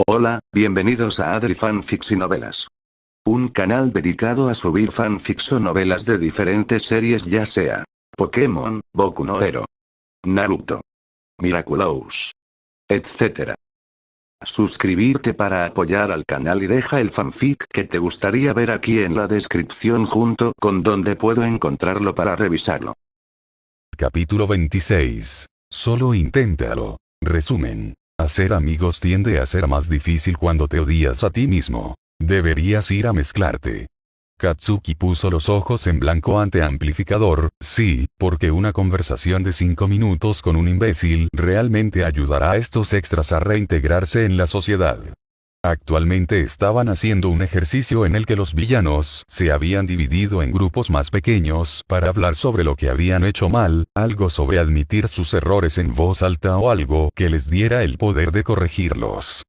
Hola, bienvenidos a Adri Fanfics y Novelas. Un canal dedicado a subir fanfics o novelas de diferentes series, ya sea Pokémon, Boku no Hero, Naruto, Miraculous, etc. Suscribirte para apoyar al canal y deja el fanfic que te gustaría ver aquí en la descripción junto con donde puedo encontrarlo para revisarlo. Capítulo 26. Solo inténtalo. Resumen. Hacer amigos tiende a ser más difícil cuando te odias a ti mismo. Deberías ir a mezclarte. Katsuki puso los ojos en blanco ante Amplificador. Sí, porque una conversación de 5 minutos con un imbécil realmente ayudará a estos extras a reintegrarse en la sociedad. Actualmente estaban haciendo un ejercicio en el que los villanos se habían dividido en grupos más pequeños para hablar sobre lo que habían hecho mal, algo sobre admitir sus errores en voz alta o algo que les diera el poder de corregirlos.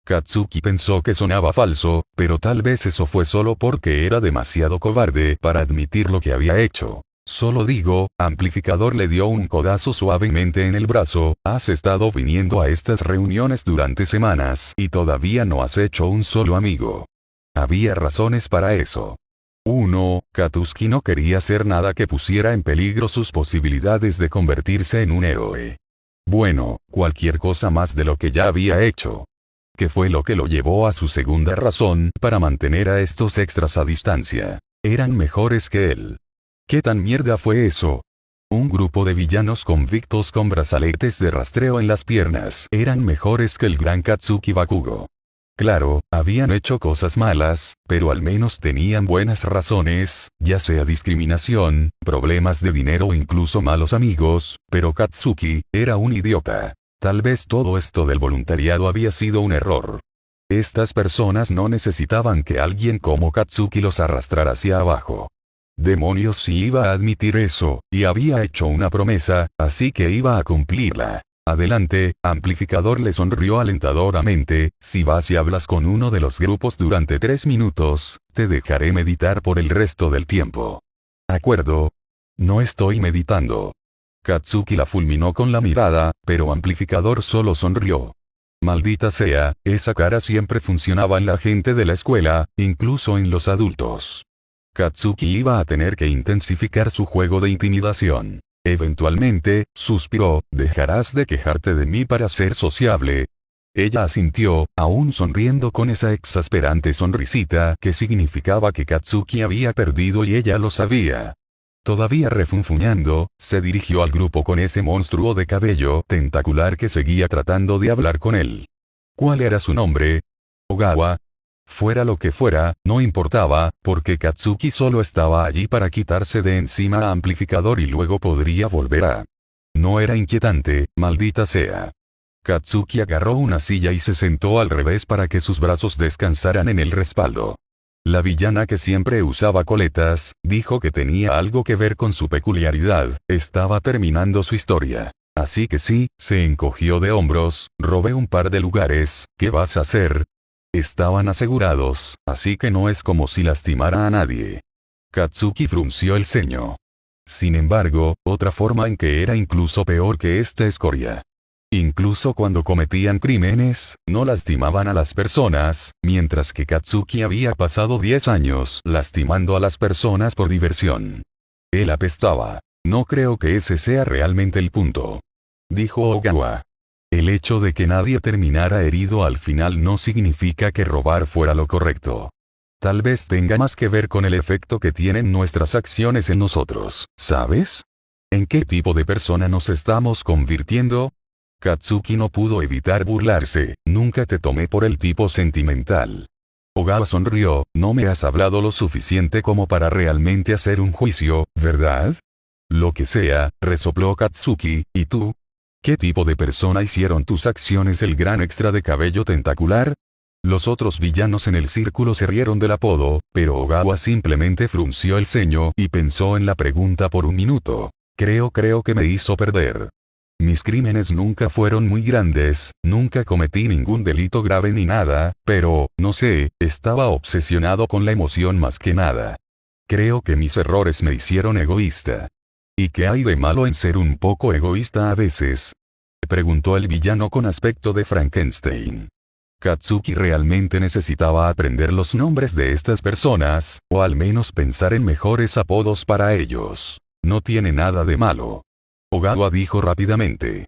Katsuki pensó que sonaba falso, pero tal vez eso fue solo porque era demasiado cobarde para admitir lo que había hecho. Solo digo, Amplificador le dio un codazo suavemente en el brazo. Has estado viniendo a estas reuniones durante semanas y todavía no has hecho un solo amigo. Había razones para eso. 1. Katsuki no quería hacer nada que pusiera en peligro sus posibilidades de convertirse en un héroe. Bueno, cualquier cosa más de lo que ya había hecho. ¿Qué fue lo que lo llevó a su segunda razón para mantener a estos extras a distancia? Eran mejores que él. ¿Qué tan mierda fue eso? Un grupo de villanos convictos con brazaletes de rastreo en las piernas eran mejores que el gran Katsuki Bakugo. Claro, habían hecho cosas malas, pero al menos tenían buenas razones, ya sea discriminación, problemas de dinero o incluso malos amigos, pero Katsuki era un idiota. Tal vez todo esto del voluntariado había sido un error. Estas personas no necesitaban que alguien como Katsuki los arrastrara hacia abajo. Demonios, si iba a admitir eso, y había hecho una promesa, así que iba a cumplirla. Adelante, Amplificador le sonrió alentadoramente. Si vas y hablas con uno de los grupos durante 3 minutos, te dejaré meditar por el resto del tiempo. ¿Acuerdo? No estoy meditando. Katsuki la fulminó con la mirada, pero Amplificador solo sonrió. Maldita sea, esa cara siempre funcionaba en la gente de la escuela, incluso en los adultos. Katsuki iba a tener que intensificar su juego de intimidación. Eventualmente, suspiró, ¿dejarás de quejarte de mí para ser sociable? Ella asintió, aún sonriendo con esa exasperante sonrisita que significaba que Katsuki había perdido y ella lo sabía. Todavía refunfuñando, se dirigió al grupo con ese monstruo de cabello tentacular que seguía tratando de hablar con él. ¿Cuál era su nombre? Ogawa. Fuera lo que fuera, no importaba, porque Katsuki solo estaba allí para quitarse de encima a Amplificador y luego podría volver a... No era inquietante, maldita sea. Katsuki agarró una silla y se sentó al revés para que sus brazos descansaran en el respaldo. La villana que siempre usaba coletas, dijo que tenía algo que ver con su peculiaridad, estaba terminando su historia. Así que sí, se encogió de hombros, robé un par de lugares, ¿qué vas a hacer? Estaban asegurados, así que no es como si lastimara a nadie. Katsuki frunció el ceño. Sin embargo, otra forma en que era incluso peor que esta escoria. Incluso cuando cometían crímenes, no lastimaban a las personas, mientras que Katsuki había pasado 10 años lastimando a las personas por diversión. Él apestaba. No creo que ese sea realmente el punto. Dijo Ogawa. El hecho de que nadie terminara herido al final no significa que robar fuera lo correcto. Tal vez tenga más que ver con el efecto que tienen nuestras acciones en nosotros, ¿sabes? ¿En qué tipo de persona nos estamos convirtiendo? Katsuki no pudo evitar burlarse, nunca te tomé por el tipo sentimental. Ogawa sonrió, no me has hablado lo suficiente como para realmente hacer un juicio, ¿verdad? Lo que sea, resopló Katsuki, ¿y tú? ¿Qué tipo de persona hicieron tus acciones el gran extra de cabello tentacular? Los otros villanos en el círculo se rieron del apodo, pero Ogawa simplemente frunció el ceño y pensó en la pregunta por un minuto. Creo que me hizo perder. Mis crímenes nunca fueron muy grandes, nunca cometí ningún delito grave ni nada, pero, no sé, estaba obsesionado con la emoción más que nada. Creo que mis errores me hicieron egoísta. ¿Y qué hay de malo en ser un poco egoísta a veces? Preguntó el villano con aspecto de Frankenstein. Katsuki realmente necesitaba aprender los nombres de estas personas, o al menos pensar en mejores apodos para ellos. No tiene nada de malo. Ogawa dijo rápidamente.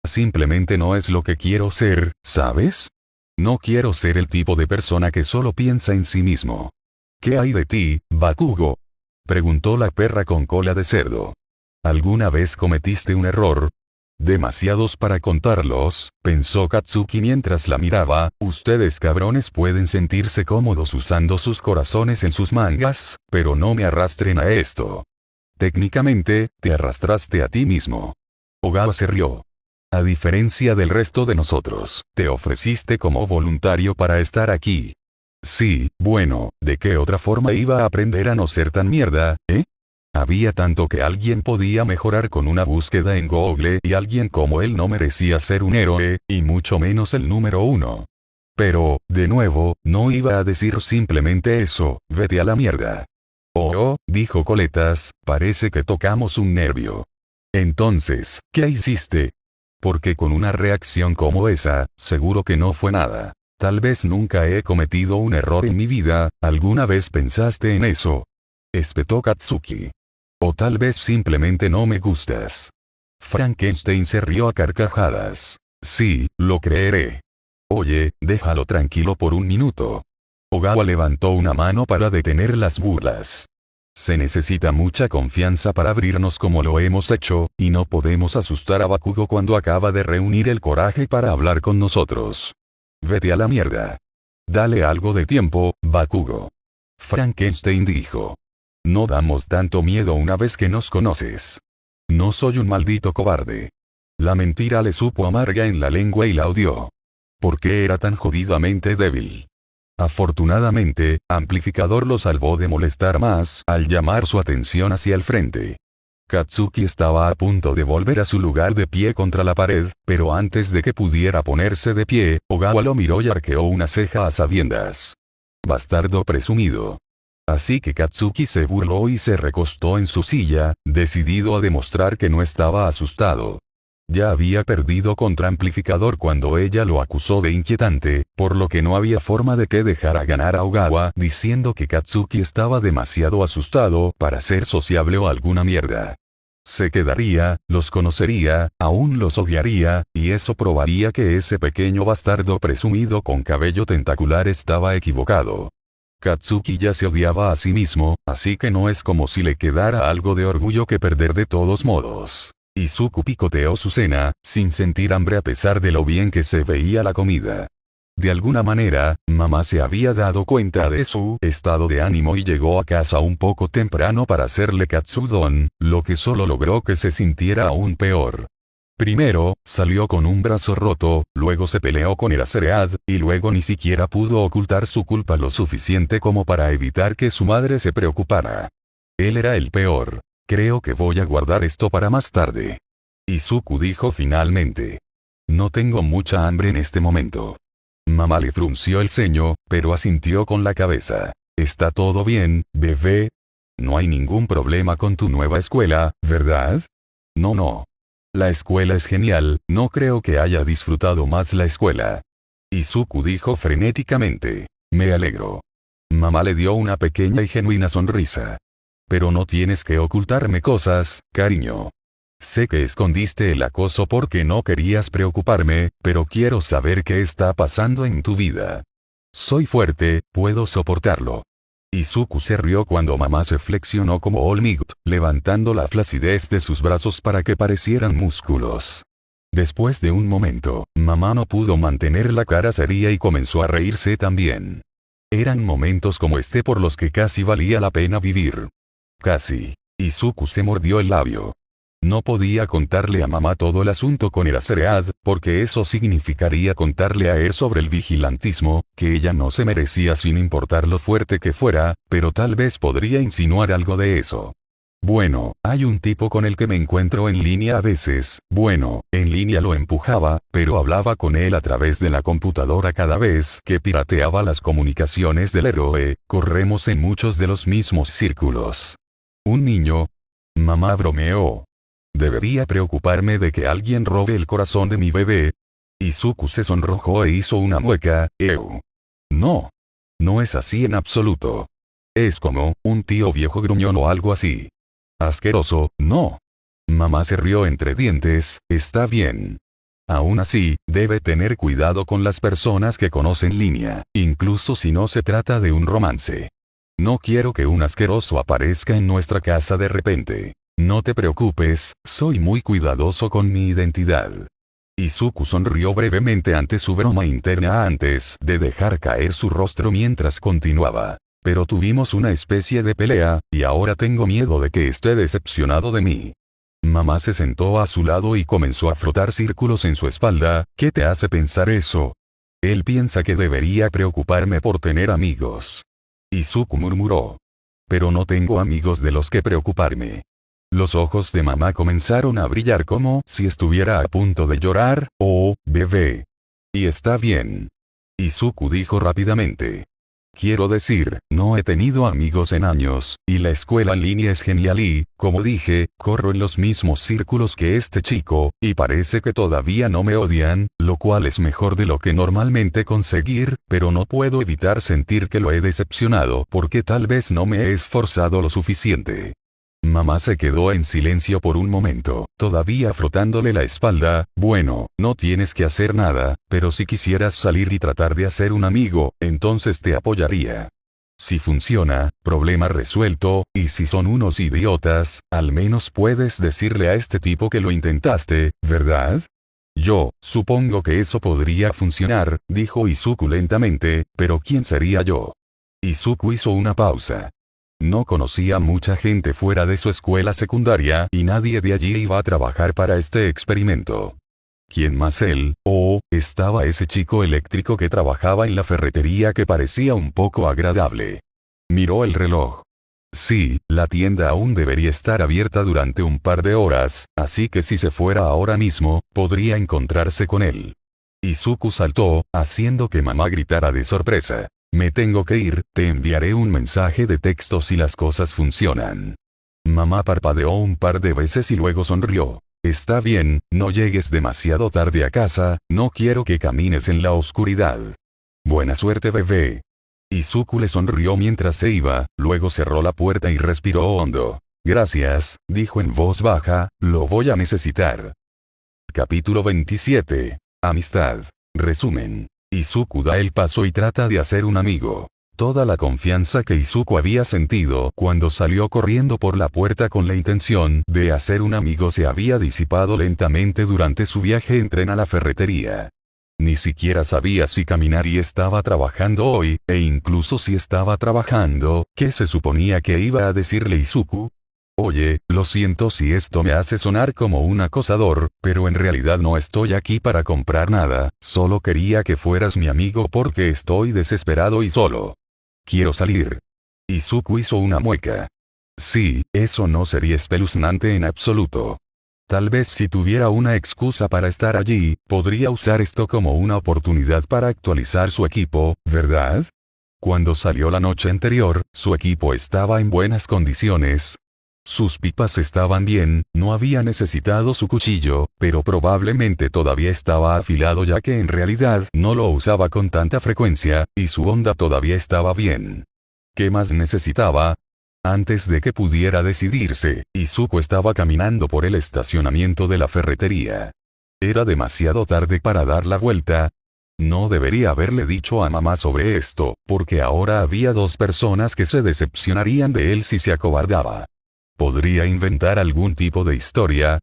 Simplemente no es lo que quiero ser, ¿sabes? No quiero ser el tipo de persona que solo piensa en sí mismo. ¿Qué hay de ti, Bakugo? Preguntó la perra con cola de cerdo. ¿Alguna vez cometiste un error? Demasiados para contarlos, pensó Katsuki mientras la miraba. Ustedes cabrones pueden sentirse cómodos usando sus corazones en sus mangas, pero no me arrastren a esto. Técnicamente, te arrastraste a ti mismo. Ogawa se rió. A diferencia del resto de nosotros, te ofreciste como voluntario para estar aquí. Sí, bueno, ¿de qué otra forma iba a aprender a no ser tan mierda, eh? Había tanto que alguien podía mejorar con una búsqueda en Google y alguien como él no merecía ser un héroe, y mucho menos el número 1. Pero, de nuevo, no iba a decir simplemente eso, vete a la mierda. Oh, dijo Coletas, parece que tocamos un nervio. Entonces, ¿qué hiciste? Porque con una reacción como esa, seguro que no fue nada. Tal vez nunca he cometido un error en mi vida, ¿alguna vez pensaste en eso? Espetó Katsuki. O tal vez simplemente no me gustas. Frankenstein se rió a carcajadas. Sí, lo creeré. Oye, déjalo tranquilo por un minuto. Ogawa levantó una mano para detener las burlas. Se necesita mucha confianza para abrirnos como lo hemos hecho, y no podemos asustar a Bakugo cuando acaba de reunir el coraje para hablar con nosotros. Vete a la mierda. Dale algo de tiempo, Bakugo. Frankenstein dijo. No damos tanto miedo una vez que nos conoces. No soy un maldito cobarde. La mentira le supo amarga en la lengua y la odió. ¿Por qué era tan jodidamente débil? Afortunadamente, Amplificador lo salvó de molestar más al llamar su atención hacia el frente. Katsuki estaba a punto de volver a su lugar de pie contra la pared, pero antes de que pudiera ponerse de pie, Ogawa lo miró y arqueó una ceja a sabiendas. Bastardo presumido. Así que Katsuki se burló y se recostó en su silla, decidido a demostrar que no estaba asustado. Ya había perdido contra Amplificador cuando ella lo acusó de inquietante, por lo que no había forma de que dejara ganar a Ogawa diciendo que Katsuki estaba demasiado asustado para ser sociable o alguna mierda. Se quedaría, los conocería, aún los odiaría, y eso probaría que ese pequeño bastardo presumido con cabello tentacular estaba equivocado. Katsuki ya se odiaba a sí mismo, así que no es como si le quedara algo de orgullo que perder de todos modos. Izuku picoteó su cena, sin sentir hambre a pesar de lo bien que se veía la comida. De alguna manera, mamá se había dado cuenta de su estado de ánimo y llegó a casa un poco temprano para hacerle katsudon, lo que solo logró que se sintiera aún peor. Primero, salió con un brazo roto, luego se peleó con el Aseread, y luego ni siquiera pudo ocultar su culpa lo suficiente como para evitar que su madre se preocupara. Él era el peor. Creo que voy a guardar esto para más tarde. Izuku dijo finalmente. No tengo mucha hambre en este momento. Mamá le frunció el ceño, pero asintió con la cabeza. ¿Está todo bien, bebé? No hay ningún problema con tu nueva escuela, ¿verdad? No. La escuela es genial, no creo que haya disfrutado más la escuela. Izuku dijo frenéticamente. Me alegro. Mamá le dio una pequeña y genuina sonrisa. Pero no tienes que ocultarme cosas, cariño. Sé que escondiste el acoso porque no querías preocuparme, pero quiero saber qué está pasando en tu vida. Soy fuerte, puedo soportarlo. Izuku se rió cuando mamá se flexionó como All Might, levantando la flacidez de sus brazos para que parecieran músculos. Después de un momento, mamá no pudo mantener la cara seria y comenzó a reírse también. Eran momentos como este por los que casi valía la pena vivir. Casi. Izuku se mordió el labio. No podía contarle a mamá todo el asunto con el Aseread, porque eso significaría contarle a él sobre el vigilantismo, que ella no se merecía sin importar lo fuerte que fuera, pero tal vez podría insinuar algo de eso. Bueno, hay un tipo con el que me encuentro en línea a veces, bueno, en línea lo empujaba, pero hablaba con él a través de la computadora cada vez que pirateaba las comunicaciones del héroe, corremos en muchos de los mismos círculos. Un niño. Mamá bromeó. ¿Debería preocuparme de que alguien robe el corazón de mi bebé? Izuku se sonrojó e hizo una mueca. No. No es así en absoluto. Es como, un tío viejo gruñón o algo así. Asqueroso, no. Mamá se rió entre dientes, está bien. Aún así, debe tener cuidado con las personas que conoce en línea, incluso si no se trata de un romance. No quiero que un asqueroso aparezca en nuestra casa de repente. No te preocupes, soy muy cuidadoso con mi identidad. Izuku sonrió brevemente ante su broma interna antes de dejar caer su rostro mientras continuaba. Pero tuvimos una especie de pelea, y ahora tengo miedo de que esté decepcionado de mí. Mamá se sentó a su lado y comenzó a frotar círculos en su espalda. ¿Qué te hace pensar eso? Él piensa que debería preocuparme por tener amigos. Izuku murmuró. Pero no tengo amigos de los que preocuparme. Los ojos de mamá comenzaron a brillar como si estuviera a punto de llorar. Oh, bebé. Y está bien. Izuku dijo rápidamente. Quiero decir, no he tenido amigos en años, y la escuela en línea es genial y, como dije, corro en los mismos círculos que este chico, y parece que todavía no me odian, lo cual es mejor de lo que normalmente conseguir, pero no puedo evitar sentir que lo he decepcionado porque tal vez no me he esforzado lo suficiente. Mamá se quedó en silencio por un momento, todavía frotándole la espalda. Bueno, no tienes que hacer nada, pero si quisieras salir y tratar de hacer un amigo, entonces te apoyaría. Si funciona, problema resuelto, y si son unos idiotas, al menos puedes decirle a este tipo que lo intentaste, ¿verdad? Yo, supongo que eso podría funcionar, dijo Izuku lentamente, pero ¿quién sería yo? Izuku hizo una pausa. No conocía mucha gente fuera de su escuela secundaria y nadie de allí iba a trabajar para este experimento. ¿Quién más él? Estaba ese chico eléctrico que trabajaba en la ferretería que parecía un poco agradable. Miró el reloj. Sí, la tienda aún debería estar abierta durante un par de horas, así que si se fuera ahora mismo, podría encontrarse con él. Izuku saltó, haciendo que mamá gritara de sorpresa. Me tengo que ir, te enviaré un mensaje de texto si las cosas funcionan. Mamá parpadeó un par de veces y luego sonrió. Está bien, no llegues demasiado tarde a casa, no quiero que camines en la oscuridad. Buena suerte, bebé. Izuku le sonrió mientras se iba, luego cerró la puerta y respiró hondo. Gracias, dijo en voz baja, lo voy a necesitar. Capítulo 27. Amistad. Resumen. Izuku da el paso y trata de hacer un amigo. Toda la confianza que Izuku había sentido cuando salió corriendo por la puerta con la intención de hacer un amigo se había disipado lentamente durante su viaje en tren a la ferretería. Ni siquiera sabía si Kaminari estaba trabajando hoy, e incluso si estaba trabajando, ¿qué se suponía que iba a decirle Izuku? Oye, lo siento si esto me hace sonar como un acosador, pero en realidad no estoy aquí para comprar nada, solo quería que fueras mi amigo porque estoy desesperado y solo. Quiero salir. Izuku hizo una mueca. Sí, eso no sería espeluznante en absoluto. Tal vez si tuviera una excusa para estar allí, podría usar esto como una oportunidad para actualizar su equipo, ¿verdad? Cuando salió la noche anterior, su equipo estaba en buenas condiciones. Sus pipas estaban bien, no había necesitado su cuchillo, pero probablemente todavía estaba afilado ya que en realidad no lo usaba con tanta frecuencia, y su onda todavía estaba bien. ¿Qué más necesitaba? Antes de que pudiera decidirse, Izuku estaba caminando por el estacionamiento de la ferretería. Era demasiado tarde para dar la vuelta. No debería haberle dicho a mamá sobre esto, porque ahora había dos personas que se decepcionarían de él si se acobardaba. ¿Podría inventar algún tipo de historia?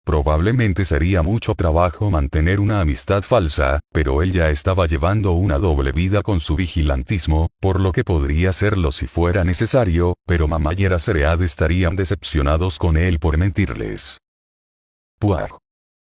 Probablemente sería mucho trabajo mantener una amistad falsa, pero él ya estaba llevando una doble vida con su vigilantismo, por lo que podría hacerlo si fuera necesario, pero mamá y Eraserhead estarían decepcionados con él por mentirles. ¡Puah!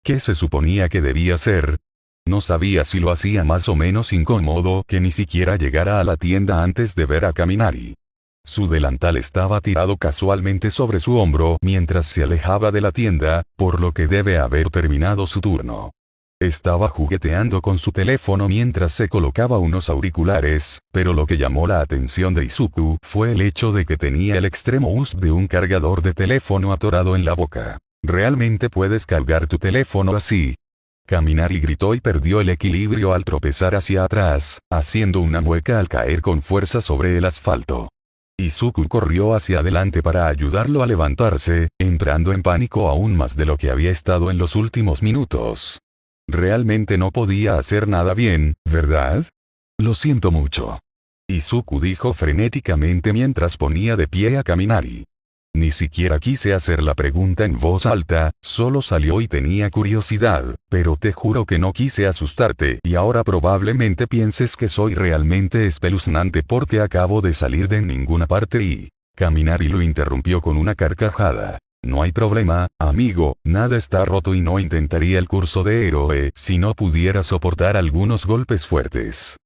¿Qué se suponía que debía hacer? No sabía si lo hacía más o menos incómodo que ni siquiera llegara a la tienda antes de ver a Kaminari. Su delantal estaba tirado casualmente sobre su hombro mientras se alejaba de la tienda, por lo que debe haber terminado su turno. Estaba jugueteando con su teléfono mientras se colocaba unos auriculares, pero lo que llamó la atención de Izuku fue el hecho de que tenía el extremo USB de un cargador de teléfono atorado en la boca. ¿Realmente puedes cargar tu teléfono así? Kaminari gritó y perdió el equilibrio al tropezar hacia atrás, haciendo una mueca al caer con fuerza sobre el asfalto. Izuku corrió hacia adelante para ayudarlo a levantarse, entrando en pánico aún más de lo que había estado en los últimos minutos. Realmente no podía hacer nada bien, ¿verdad? Lo siento mucho. Izuku dijo frenéticamente mientras ponía de pie a Kaminari. Ni siquiera quise hacer la pregunta en voz alta, solo salió y tenía curiosidad, pero te juro que no quise asustarte y ahora probablemente pienses que soy realmente espeluznante porque acabo de salir de ninguna parte y... Kaminari lo interrumpió con una carcajada. No hay problema, amigo, nada está roto y no intentaría el curso de héroe si no pudiera soportar algunos golpes fuertes.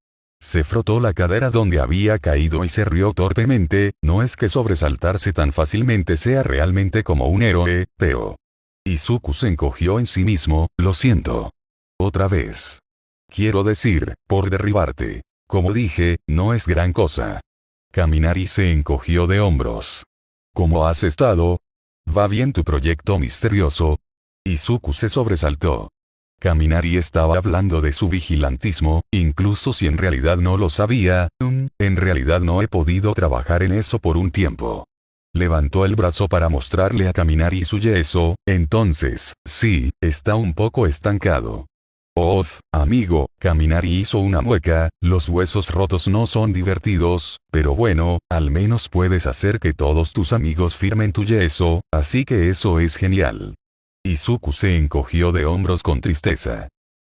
Se frotó la cadera donde había caído y se rió torpemente. No es que sobresaltarse tan fácilmente sea realmente como un héroe, pero... Izuku se encogió en sí mismo, lo siento. Otra vez. Quiero decir, por derribarte. Como dije, no es gran cosa. Kaminari se encogió de hombros. ¿Cómo has estado? ¿Va bien tu proyecto misterioso? Izuku se sobresaltó. Kaminari estaba hablando de su vigilantismo, incluso si en realidad no lo sabía. En realidad no he podido trabajar en eso por un tiempo. Levantó el brazo para mostrarle a Kaminari su yeso. Entonces, sí, está un poco estancado. Oh, amigo, Kaminari hizo una mueca. Los huesos rotos no son divertidos, pero bueno, al menos puedes hacer que todos tus amigos firmen tu yeso, así que eso es genial. Izuku se encogió de hombros con tristeza.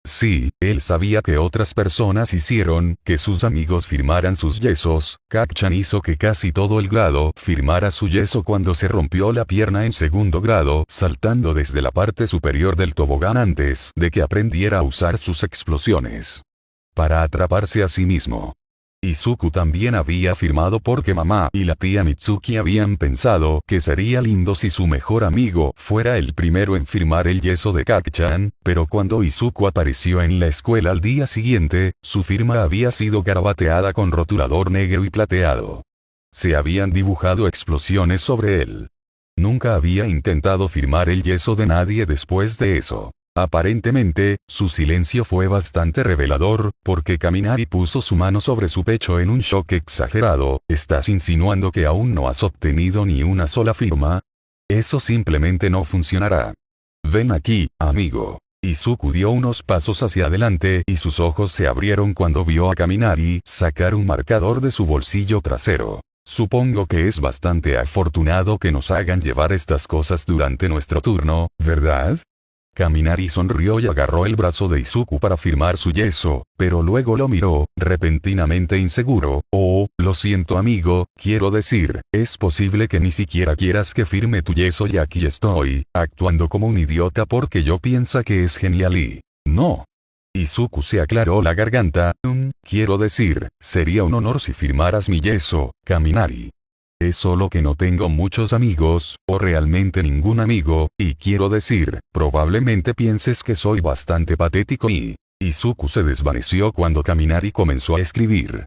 Sí, él sabía que otras personas hicieron que sus amigos firmaran sus yesos. Kacchan hizo que casi todo el grado firmara su yeso cuando se rompió la pierna en segundo grado, saltando desde la parte superior del tobogán antes de que aprendiera a usar sus explosiones. Para atraparse a sí mismo. Izuku también había firmado porque mamá y la tía Mitsuki habían pensado que sería lindo si su mejor amigo fuera el primero en firmar el yeso de Kacchan, pero cuando Izuku apareció en la escuela al día siguiente, su firma había sido garabateada con rotulador negro y plateado. Se habían dibujado explosiones sobre él. Nunca había intentado firmar el yeso de nadie después de eso. Aparentemente, su silencio fue bastante revelador, porque Kaminari puso su mano sobre su pecho en un shock exagerado. ¿Estás insinuando que aún no has obtenido ni una sola firma? Eso simplemente no funcionará. Ven aquí, amigo. Izuku dio unos pasos hacia adelante y sus ojos se abrieron cuando vio a Kaminari sacar un marcador de su bolsillo trasero. Supongo que es bastante afortunado que nos hagan llevar estas cosas durante nuestro turno, ¿verdad? Kaminari sonrió y agarró el brazo de Izuku para firmar su yeso, pero luego lo miró, repentinamente inseguro. Oh, lo siento amigo, quiero decir, es posible que ni siquiera quieras que firme tu yeso y aquí estoy, actuando como un idiota porque yo pienso que es genial y... No. Izuku se aclaró la garganta. Quiero decir, sería un honor si firmaras mi yeso, Kaminari. Es solo que no tengo muchos amigos, o realmente ningún amigo, y quiero decir, probablemente pienses que soy bastante patético y... Izuku se desvaneció cuando Kaminari comenzó a escribir.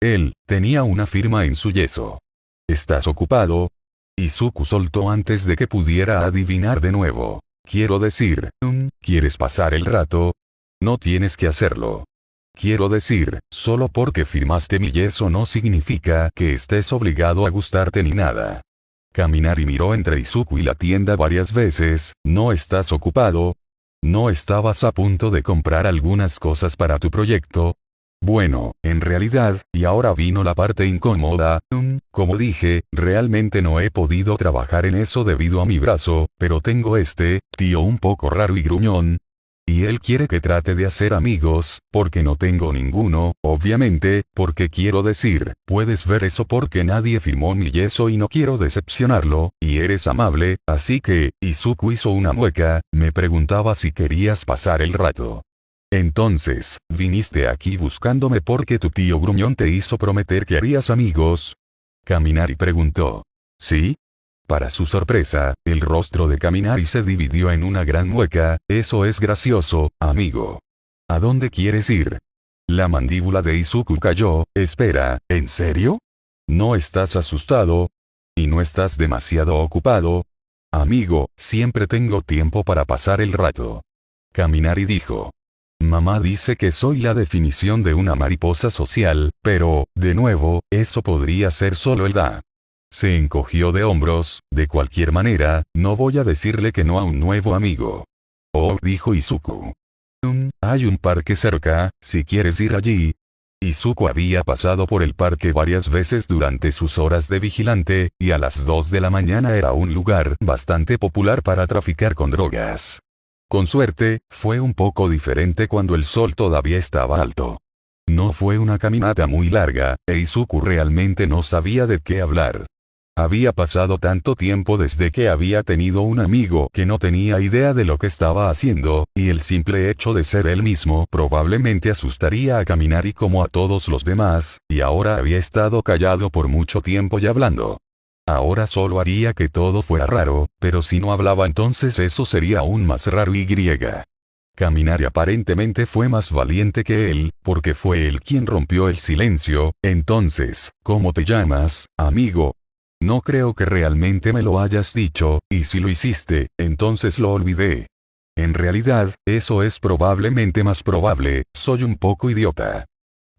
Él tenía una firma en su yeso. ¿Estás ocupado? Izuku soltó antes de que pudiera adivinar de nuevo. Quiero decir, ¿quieres pasar el rato? No tienes que hacerlo. Quiero decir, solo porque firmaste mi yeso no significa que estés obligado a gustarte ni nada. Kaminari miró entre Izuku y la tienda varias veces. ¿No estás ocupado? ¿No estabas a punto de comprar algunas cosas para tu proyecto? Bueno, en realidad, y ahora vino la parte incómoda, como dije, realmente no he podido trabajar en eso debido a mi brazo, pero tengo este tío un poco raro y gruñón. Y él quiere que trate de hacer amigos, porque no tengo ninguno, obviamente, porque quiero decir, puedes ver eso porque nadie firmó mi yeso y no quiero decepcionarlo, y eres amable, así que, Izuku hizo una mueca, me preguntaba si querías pasar el rato. Entonces, viniste aquí buscándome porque tu tío gruñón te hizo prometer que harías amigos. Kaminari preguntó. ¿Sí? Para su sorpresa, el rostro de Kaminari se dividió en una gran mueca. Eso es gracioso, amigo. ¿A dónde quieres ir? La mandíbula de Izuku cayó. Espera, ¿en serio? ¿No estás asustado? ¿Y no estás demasiado ocupado? Amigo, siempre tengo tiempo para pasar el rato. Kaminari dijo. Mamá dice que soy la definición de una mariposa social, pero, de nuevo, eso podría ser solo Elda. Se encogió de hombros. De cualquier manera, no voy a decirle que no a un nuevo amigo. Oh, dijo Izuku. Hay un parque cerca, si quieres ir allí. Izuku había pasado por el parque varias veces durante sus horas de vigilante, y a las 2 de la mañana era un lugar bastante popular para traficar con drogas. Con suerte, fue un poco diferente cuando el sol todavía estaba alto. No fue una caminata muy larga, e Izuku realmente no sabía de qué hablar. Había pasado tanto tiempo desde que había tenido un amigo que no tenía idea de lo que estaba haciendo, y el simple hecho de ser él mismo probablemente asustaría a Kaminari como a todos los demás, y ahora había estado callado por mucho tiempo y hablando. Ahora solo haría que todo fuera raro, pero si no hablaba entonces eso sería aún más raro y griega. Kaminari aparentemente fue más valiente que él, porque fue él quien rompió el silencio. Entonces, ¿cómo te llamas, amigo? No creo que realmente me lo hayas dicho, y si lo hiciste, entonces lo olvidé. En realidad, eso es probablemente más probable, soy un poco idiota.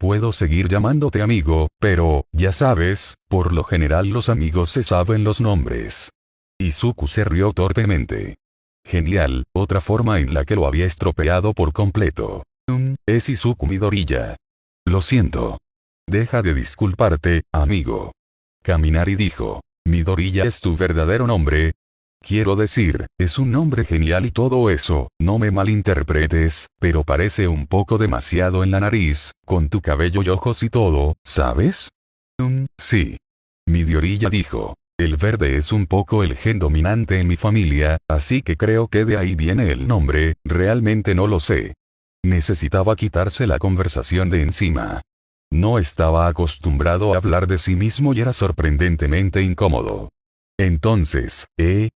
Puedo seguir llamándote amigo, pero, ya sabes, por lo general los amigos se saben los nombres. Izuku se rió torpemente. Genial, otra forma en la que lo había estropeado por completo. Es Izuku Midoriya. Lo siento. Deja de disculparte, amigo. Kaminari dijo. Midoriya es tu verdadero nombre. Quiero decir, es un nombre genial y todo eso, no me malinterpretes, pero parece un poco demasiado en la nariz, con tu cabello y ojos y todo, ¿sabes? Sí. Midoriya dijo. El verde es un poco el gen dominante en mi familia, así que creo que de ahí viene el nombre, realmente no lo sé. Necesitaba quitarse la conversación de encima. No estaba acostumbrado a hablar de sí mismo y era sorprendentemente incómodo. Entonces,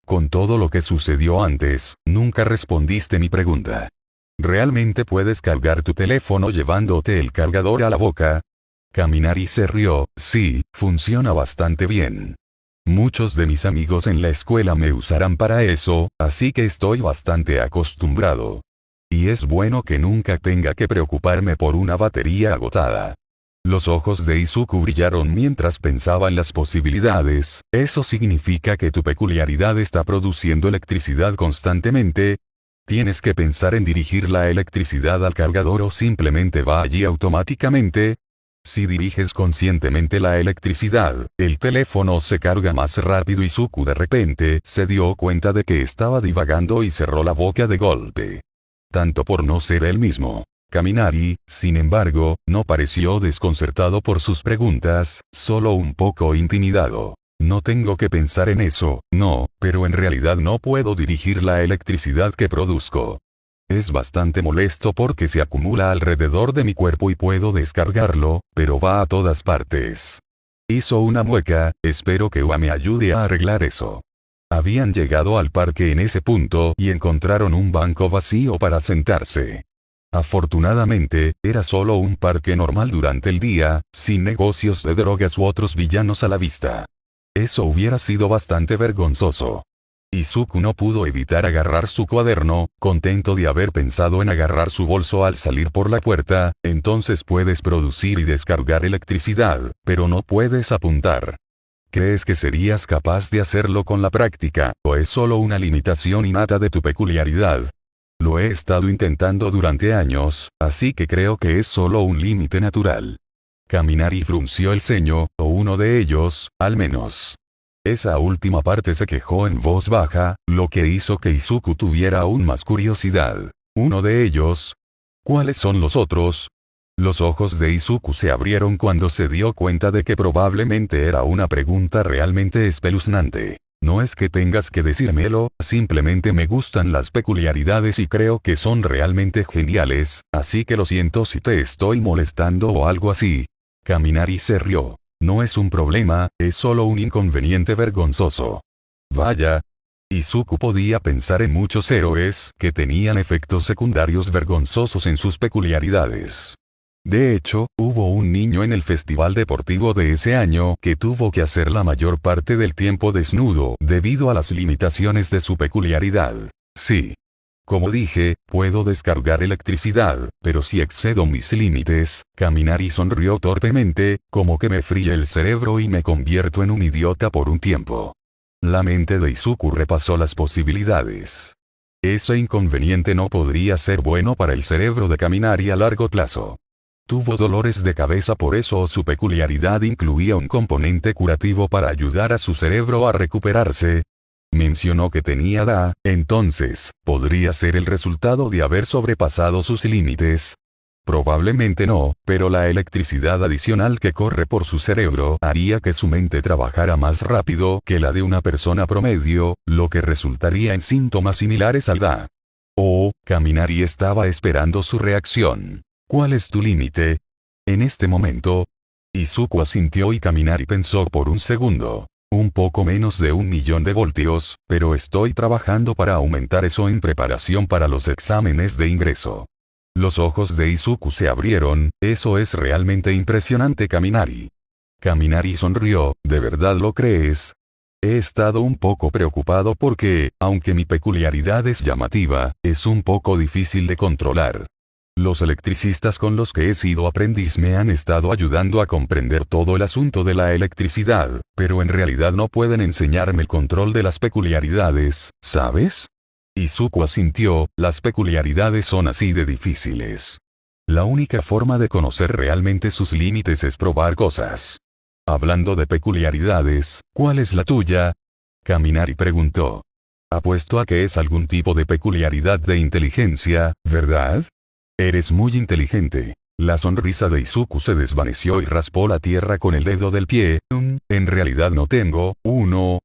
con todo lo que sucedió antes, nunca respondiste mi pregunta. ¿Realmente puedes cargar tu teléfono llevándote el cargador a la boca? Kaminari se rió. Sí, funciona bastante bien. Muchos de mis amigos en la escuela me usarán para eso, así que estoy bastante acostumbrado. Y es bueno que nunca tenga que preocuparme por una batería agotada. Los ojos de Izuku brillaron mientras pensaba en las posibilidades. ¿Eso significa que tu peculiaridad está produciendo electricidad constantemente? ¿Tienes que pensar en dirigir la electricidad al cargador o simplemente va allí automáticamente? Si diriges conscientemente la electricidad, el teléfono se carga más rápido. Izuku de repente se dio cuenta de que estaba divagando y cerró la boca de golpe. Tanto por no ser él mismo. Kaminari, sin embargo, no pareció desconcertado por sus preguntas, solo un poco intimidado. No tengo que pensar en eso, no, pero en realidad no puedo dirigir la electricidad que produzco. Es bastante molesto porque se acumula alrededor de mi cuerpo y puedo descargarlo, pero va a todas partes. Hizo una mueca, espero que Ua me ayude a arreglar eso. Habían llegado al parque en ese punto y encontraron un banco vacío para sentarse. Afortunadamente, era solo un parque normal durante el día, sin negocios de drogas u otros villanos a la vista. Eso hubiera sido bastante vergonzoso. Izuku no pudo evitar agarrar su cuaderno, contento de haber pensado en agarrar su bolso al salir por la puerta. Entonces puedes producir y descargar electricidad, pero no puedes apuntar. ¿Crees que serías capaz de hacerlo con la práctica, o es solo una limitación innata de tu peculiaridad? Lo he estado intentando durante años, así que creo que es solo un límite natural. Kaminari frunció el ceño, o uno de ellos, al menos. Esa última parte se quejó en voz baja, lo que hizo que Izuku tuviera aún más curiosidad. ¿Uno de ellos? ¿Cuáles son los otros? Los ojos de Izuku se abrieron cuando se dio cuenta de que probablemente era una pregunta realmente espeluznante. No es que tengas que decírmelo, simplemente me gustan las peculiaridades y creo que son realmente geniales, así que lo siento si te estoy molestando o algo así. Kaminari se rió. No es un problema, es solo un inconveniente vergonzoso. Vaya. Izuku podía pensar en muchos héroes que tenían efectos secundarios vergonzosos en sus peculiaridades. De hecho, hubo un niño en el festival deportivo de ese año que tuvo que hacer la mayor parte del tiempo desnudo debido a las limitaciones de su peculiaridad. Sí. Como dije, puedo descargar electricidad, pero si excedo mis límites, Kaminari sonrió torpemente, como que me fríe el cerebro y me convierto en un idiota por un tiempo. La mente de Izuku repasó las posibilidades. Ese inconveniente no podría ser bueno para el cerebro de Kaminari a largo plazo. Tuvo dolores de cabeza por eso o su peculiaridad incluía un componente curativo para ayudar a su cerebro a recuperarse. Mencionó que tenía DA, entonces, ¿podría ser el resultado de haber sobrepasado sus límites? Probablemente no, pero la electricidad adicional que corre por su cerebro haría que su mente trabajara más rápido que la de una persona promedio, lo que resultaría en síntomas similares al DA. Kaminari estaba esperando su reacción. ¿Cuál es tu límite? En este momento, Izuku asintió y Kaminari pensó por un segundo. Un poco menos de 1.000.000 de voltios, pero estoy trabajando para aumentar eso en preparación para los exámenes de ingreso. Los ojos de Izuku se abrieron, eso es realmente impresionante Kaminari. Kaminari sonrió, ¿de verdad lo crees? He estado un poco preocupado porque, aunque mi peculiaridad es llamativa, es un poco difícil de controlar. Los electricistas con los que he sido aprendiz me han estado ayudando a comprender todo el asunto de la electricidad, pero en realidad no pueden enseñarme el control de las peculiaridades, ¿sabes? Izuku asintió, las peculiaridades son así de difíciles. La única forma de conocer realmente sus límites es probar cosas. Hablando de peculiaridades, ¿cuál es la tuya? Kaminari preguntó. Apuesto a que es algún tipo de peculiaridad de inteligencia, ¿verdad? Eres muy inteligente. La sonrisa de Izuku se desvaneció y raspó la tierra con el dedo del pie. En realidad no tengo uno.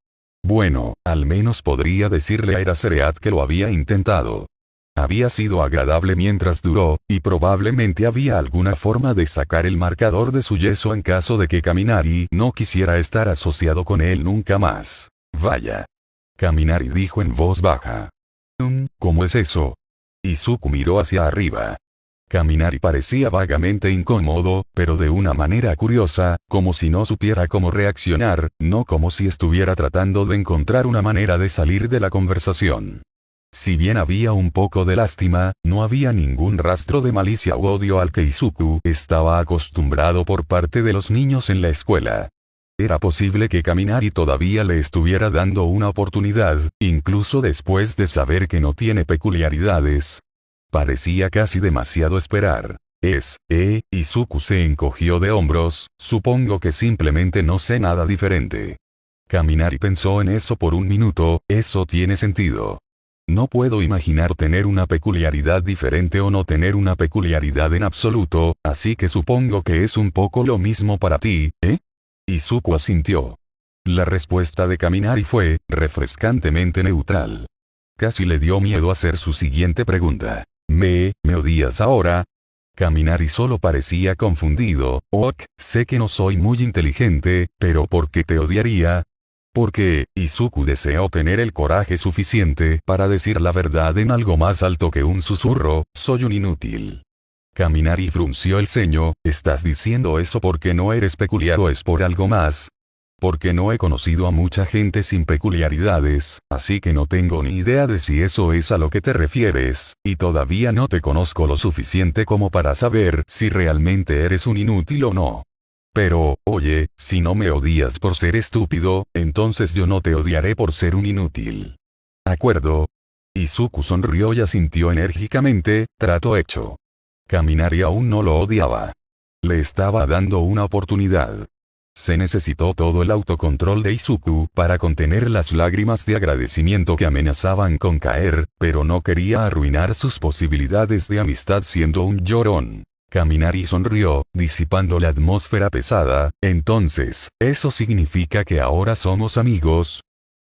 Bueno, al menos podría decirle a Erasereat que lo había intentado. Había sido agradable mientras duró, y probablemente había alguna forma de sacar el marcador de su yeso en caso de que Kaminari no quisiera estar asociado con él nunca más. Vaya. Kaminari dijo en voz baja. ¿Cómo es eso? Izuku miró hacia arriba. Kaminari parecía vagamente incómodo, pero de una manera curiosa, como si no supiera cómo reaccionar, no como si estuviera tratando de encontrar una manera de salir de la conversación. Si bien había un poco de lástima, no había ningún rastro de malicia u odio al que Izuku estaba acostumbrado por parte de los niños en la escuela. Era posible que Kaminari todavía le estuviera dando una oportunidad, incluso después de saber que no tiene peculiaridades. Parecía casi demasiado esperar. Izuku se encogió de hombros, supongo que simplemente no sé nada diferente. Kaminari pensó en eso por un minuto, eso tiene sentido. No puedo imaginar tener una peculiaridad diferente o no tener una peculiaridad en absoluto, así que supongo que es un poco lo mismo para ti, ¿eh? Izuku asintió. La respuesta de Kaminari fue, refrescantemente neutral. Casi le dio miedo hacer su siguiente pregunta. ¿Me odias ahora? Kaminari solo parecía confundido. Sé que no soy muy inteligente, pero ¿por qué te odiaría? Porque, Izuku deseó tener el coraje suficiente para decir la verdad en algo más alto que un susurro, soy un inútil. Kaminari frunció el ceño, ¿estás diciendo eso porque no eres peculiar o es por algo más? Porque no he conocido a mucha gente sin peculiaridades, así que no tengo ni idea de si eso es a lo que te refieres, y todavía no te conozco lo suficiente como para saber si realmente eres un inútil o no. Pero, oye, si no me odias por ser estúpido, entonces yo no te odiaré por ser un inútil. ¿Acuerdo? Izuku sonrió y asintió enérgicamente, trato hecho. Kaminari aún no lo odiaba. Le estaba dando una oportunidad. Se necesitó todo el autocontrol de Izuku para contener las lágrimas de agradecimiento que amenazaban con caer, pero no quería arruinar sus posibilidades de amistad siendo un llorón. Kaminari sonrió, disipando la atmósfera pesada. Entonces, ¿eso significa que ahora somos amigos?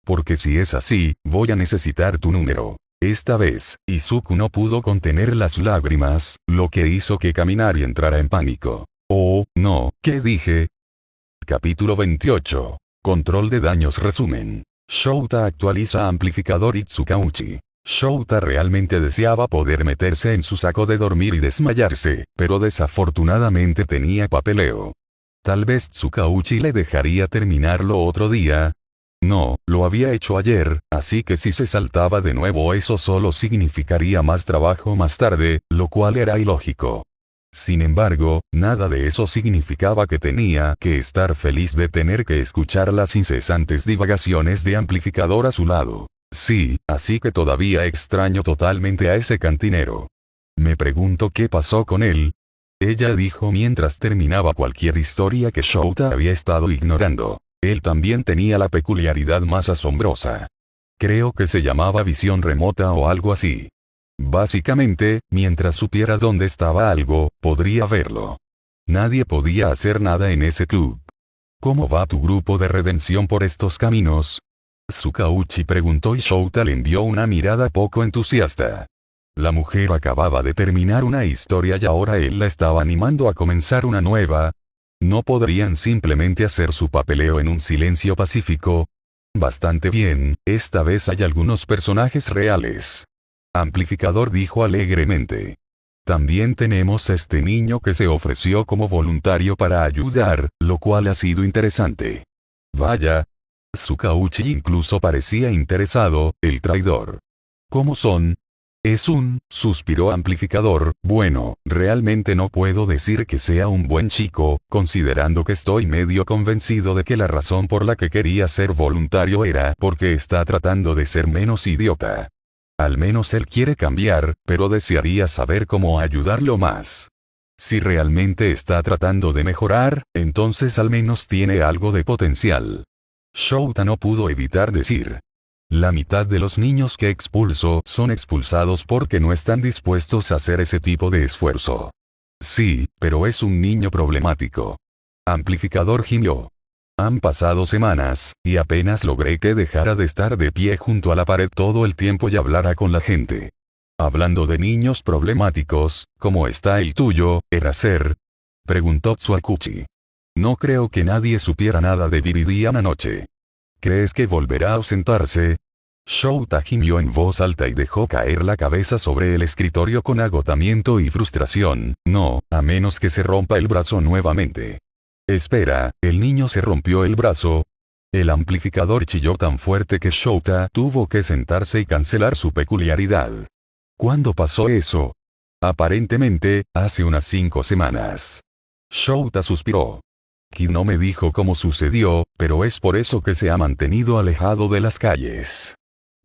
Porque si es así, voy a necesitar tu número. Esta vez, Izuku no pudo contener las lágrimas, lo que hizo que Kaminari entrara en pánico. Oh, no, ¿qué dije? Capítulo 28. Control de daños resumen. Shouta actualiza amplificador Itsukauchi. Shouta realmente deseaba poder meterse en su saco de dormir y desmayarse, pero desafortunadamente tenía papeleo. Tal vez Tsukauchi le dejaría terminarlo otro día. No, lo había hecho ayer, así que si se saltaba de nuevo eso solo significaría más trabajo más tarde, lo cual era ilógico. Sin embargo, nada de eso significaba que tenía que estar feliz de tener que escuchar las incesantes divagaciones de Amplificador a su lado. Sí, así que todavía extraño totalmente a ese cantinero. Me pregunto qué pasó con él. Ella dijo mientras terminaba cualquier historia que Shouta había estado ignorando. Él también tenía la peculiaridad más asombrosa. Creo que se llamaba visión remota o algo así. Básicamente, mientras supiera dónde estaba algo, podría verlo. Nadie podía hacer nada en ese club. ¿Cómo va tu grupo de redención por estos caminos? Tsukauchi preguntó y Shouta le envió una mirada poco entusiasta. La mujer acababa de terminar una historia y ahora él la estaba animando a comenzar una nueva. ¿No podrían simplemente hacer su papeleo en un silencio pacífico? Bastante bien, esta vez hay algunos personajes reales. Amplificador dijo alegremente. También tenemos este niño que se ofreció como voluntario para ayudar, lo cual ha sido interesante. Vaya. Tsukauchi incluso parecía interesado, el traidor. ¿Cómo son? Suspiró Amplificador, bueno, realmente no puedo decir que sea un buen chico, considerando que estoy medio convencido de que la razón por la que quería ser voluntario era porque está tratando de ser menos idiota. Al menos él quiere cambiar, pero desearía saber cómo ayudarlo más. Si realmente está tratando de mejorar, entonces al menos tiene algo de potencial. Shouta no pudo evitar decir. La mitad de los niños que expulso son expulsados porque no están dispuestos a hacer ese tipo de esfuerzo. Sí, pero es un niño problemático. Amplificador gimió. Han pasado semanas, y apenas logré que dejara de estar de pie junto a la pared todo el tiempo y hablara con la gente. Hablando de niños problemáticos, ¿cómo está el tuyo, Eraser? Preguntó Tsuakuchi. No creo que nadie supiera nada de Viridian anoche. ¿Crees que volverá a ausentarse? Shouta gimió en voz alta y dejó caer la cabeza sobre el escritorio con agotamiento y frustración. No, a menos que se rompa el brazo nuevamente. Espera, ¿el niño se rompió el brazo? El amplificador chilló tan fuerte que Shouta tuvo que sentarse y cancelar su peculiaridad. ¿Cuándo pasó eso? Aparentemente, hace unas 5 semanas. Shouta suspiró. Kid no me dijo cómo sucedió, pero es por eso que se ha mantenido alejado de las calles.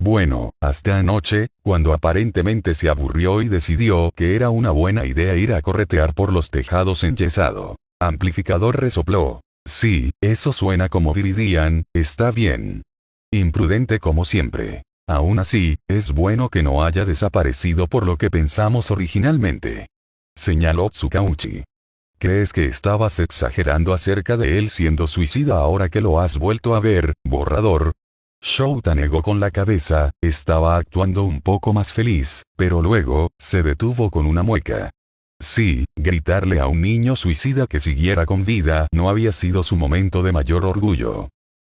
Bueno, hasta anoche, cuando aparentemente se aburrió y decidió que era una buena idea ir a corretear por los tejados enyesado. Amplificador resopló. Sí, eso suena como Viridian, está bien. Imprudente como siempre. Aún así, es bueno que no haya desaparecido por lo que pensamos originalmente. Señaló Tsukauchi. ¿Crees que estabas exagerando acerca de él siendo suicida ahora que lo has vuelto a ver, borrador? Shouta negó con la cabeza, estaba actuando un poco más feliz, pero luego, se detuvo con una mueca. Sí, gritarle a un niño suicida que siguiera con vida no había sido su momento de mayor orgullo.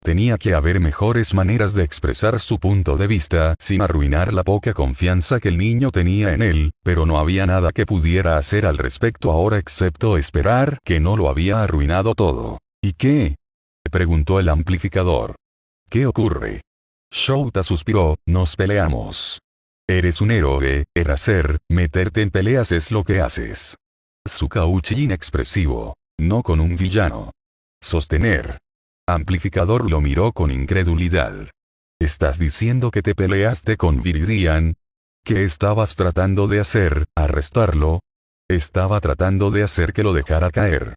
Tenía que haber mejores maneras de expresar su punto de vista sin arruinar la poca confianza que el niño tenía en él, pero no había nada que pudiera hacer al respecto ahora excepto esperar que no lo había arruinado todo. ¿Y qué? Preguntó el amplificador. ¿Qué ocurre? Shouta suspiró, nos peleamos. Eres un héroe, Eraser, meterte en peleas es lo que haces. Tsukauchi inexpresivo. No con un villano. Sostener. Amplificador lo miró con incredulidad. ¿Estás diciendo que te peleaste con Viridian? ¿Qué estabas tratando de hacer, arrestarlo? Estaba tratando de hacer que lo dejara caer.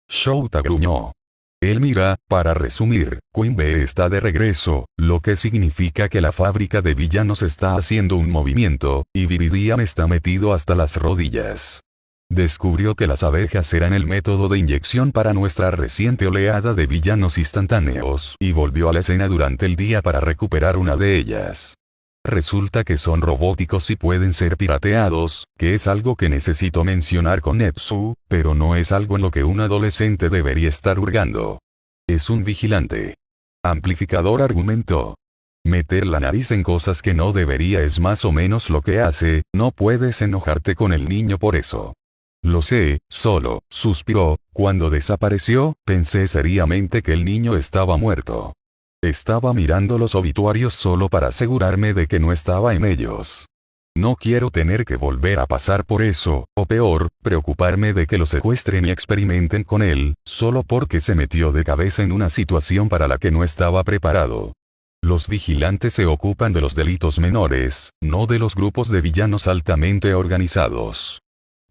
Shouta gruñó. Mira, para resumir, Queen Bee está de regreso, lo que significa que la fábrica de villanos está haciendo un movimiento, y Viridian está metido hasta las rodillas. Descubrió que las abejas eran el método de inyección para nuestra reciente oleada de villanos instantáneos, y volvió a la escena durante el día para recuperar una de ellas. Resulta que son robóticos y pueden ser pirateados, que es algo que necesito mencionar con Nepsu, pero no es algo en lo que un adolescente debería estar hurgando. Es un vigilante. Amplificador argumentó. Meter la nariz en cosas que no debería es más o menos lo que hace, no puedes enojarte con el niño por eso. Lo sé, solo, suspiró, cuando desapareció, pensé seriamente que el niño estaba muerto. Estaba mirando los obituarios solo para asegurarme de que no estaba en ellos. No quiero tener que volver a pasar por eso, o peor, preocuparme de que lo secuestren y experimenten con él, solo porque se metió de cabeza en una situación para la que no estaba preparado. Los vigilantes se ocupan de los delitos menores, no de los grupos de villanos altamente organizados.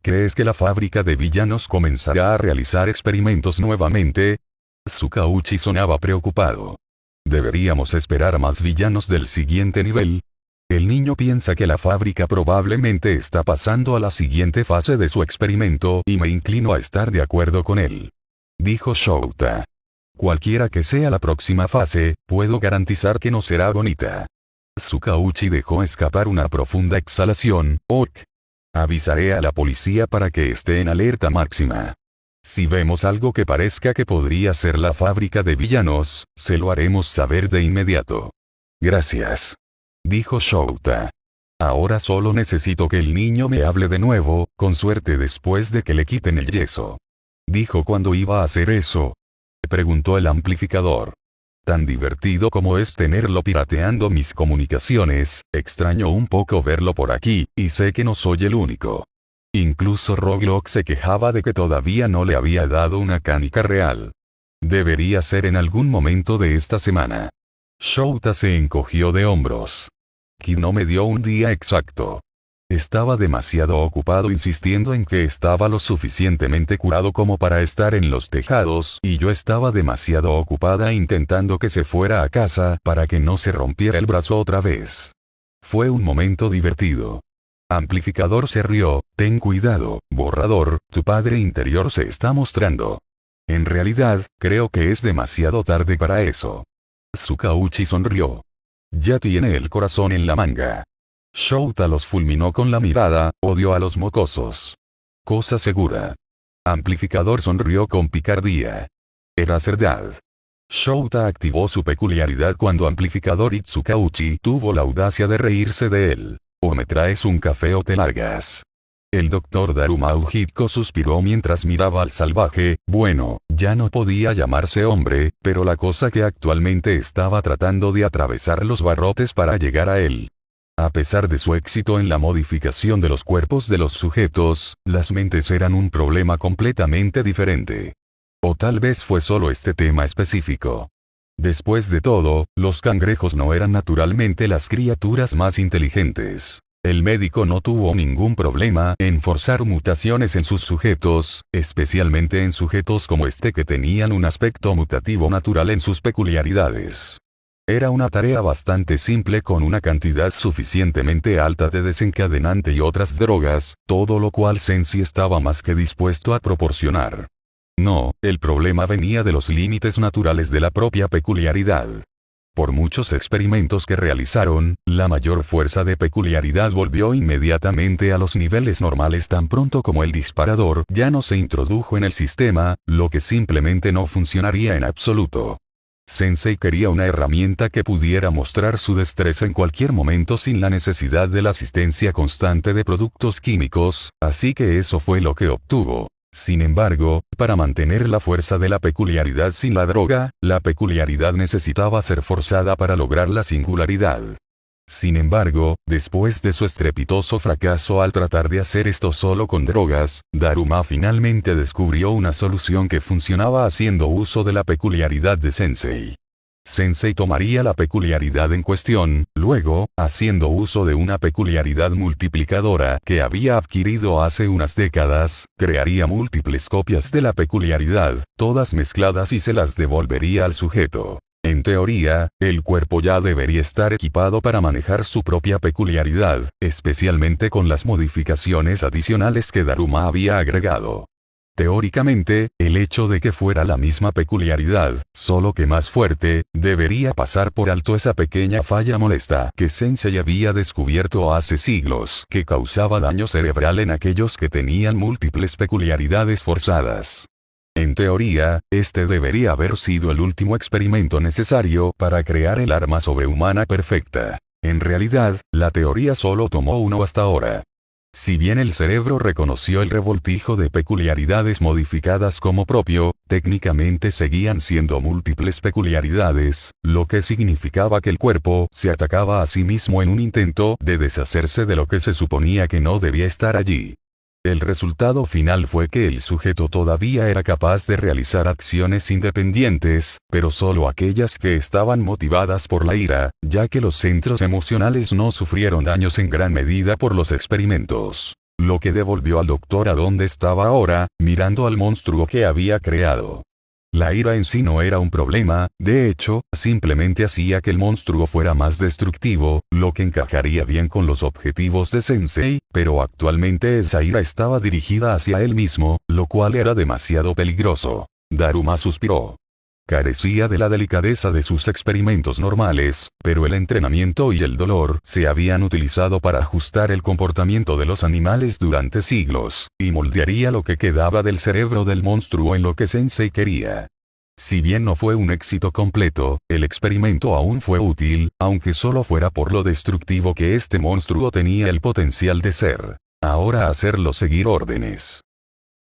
¿Crees que la fábrica de villanos comenzará a realizar experimentos nuevamente? Tsukauchi sonaba preocupado. ¿Deberíamos esperar más villanos del siguiente nivel? El niño piensa que la fábrica probablemente está pasando a la siguiente fase de su experimento y me inclino a estar de acuerdo con él. Dijo Shouta. Cualquiera que sea la próxima fase, puedo garantizar que no será bonita. Tsukauchi dejó escapar una profunda exhalación. Ok. Avisaré a la policía para que esté en alerta máxima. Si vemos algo que parezca que podría ser la fábrica de villanos, se lo haremos saber de inmediato. Gracias. Dijo Shouta. Ahora solo necesito que el niño me hable de nuevo, con suerte después de que le quiten el yeso. Dijo cuando iba a hacer eso. Preguntó el amplificador. Tan divertido como es tenerlo pirateando mis comunicaciones, extraño un poco verlo por aquí, y sé que no soy el único. Incluso Roglock se quejaba de que todavía no le había dado una canica real. Debería ser en algún momento de esta semana. Shouta se encogió de hombros. Kid no me dio un día exacto. Estaba demasiado ocupado insistiendo en que estaba lo suficientemente curado como para estar en los tejados, y yo estaba demasiado ocupada intentando que se fuera a casa para que no se rompiera el brazo otra vez. Fue un momento divertido. Amplificador se rió. Ten cuidado, borrador, tu padre interior se está mostrando. En realidad, creo que es demasiado tarde para eso. Tsukauchi sonrió. Ya tiene el corazón en la manga. Shouta los fulminó con la mirada. Odio a los mocosos. Cosa segura. Amplificador sonrió con picardía. Era verdad. Shouta activó su peculiaridad cuando Amplificador y Tsukauchi tuvo la audacia de reírse de él. O me traes un café o te largas. El Dr. Daruma Ujitko suspiró mientras miraba al salvaje. Bueno, ya no podía llamarse hombre, pero la cosa que actualmente estaba tratando de atravesar los barrotes para llegar a él. A pesar de su éxito en la modificación de los cuerpos de los sujetos, las mentes eran un problema completamente diferente. O tal vez fue solo este tema específico. Después de todo, los cangrejos no eran naturalmente las criaturas más inteligentes. El médico no tuvo ningún problema en forzar mutaciones en sus sujetos, especialmente en sujetos como este que tenían un aspecto mutativo natural en sus peculiaridades. Era una tarea bastante simple con una cantidad suficientemente alta de desencadenante y otras drogas, todo lo cual Sensei estaba más que dispuesto a proporcionar. No, el problema venía de los límites naturales de la propia peculiaridad. Por muchos experimentos que realizaron, la mayor fuerza de peculiaridad volvió inmediatamente a los niveles normales tan pronto como el disparador ya no se introdujo en el sistema, lo que simplemente no funcionaría en absoluto. Sensei quería una herramienta que pudiera mostrar su destreza en cualquier momento sin la necesidad de la asistencia constante de productos químicos, así que eso fue lo que obtuvo. Sin embargo, para mantener la fuerza de la peculiaridad sin la droga, la peculiaridad necesitaba ser forzada para lograr la singularidad. Sin embargo, después de su estrepitoso fracaso al tratar de hacer esto solo con drogas, Daruma finalmente descubrió una solución que funcionaba haciendo uso de la peculiaridad de Sensei. Sensei tomaría la peculiaridad en cuestión, luego, haciendo uso de una peculiaridad multiplicadora que había adquirido hace unas décadas, crearía múltiples copias de la peculiaridad, todas mezcladas y se las devolvería al sujeto. En teoría, el cuerpo ya debería estar equipado para manejar su propia peculiaridad, especialmente con las modificaciones adicionales que Daruma había agregado. Teóricamente, el hecho de que fuera la misma peculiaridad, solo que más fuerte, debería pasar por alto esa pequeña falla molesta que Sensei había descubierto hace siglos, que causaba daño cerebral en aquellos que tenían múltiples peculiaridades forzadas. En teoría, este debería haber sido el último experimento necesario para crear el arma sobrehumana perfecta. En realidad, la teoría solo tomó uno hasta ahora. Si bien el cerebro reconoció el revoltijo de peculiaridades modificadas como propio, técnicamente seguían siendo múltiples peculiaridades, lo que significaba que el cuerpo se atacaba a sí mismo en un intento de deshacerse de lo que se suponía que no debía estar allí. El resultado final fue que el sujeto todavía era capaz de realizar acciones independientes, pero solo aquellas que estaban motivadas por la ira, ya que los centros emocionales no sufrieron daños en gran medida por los experimentos. Lo que devolvió al doctor a donde estaba ahora, mirando al monstruo que había creado. La ira en sí no era un problema, de hecho, simplemente hacía que el monstruo fuera más destructivo, lo que encajaría bien con los objetivos de Sensei, pero actualmente esa ira estaba dirigida hacia él mismo, lo cual era demasiado peligroso. Daruma suspiró. Carecía de la delicadeza de sus experimentos normales, pero el entrenamiento y el dolor se habían utilizado para ajustar el comportamiento de los animales durante siglos, y moldearía lo que quedaba del cerebro del monstruo en lo que Sensei quería. Si bien no fue un éxito completo, el experimento aún fue útil, aunque solo fuera por lo destructivo que este monstruo tenía el potencial de ser. Ahora hacerlo seguir órdenes.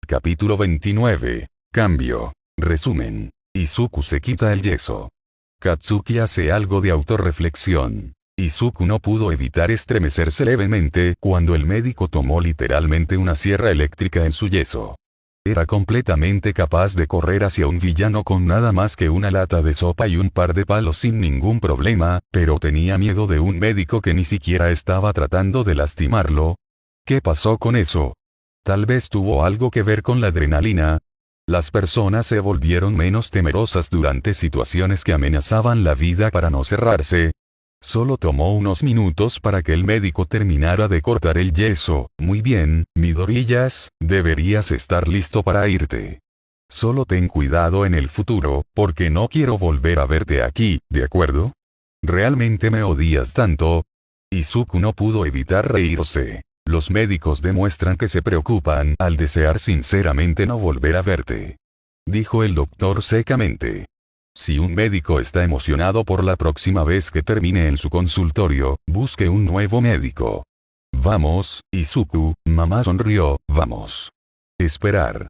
Capítulo 29. Cambio. Resumen. Izuku se quita el yeso. Katsuki hace algo de autorreflexión. Izuku no pudo evitar estremecerse levemente cuando el médico tomó literalmente una sierra eléctrica en su yeso. Era completamente capaz de correr hacia un villano con nada más que una lata de sopa y un par de palos sin ningún problema, pero tenía miedo de un médico que ni siquiera estaba tratando de lastimarlo. ¿Qué pasó con eso? Tal vez tuvo algo que ver con la adrenalina. Las personas se volvieron menos temerosas durante situaciones que amenazaban la vida para no cerrarse. Solo tomó unos minutos para que el médico terminara de cortar el yeso. Muy bien, Midorillas, deberías estar listo para irte. Solo ten cuidado en el futuro, porque no quiero volver a verte aquí, ¿de acuerdo? ¿Realmente me odias tanto? Izuku no pudo evitar reírse. Los médicos demuestran que se preocupan al desear sinceramente no volver a verte. Dijo el doctor secamente. Si un médico está emocionado por la próxima vez que termine en su consultorio, busque un nuevo médico. Vamos, Izuku, mamá sonrió, vamos. Esperar.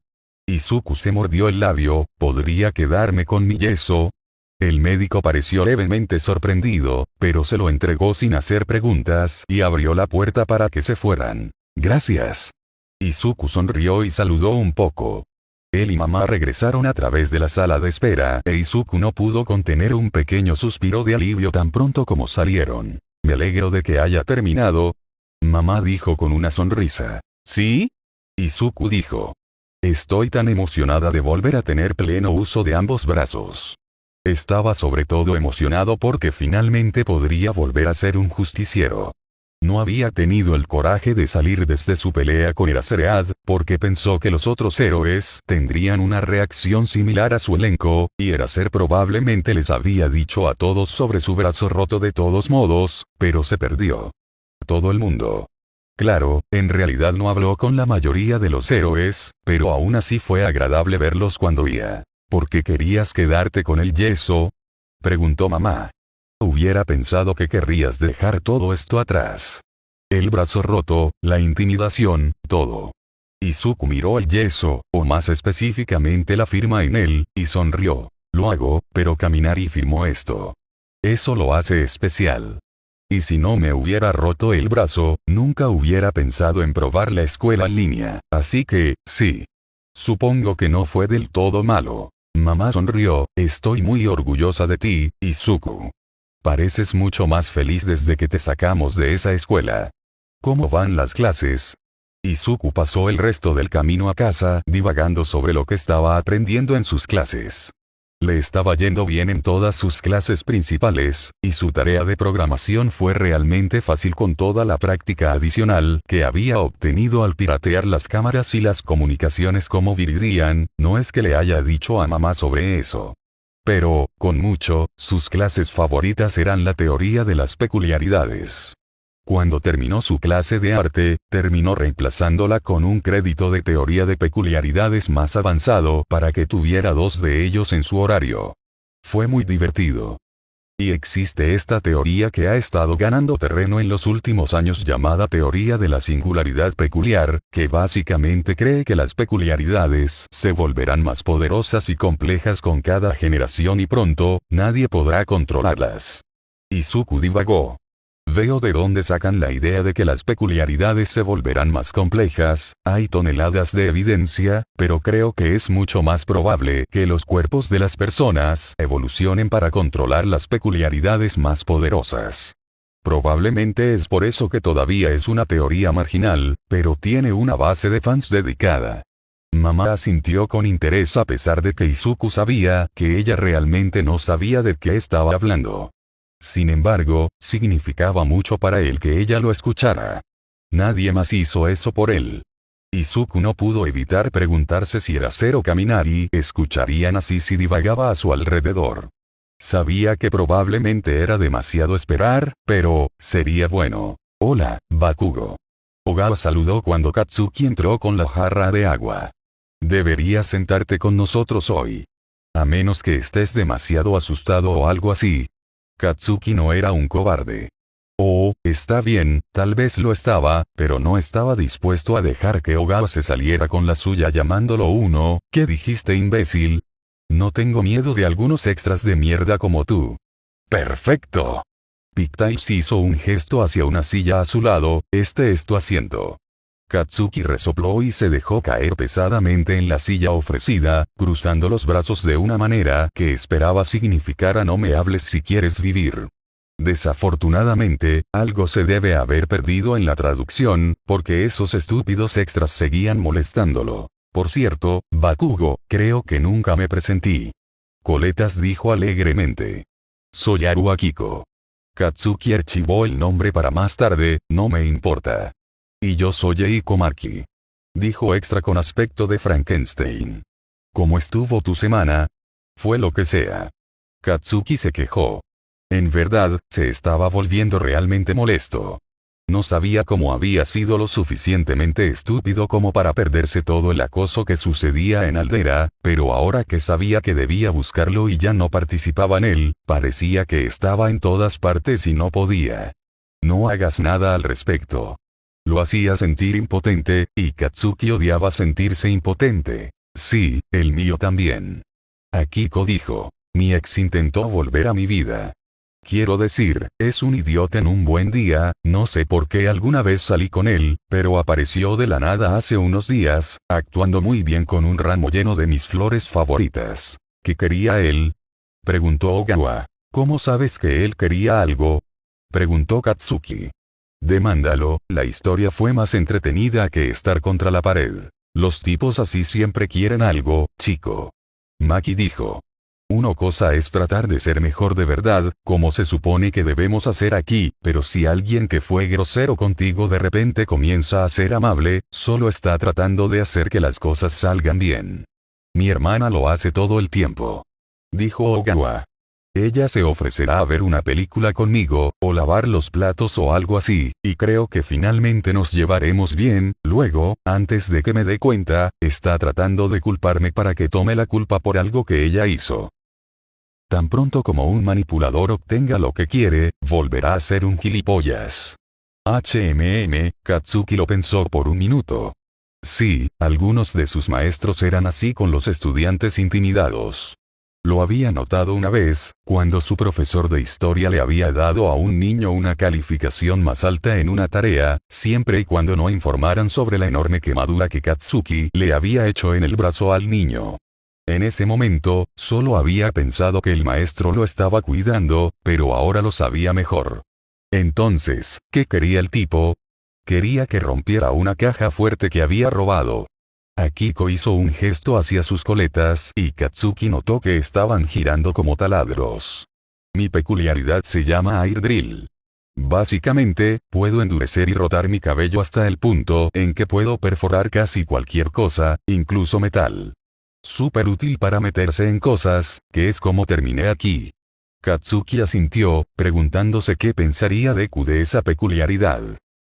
Izuku se mordió el labio, ¿podría quedarme con mi yeso? El médico pareció levemente sorprendido, pero se lo entregó sin hacer preguntas y abrió la puerta para que se fueran. Gracias. Izuku sonrió y saludó un poco. Él y mamá regresaron a través de la sala de espera e Izuku no pudo contener un pequeño suspiro de alivio tan pronto como salieron. Me alegro de que haya terminado. Mamá dijo con una sonrisa. ¿Sí? Izuku dijo. Estoy tan emocionada de volver a tener pleno uso de ambos brazos. Estaba sobre todo emocionado porque finalmente podría volver a ser un justiciero. No había tenido el coraje de salir desde su pelea con Eraserhead, porque pensó que los otros héroes tendrían una reacción similar a su elenco, y Eraser probablemente les había dicho a todos sobre su brazo roto de todos modos, pero se perdió. Todo el mundo. Claro, en realidad no habló con la mayoría de los héroes, pero aún así fue agradable verlos cuando iba. ¿Por qué querías quedarte con el yeso? Preguntó mamá. Hubiera pensado que querrías dejar todo esto atrás. El brazo roto, la intimidación, todo. Izuku miró el yeso, o más específicamente la firma en él, y sonrió. Lo hago, pero caminar y firmó esto. Eso lo hace especial. Y si no me hubiera roto el brazo, nunca hubiera pensado en probar la escuela en línea, así que, sí. Supongo que no fue del todo malo. Mamá sonrió, estoy muy orgullosa de ti, Izuku. Pareces mucho más feliz desde que te sacamos de esa escuela. ¿Cómo van las clases? Izuku pasó el resto del camino a casa divagando sobre lo que estaba aprendiendo en sus clases. Le estaba yendo bien en todas sus clases principales, y su tarea de programación fue realmente fácil con toda la práctica adicional que había obtenido al piratear las cámaras y las comunicaciones como Viridian. No es que le haya dicho a mamá sobre eso. Pero, con mucho, sus clases favoritas eran la teoría de las peculiaridades. Cuando terminó su clase de arte, terminó reemplazándola con un crédito de teoría de peculiaridades más avanzado para que tuviera 2 de ellos en su horario. Fue muy divertido. Y existe esta teoría que ha estado ganando terreno en los últimos años llamada teoría de la singularidad peculiar, que básicamente cree que las peculiaridades se volverán más poderosas y complejas con cada generación y pronto, nadie podrá controlarlas. Izuku divagó. Veo de dónde sacan la idea de que las peculiaridades se volverán más complejas, hay toneladas de evidencia, pero creo que es mucho más probable que los cuerpos de las personas evolucionen para controlar las peculiaridades más poderosas. Probablemente es por eso que todavía es una teoría marginal, pero tiene una base de fans dedicada. Mamá asintió con interés a pesar de que Izuku sabía que ella realmente no sabía de qué estaba hablando. Sin embargo, significaba mucho para él que ella lo escuchara. Nadie más hizo eso por él. Izuku no pudo evitar preguntarse si era Zero Kaminari escucharían así si divagaba a su alrededor. Sabía que probablemente era demasiado esperar, pero, sería bueno. Hola, Bakugo. Ogawa saludó cuando Katsuki entró con la jarra de agua. Deberías sentarte con nosotros hoy. A menos que estés demasiado asustado o algo así. Katsuki no era un cobarde. Oh, está bien, tal vez lo estaba, pero no estaba dispuesto a dejar que Ogawa se saliera con la suya llamándolo uno. ¿Qué dijiste, imbécil? No tengo miedo de algunos extras de mierda como tú. Perfecto. Pigtails hizo un gesto hacia una silla a su lado, este es tu asiento. Katsuki resopló y se dejó caer pesadamente en la silla ofrecida, cruzando los brazos de una manera que esperaba significara no me hables si quieres vivir. Desafortunadamente, algo se debe haber perdido en la traducción, porque esos estúpidos extras seguían molestándolo. Por cierto, Bakugo, creo que nunca me presenté. Coletas dijo alegremente. Soy Aru Akiko. Katsuki archivó el nombre para más tarde, no me importa. Y yo soy Eiko Maki. Dijo extra con aspecto de Frankenstein. ¿Cómo estuvo tu semana? Fue lo que sea. Katsuki se quejó. En verdad, se estaba volviendo realmente molesto. No sabía cómo había sido lo suficientemente estúpido como para perderse todo el acoso que sucedía en Aldera, pero ahora que sabía que debía buscarlo y ya no participaba en él, parecía que estaba en todas partes y no podía. No hagas nada al respecto. Lo hacía sentir impotente, y Katsuki odiaba sentirse impotente. Sí, el mío también. Akiko dijo. Mi ex intentó volver a mi vida. Quiero decir, es un idiota en un buen día, no sé por qué alguna vez salí con él, pero apareció de la nada hace unos días, actuando muy bien con un ramo lleno de mis flores favoritas. ¿Qué quería él? Preguntó Ogawa. ¿Cómo sabes que él quería algo? Preguntó Katsuki. Demándalo, la historia fue más entretenida que estar contra la pared. Los tipos así siempre quieren algo, chico. Maki dijo. Una cosa es tratar de ser mejor de verdad, como se supone que debemos hacer aquí, pero si alguien que fue grosero contigo de repente comienza a ser amable, solo está tratando de hacer que las cosas salgan bien. Mi hermana lo hace todo el tiempo. Dijo Ogawa. Ella se ofrecerá a ver una película conmigo, o lavar los platos o algo así, y creo que finalmente nos llevaremos bien. Luego, antes de que me dé cuenta, está tratando de culparme para que tome la culpa por algo que ella hizo. Tan pronto como un manipulador obtenga lo que quiere, volverá a ser un gilipollas. Katsuki lo pensó por un minuto. Sí, algunos de sus maestros eran así con los estudiantes intimidados. Lo había notado una vez, cuando su profesor de historia le había dado a un niño una calificación más alta en una tarea, siempre y cuando no informaran sobre la enorme quemadura que Katsuki le había hecho en el brazo al niño. En ese momento, solo había pensado que el maestro lo estaba cuidando, pero ahora lo sabía mejor. Entonces, ¿qué quería el tipo? Quería que rompiera una caja fuerte que había robado. Akiko hizo un gesto hacia sus coletas y Katsuki notó que estaban girando como taladros. Mi peculiaridad se llama Air Drill. Básicamente, puedo endurecer y rotar mi cabello hasta el punto en que puedo perforar casi cualquier cosa, incluso metal. Súper útil para meterse en cosas, que es como terminé aquí. Katsuki asintió, preguntándose qué pensaría Deku de esa peculiaridad.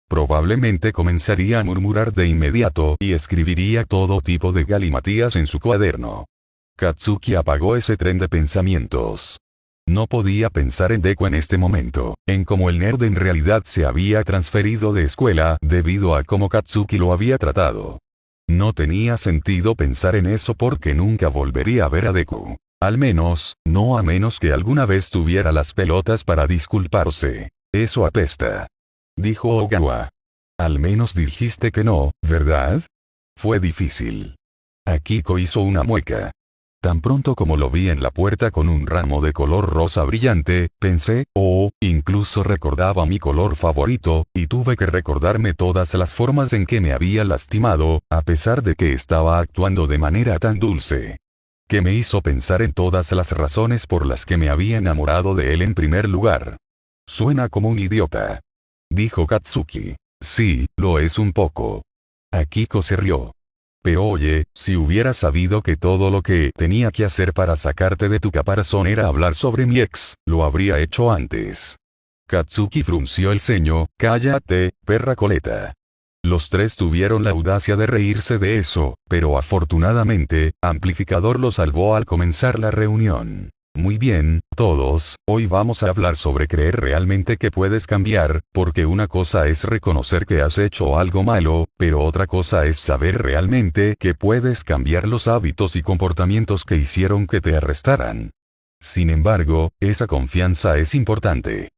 Probablemente comenzaría a murmurar de inmediato y escribiría todo tipo de galimatías en su cuaderno. Katsuki apagó ese tren de pensamientos. No podía pensar en Deku en este momento, en cómo el nerd en realidad se había transferido de escuela debido a cómo Katsuki lo había tratado. No tenía sentido pensar en eso porque nunca volvería a ver a Deku. Al menos, no a menos que alguna vez tuviera las pelotas para disculparse. Eso apesta. Dijo Ogawa. Al menos dijiste que no, ¿verdad? Fue difícil. Akiko hizo una mueca. Tan pronto como lo vi en la puerta con un ramo de color rosa brillante, pensé, oh, incluso recordaba mi color favorito, y tuve que recordarme todas las formas en que me había lastimado, a pesar de que estaba actuando de manera tan dulce. Que me hizo pensar en todas las razones por las que me había enamorado de él en primer lugar. Suena como un idiota. Dijo Katsuki. Sí, lo es un poco. Akiko se rió. Pero oye, si hubiera sabido que todo lo que tenía que hacer para sacarte de tu caparazón era hablar sobre mi ex, lo habría hecho antes. Katsuki frunció el ceño. Cállate, perra coleta. Los tres tuvieron la audacia de reírse de eso, pero afortunadamente, Amplificador lo salvó al comenzar la reunión. Muy bien, todos, hoy vamos a hablar sobre creer realmente que puedes cambiar, porque una cosa es reconocer que has hecho algo malo, pero otra cosa es saber realmente que puedes cambiar los hábitos y comportamientos que hicieron que te arrestaran. Sin embargo, esa confianza es importante.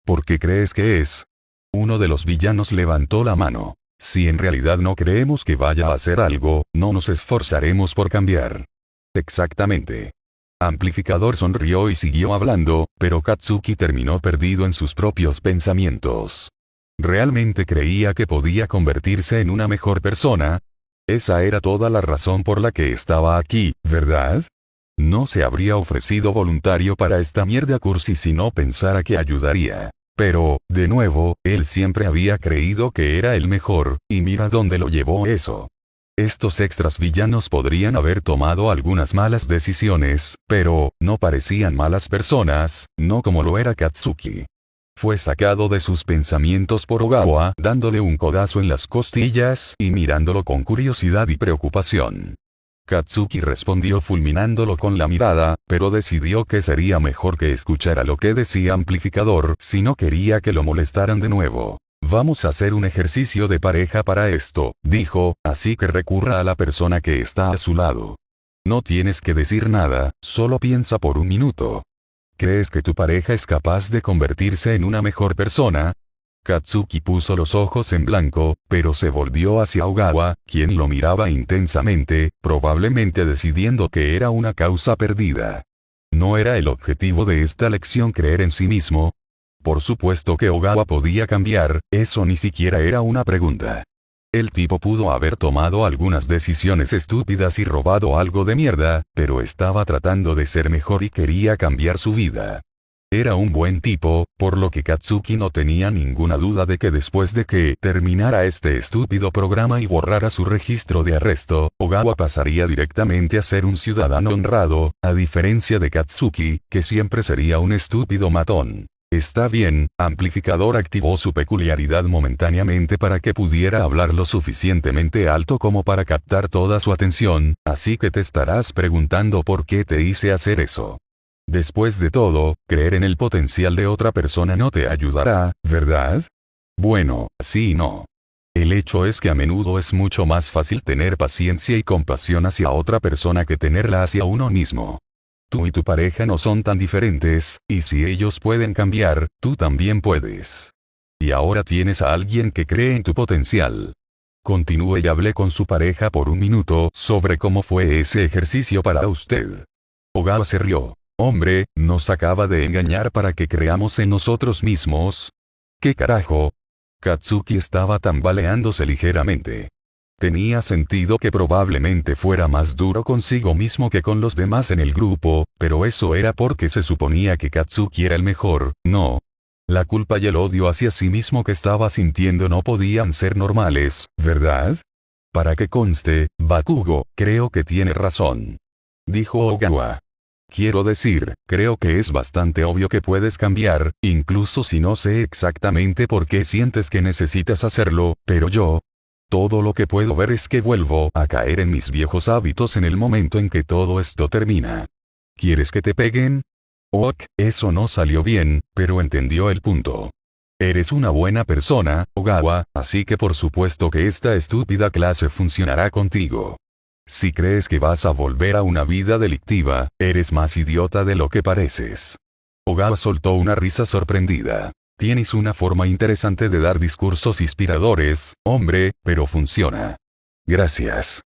¿Por qué crees que es? Uno de los villanos levantó la mano. Si en realidad no creemos que vaya a hacer algo, no nos esforzaremos por cambiar. Exactamente. Amplificador sonrió y siguió hablando, pero Katsuki terminó perdido en sus propios pensamientos. ¿Realmente creía que podía convertirse en una mejor persona? Esa era toda la razón por la que estaba aquí, ¿verdad? No se habría ofrecido voluntario para esta mierda cursi si no pensara que ayudaría. Pero, de nuevo, él siempre había creído que era el mejor, y mira dónde lo llevó eso. Estos extras villanos podrían haber tomado algunas malas decisiones, pero, no parecían malas personas, no como lo era Katsuki. Fue sacado de sus pensamientos por Ogawa, dándole un codazo en las costillas y mirándolo con curiosidad y preocupación. Katsuki respondió fulminándolo con la mirada, pero decidió que sería mejor que escuchara lo que decía Amplificador si no quería que lo molestaran de nuevo. Vamos a hacer un ejercicio de pareja para esto, dijo, así que recurra a la persona que está a su lado. No tienes que decir nada, solo piensa por un minuto. ¿Crees que tu pareja es capaz de convertirse en una mejor persona? Katsuki puso los ojos en blanco, pero se volvió hacia Ogawa, quien lo miraba intensamente, probablemente decidiendo que era una causa perdida. ¿No era el objetivo de esta lección creer en sí mismo? Por supuesto que Ogawa podía cambiar, eso ni siquiera era una pregunta. El tipo pudo haber tomado algunas decisiones estúpidas y robado algo de mierda, pero estaba tratando de ser mejor y quería cambiar su vida. Era un buen tipo, por lo que Katsuki no tenía ninguna duda de que después de que terminara este estúpido programa y borrara su registro de arresto, Ogawa pasaría directamente a ser un ciudadano honrado, a diferencia de Katsuki, que siempre sería un estúpido matón. Está bien, Amplificador activó su peculiaridad momentáneamente para que pudiera hablar lo suficientemente alto como para captar toda su atención, así que te estarás preguntando por qué te hice hacer eso. Después de todo, creer en el potencial de otra persona no te ayudará, ¿verdad? Bueno, sí y no. El hecho es que a menudo es mucho más fácil tener paciencia y compasión hacia otra persona que tenerla hacia uno mismo. Tú y tu pareja no son tan diferentes, y si ellos pueden cambiar, tú también puedes. Y ahora tienes a alguien que cree en tu potencial. Continúe y hablé con su pareja por un minuto sobre cómo fue ese ejercicio para usted. Ogawa se rió. Hombre, nos acaba de engañar para que creamos en nosotros mismos. ¿Qué carajo? Katsuki estaba tambaleándose ligeramente. Tenía sentido que probablemente fuera más duro consigo mismo que con los demás en el grupo, pero eso era porque se suponía que Katsuki era el mejor, ¿no? La culpa y el odio hacia sí mismo que estaba sintiendo no podían ser normales, ¿verdad? Para que conste, Bakugo, creo que tiene razón. Dijo Ogawa. Quiero decir, creo que es bastante obvio que puedes cambiar, incluso si no sé exactamente por qué sientes que necesitas hacerlo, pero todo lo que puedo ver es que vuelvo a caer en mis viejos hábitos en el momento en que todo esto termina. ¿Quieres que te peguen? Ok, eso no salió bien, pero entendió el punto. Eres una buena persona, Ogawa, así que por supuesto que esta estúpida clase funcionará contigo. Si crees que vas a volver a una vida delictiva, eres más idiota de lo que pareces. Ogawa soltó una risa sorprendida. Tienes una forma interesante de dar discursos inspiradores, hombre, pero funciona. Gracias.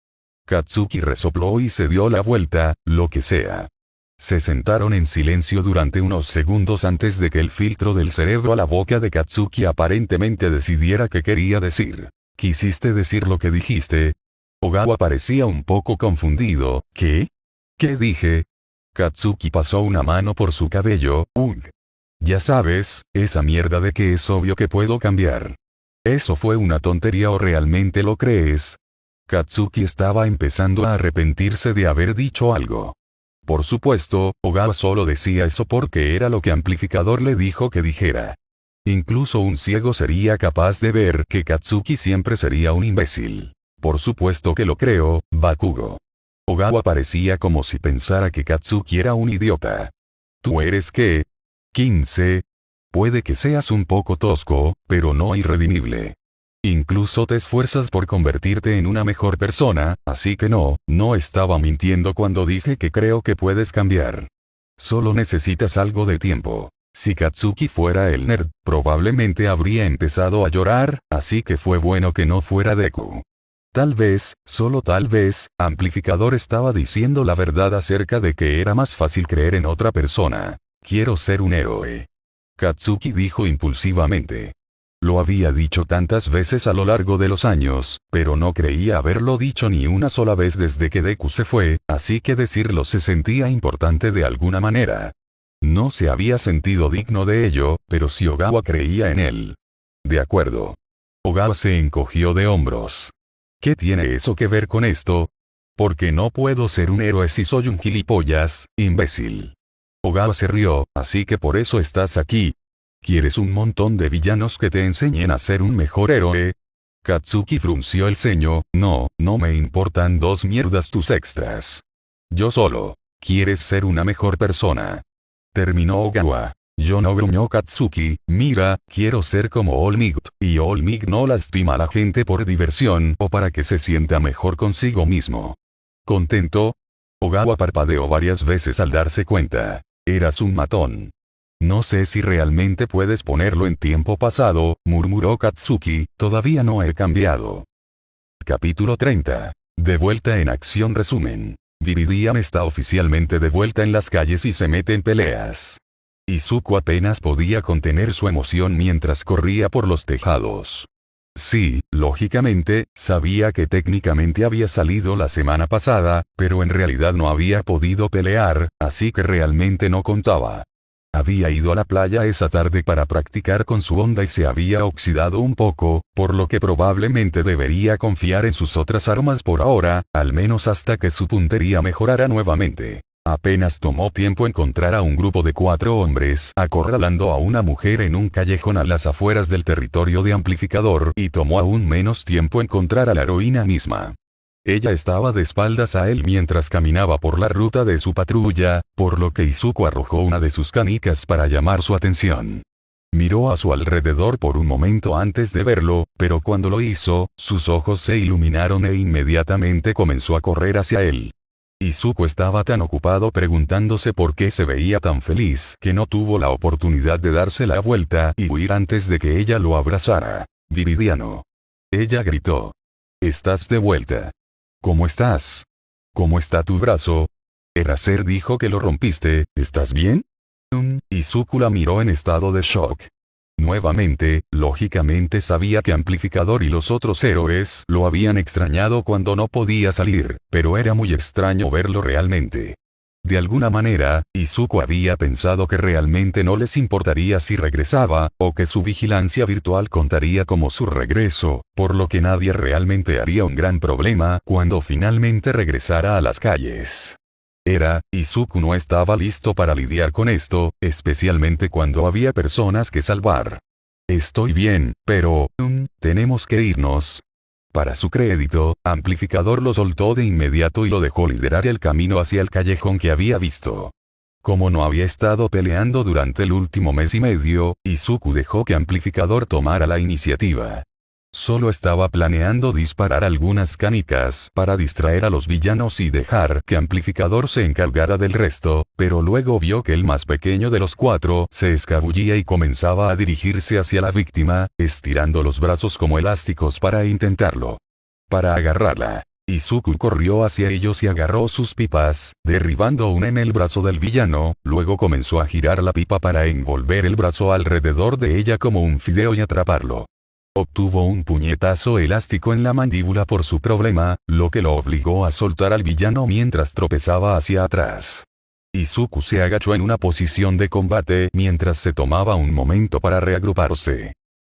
Katsuki resopló y se dio la vuelta, lo que sea. Se sentaron en silencio durante unos segundos antes de que el filtro del cerebro a la boca de Katsuki aparentemente decidiera qué quería decir. ¿Quisiste decir lo que dijiste? Ogawa parecía un poco confundido. ¿Qué? ¿Qué dije? Katsuki pasó una mano por su cabello. Ya sabes, esa mierda de que es obvio que puedo cambiar. ¿Eso fue una tontería o realmente lo crees? Katsuki estaba empezando a arrepentirse de haber dicho algo. Por supuesto, Ogawa solo decía eso porque era lo que Amplificador le dijo que dijera. Incluso un ciego sería capaz de ver que Katsuki siempre sería un imbécil. Por supuesto que lo creo, Bakugo. Ogawa parecía como si pensara que Katsuki era un idiota. ¿Tú eres qué? 15. Puede que seas un poco tosco, pero no irredimible. Incluso te esfuerzas por convertirte en una mejor persona, así que no estaba mintiendo cuando dije que creo que puedes cambiar. Solo necesitas algo de tiempo. Si Katsuki fuera el nerd, probablemente habría empezado a llorar, así que fue bueno que no fuera Deku. Tal vez, solo tal vez, Amplificador estaba diciendo la verdad acerca de que era más fácil creer en otra persona. Quiero ser un héroe. Katsuki dijo impulsivamente. Lo había dicho tantas veces a lo largo de los años, pero no creía haberlo dicho ni una sola vez desde que Deku se fue, así que decirlo se sentía importante de alguna manera. No se había sentido digno de ello, pero si Ogawa creía en él. De acuerdo. Ogawa se encogió de hombros. ¿Qué tiene eso que ver con esto? Porque no puedo ser un héroe si soy un gilipollas, imbécil. Ogawa se rió, así que por eso estás aquí. ¿Quieres un montón de villanos que te enseñen a ser un mejor héroe? Katsuki frunció el ceño. No me importan dos mierdas tus extras. Yo solo. ¿Quieres ser una mejor persona? Terminó Ogawa. Yo no, gruñó Katsuki. Mira, quiero ser como All Might, y All Might no lastima a la gente por diversión o para que se sienta mejor consigo mismo. ¿Contento? Ogawa parpadeó varias veces al darse cuenta. Eras un matón. No sé si realmente puedes ponerlo en tiempo pasado, murmuró Katsuki, todavía no he cambiado. Capítulo 30. De vuelta en acción resumen. Viridian está oficialmente de vuelta en las calles y se mete en peleas. Izuku apenas podía contener su emoción mientras corría por los tejados. Sí, lógicamente, sabía que técnicamente había salido la semana pasada, pero en realidad no había podido pelear, así que realmente no contaba. Había ido a la playa esa tarde para practicar con su Honda y se había oxidado un poco, por lo que probablemente debería confiar en sus otras armas por ahora, al menos hasta que su puntería mejorara nuevamente. Apenas tomó tiempo encontrar a un grupo de 4 hombres acorralando a una mujer en un callejón a las afueras del territorio de Amplificador y tomó aún menos tiempo encontrar a la heroína misma. Ella estaba de espaldas a él mientras caminaba por la ruta de su patrulla, por lo que Izuku arrojó una de sus canicas para llamar su atención. Miró a su alrededor por un momento antes de verlo, pero cuando lo hizo, sus ojos se iluminaron e inmediatamente comenzó a correr hacia él. Izuku estaba tan ocupado preguntándose por qué se veía tan feliz que no tuvo la oportunidad de darse la vuelta y huir antes de que ella lo abrazara. Viridiano. Ella gritó. ¿Estás de vuelta? ¿Cómo estás? ¿Cómo está tu brazo? Eraser dijo que lo rompiste, ¿estás bien? Izuku la miró en estado de shock. Nuevamente, lógicamente sabía que Amplificador y los otros héroes lo habían extrañado cuando no podía salir, pero era muy extraño verlo realmente. De alguna manera, Izuku había pensado que realmente no les importaría si regresaba, o que su vigilancia virtual contaría como su regreso, por lo que nadie realmente haría un gran problema cuando finalmente regresara a las calles. Izuku no estaba listo para lidiar con esto, especialmente cuando había personas que salvar. Estoy bien, pero, tenemos que irnos. Para su crédito, Amplificador lo soltó de inmediato y lo dejó liderar el camino hacia el callejón que había visto. Como no había estado peleando durante el último mes y medio, Izuku dejó que Amplificador tomara la iniciativa. Solo estaba planeando disparar algunas canicas para distraer a los villanos y dejar que Amplificador se encargara del resto, pero luego vio que el más pequeño de los cuatro se escabullía y comenzaba a dirigirse hacia la víctima, estirando los brazos como elásticos para intentarlo. Para agarrarla. Izuku corrió hacia ellos y agarró sus pipas, derribando una en el brazo del villano, luego comenzó a girar la pipa para envolver el brazo alrededor de ella como un fideo y atraparlo. Obtuvo un puñetazo elástico en la mandíbula por su problema, lo que lo obligó a soltar al villano mientras tropezaba hacia atrás. Izuku se agachó en una posición de combate mientras se tomaba un momento para reagruparse.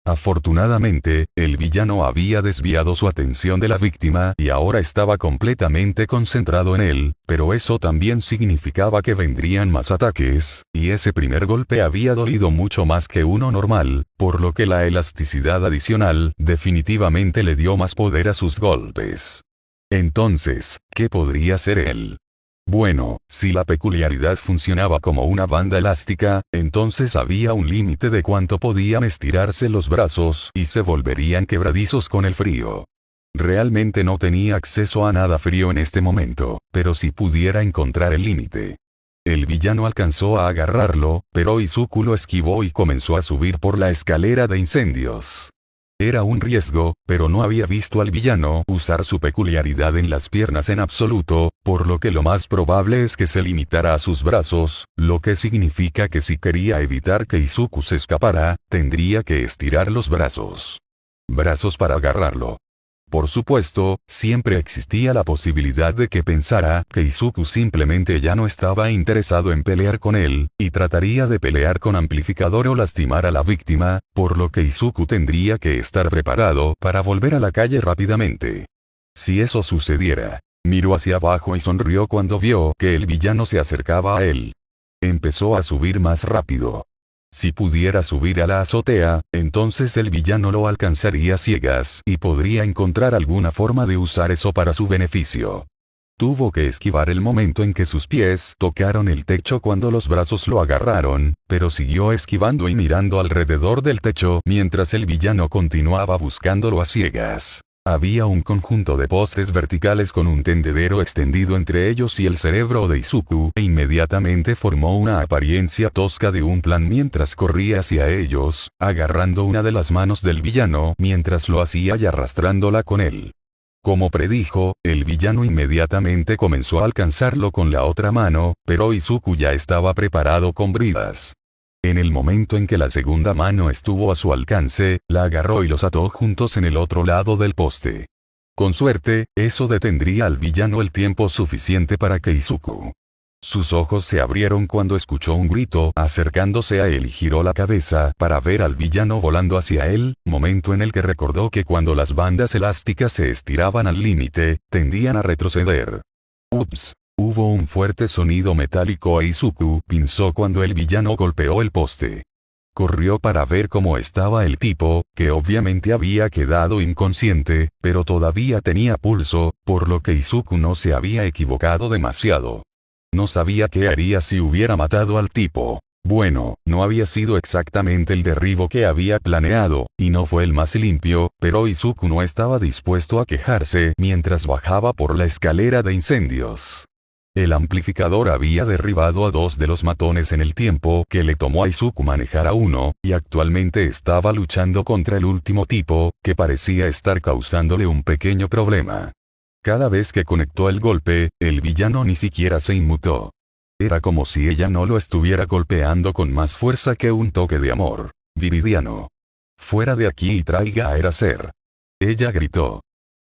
Afortunadamente, el villano había desviado su atención de la víctima y ahora estaba completamente concentrado en él, pero eso también significaba que vendrían más ataques, y ese primer golpe había dolido mucho más que uno normal, por lo que la elasticidad adicional definitivamente le dio más poder a sus golpes. Entonces, ¿qué podría hacer él? Bueno, si la peculiaridad funcionaba como una banda elástica, entonces había un límite de cuánto podían estirarse los brazos y se volverían quebradizos con el frío. Realmente no tenía acceso a nada frío en este momento, pero si pudiera encontrar el límite. El villano alcanzó a agarrarlo, pero Izuku lo esquivó y comenzó a subir por la escalera de incendios. Era un riesgo, pero no había visto al villano usar su peculiaridad en las piernas en absoluto, por lo que lo más probable es que se limitara a sus brazos, lo que significa que si quería evitar que Izuku se escapara, tendría que estirar los brazos. Brazos para agarrarlo. Por supuesto, siempre existía la posibilidad de que pensara que Izuku simplemente ya no estaba interesado en pelear con él, y trataría de pelear con Amplificador o lastimar a la víctima, por lo que Izuku tendría que estar preparado para volver a la calle rápidamente. Si eso sucediera, miró hacia abajo y sonrió cuando vio que el villano se acercaba a él. Empezó a subir más rápido. Si pudiera subir a la azotea, entonces el villano lo alcanzaría a ciegas y podría encontrar alguna forma de usar eso para su beneficio. Tuvo que esquivar el momento en que sus pies tocaron el techo cuando los brazos lo agarraron, pero siguió esquivando y mirando alrededor del techo mientras el villano continuaba buscándolo a ciegas. Había un conjunto de postes verticales con un tendedero extendido entre ellos y el cerebro de Izuku e inmediatamente formó una apariencia tosca de un plan mientras corría hacia ellos, agarrando una de las manos del villano mientras lo hacía y arrastrándola con él. Como predijo, el villano inmediatamente comenzó a alcanzarlo con la otra mano, pero Izuku ya estaba preparado con bridas. En el momento en que la segunda mano estuvo a su alcance, la agarró y los ató juntos en el otro lado del poste. Con suerte, eso detendría al villano el tiempo suficiente para que Izuku. Sus ojos se abrieron cuando escuchó un grito acercándose a él y giró la cabeza para ver al villano volando hacia él, momento en el que recordó que cuando las bandas elásticas se estiraban al límite, tendían a retroceder. Ups. Hubo un fuerte sonido metálico e Izuku pinzó cuando el villano golpeó el poste. Corrió para ver cómo estaba el tipo, que obviamente había quedado inconsciente, pero todavía tenía pulso, por lo que Izuku no se había equivocado demasiado. No sabía qué haría si hubiera matado al tipo. Bueno, no había sido exactamente el derribo que había planeado, y no fue el más limpio, pero Izuku no estaba dispuesto a quejarse mientras bajaba por la escalera de incendios. El amplificador había derribado a 2 de los matones en el tiempo que le tomó a Izuku manejar a uno, y actualmente estaba luchando contra el último tipo, que parecía estar causándole un pequeño problema. Cada vez que conectó el golpe, el villano ni siquiera se inmutó. Era como si ella no lo estuviera golpeando con más fuerza que un toque de amor. Viridiano. Fuera de aquí y traiga a Eraser. Ella gritó.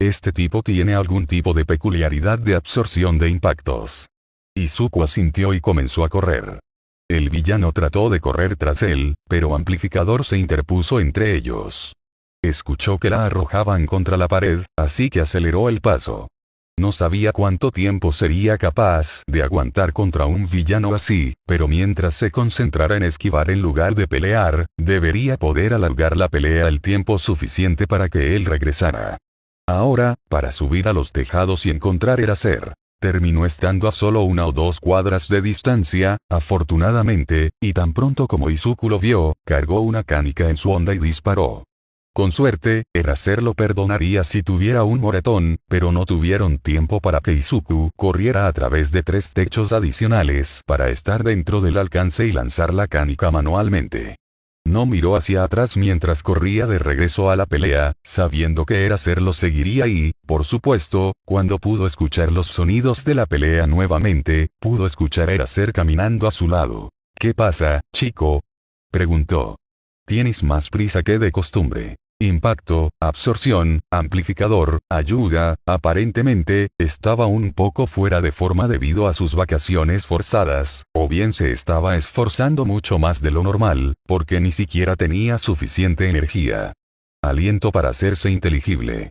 Este tipo tiene algún tipo de peculiaridad de absorción de impactos. Izuku asintió y comenzó a correr. El villano trató de correr tras él, pero Amplificador se interpuso entre ellos. Escuchó que la arrojaban contra la pared, así que aceleró el paso. No sabía cuánto tiempo sería capaz de aguantar contra un villano así, pero mientras se concentrara en esquivar en lugar de pelear, debería poder alargar la pelea el tiempo suficiente para que él regresara. Ahora, para subir a los tejados y encontrar Eraser. Terminó estando a solo 1 o 2 cuadras de distancia, afortunadamente, y tan pronto como Izuku lo vio, cargó una canica en su honda y disparó. Con suerte, Eraser lo perdonaría si tuviera un moretón, pero no tuvieron tiempo para que Izuku corriera a través de 3 techos adicionales para estar dentro del alcance y lanzar la canica manualmente. No miró hacia atrás mientras corría de regreso a la pelea, sabiendo que Eraser lo seguiría y, por supuesto, cuando pudo escuchar los sonidos de la pelea nuevamente, pudo escuchar a Eraser caminando a su lado. ¿Qué pasa, chico?, preguntó. Tienes más prisa que de costumbre. Impacto, absorción, amplificador, ayuda. Aparentemente, estaba un poco fuera de forma debido a sus vacaciones forzadas, o bien se estaba esforzando mucho más de lo normal, porque ni siquiera tenía suficiente energía. Aliento para hacerse inteligible.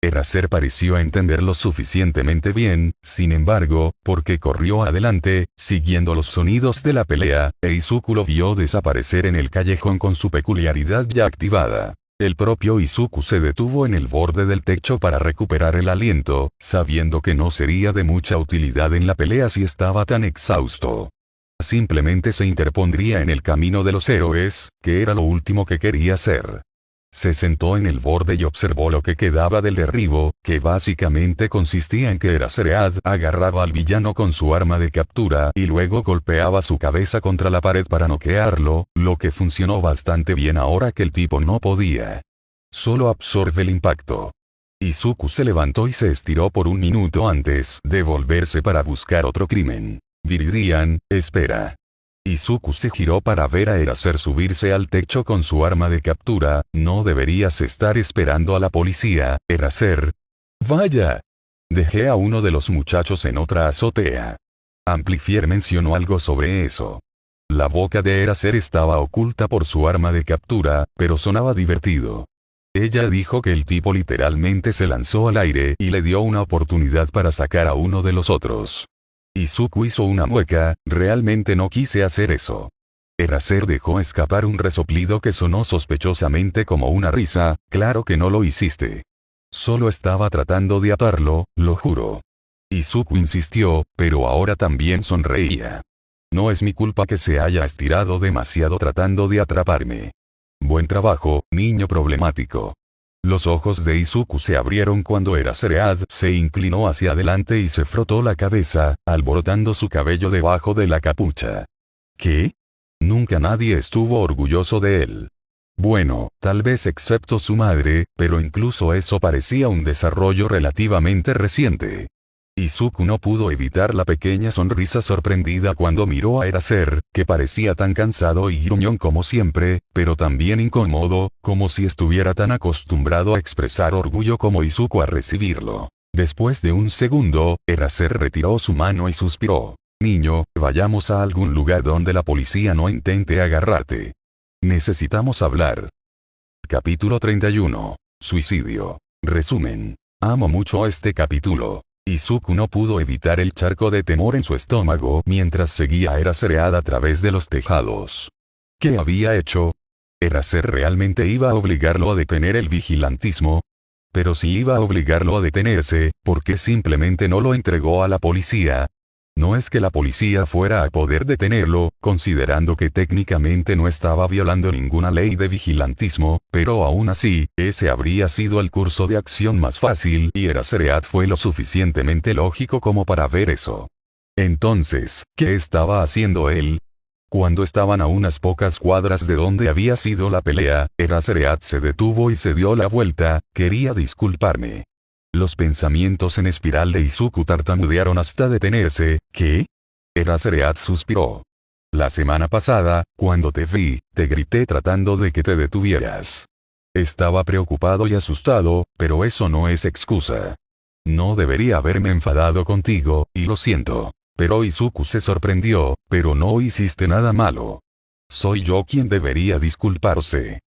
Eraser pareció entender lo suficientemente bien, sin embargo, porque corrió adelante, siguiendo los sonidos de la pelea, e Izuku lo vio desaparecer en el callejón con su peculiaridad ya activada. El propio Izuku se detuvo en el borde del techo para recuperar el aliento, sabiendo que no sería de mucha utilidad en la pelea si estaba tan exhausto. Simplemente se interpondría en el camino de los héroes, que era lo último que quería hacer. Se sentó en el borde y observó lo que quedaba del derribo, que básicamente consistía en que Eraserhead agarraba al villano con su arma de captura y luego golpeaba su cabeza contra la pared para noquearlo, lo que funcionó bastante bien ahora que el tipo no podía. Solo absorbe el impacto. Izuku se levantó y se estiró por un minuto antes de volverse para buscar otro crimen. Viridian, espera. Izuku se giró para ver a Eraser subirse al techo con su arma de captura. No deberías estar esperando a la policía, Eraser. Vaya. Dejé a uno de los muchachos en otra azotea. Amplifier mencionó algo sobre eso. La boca de Eraser estaba oculta por su arma de captura, pero sonaba divertido. Ella dijo que el tipo literalmente se lanzó al aire y le dio una oportunidad para sacar a uno de los otros. Izuku hizo una mueca. Realmente no quise hacer eso. Eraser dejó escapar un resoplido que sonó sospechosamente como una risa. Claro que no lo hiciste. Solo estaba tratando de atarlo, lo juro. Izuku insistió, pero ahora también sonreía. No es mi culpa que se haya estirado demasiado tratando de atraparme. Buen trabajo, niño problemático. Los ojos de Izuku se abrieron cuando Eraserhead se inclinó hacia adelante y se frotó la cabeza, alborotando su cabello debajo de la capucha. ¿Qué? Nunca nadie estuvo orgulloso de él. Bueno, tal vez excepto su madre, pero incluso eso parecía un desarrollo relativamente reciente. Izuku no pudo evitar la pequeña sonrisa sorprendida cuando miró a Eraser, que parecía tan cansado y gruñón como siempre, pero también incómodo, como si estuviera tan acostumbrado a expresar orgullo como Izuku a recibirlo. Después de un segundo, Eraser retiró su mano y suspiró. Niño, vayamos a algún lugar donde la policía no intente agarrarte. Necesitamos hablar. Capítulo 31. Suicidio. Resumen. Amo mucho este capítulo. Izuku no pudo evitar el charco de temor en su estómago mientras seguía a Eraserhead a través de los tejados. ¿Qué había hecho? ¿Eraser realmente iba a obligarlo a detener el vigilantismo? Pero si iba a obligarlo a detenerse, ¿por qué simplemente no lo entregó a la policía? No es que la policía fuera a poder detenerlo, considerando que técnicamente no estaba violando ninguna ley de vigilantismo, pero aún así, ese habría sido el curso de acción más fácil y Eraserhead fue lo suficientemente lógico como para ver eso. Entonces, ¿qué estaba haciendo él? Cuando estaban a unas pocas cuadras de donde había sido la pelea, Eraserhead se detuvo y se dio la vuelta. Quería disculparme. Los pensamientos en espiral de Izuku tartamudearon hasta detenerse. ¿Qué? Eraserhead suspiró. La semana pasada, cuando te vi, te grité tratando de que te detuvieras. Estaba preocupado y asustado, pero eso no es excusa. No debería haberme enfadado contigo, y lo siento. Pero Izuku se sorprendió, pero no hiciste nada malo. Soy yo quien debería disculparse.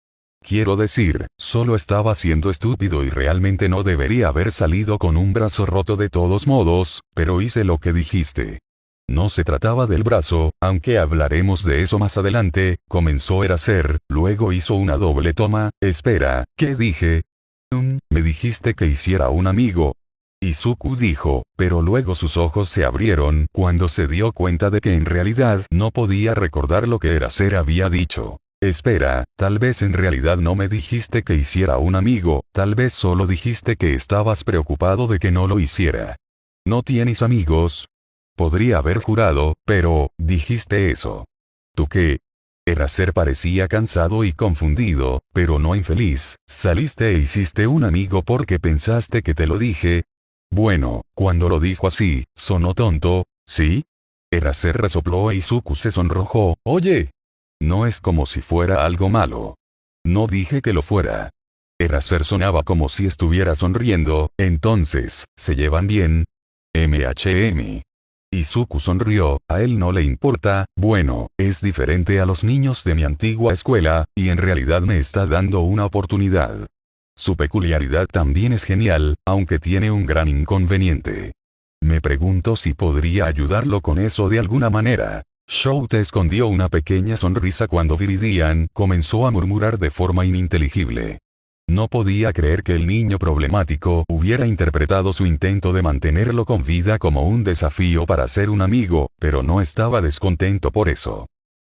Quiero decir, solo estaba siendo estúpido y realmente no debería haber salido con un brazo roto de todos modos, pero hice lo que dijiste. No se trataba del brazo, aunque hablaremos de eso más adelante, comenzó Eraser, luego hizo una doble toma. Espera, ¿qué dije? Me dijiste que hiciera un amigo. Izuku dijo, pero luego sus ojos se abrieron cuando se dio cuenta de que en realidad no podía recordar lo que Eraser había dicho. Espera, tal vez en realidad no me dijiste que hiciera un amigo, tal vez solo dijiste que estabas preocupado de que no lo hiciera. ¿No tienes amigos? Podría haber jurado, pero, dijiste eso. ¿Tú qué? Eraser parecía cansado y confundido, pero no infeliz. ¿Saliste e hiciste un amigo porque pensaste que te lo dije? Bueno, cuando lo dijo así, sonó tonto, ¿sí? Eraser resopló e Izuku se sonrojó. Oye. No es como si fuera algo malo. No dije que lo fuera. Eraser sonaba como si estuviera sonriendo. Entonces, ¿se llevan bien? MHM. Izuku sonrió, a él no le importa, bueno, es diferente a los niños de mi antigua escuela, y en realidad me está dando una oportunidad. Su peculiaridad también es genial, aunque tiene un gran inconveniente. Me pregunto si podría ayudarlo con eso de alguna manera. Shouta escondió una pequeña sonrisa cuando Viridian comenzó a murmurar de forma ininteligible. No podía creer que el niño problemático hubiera interpretado su intento de mantenerlo con vida como un desafío para ser un amigo, pero no estaba descontento por eso.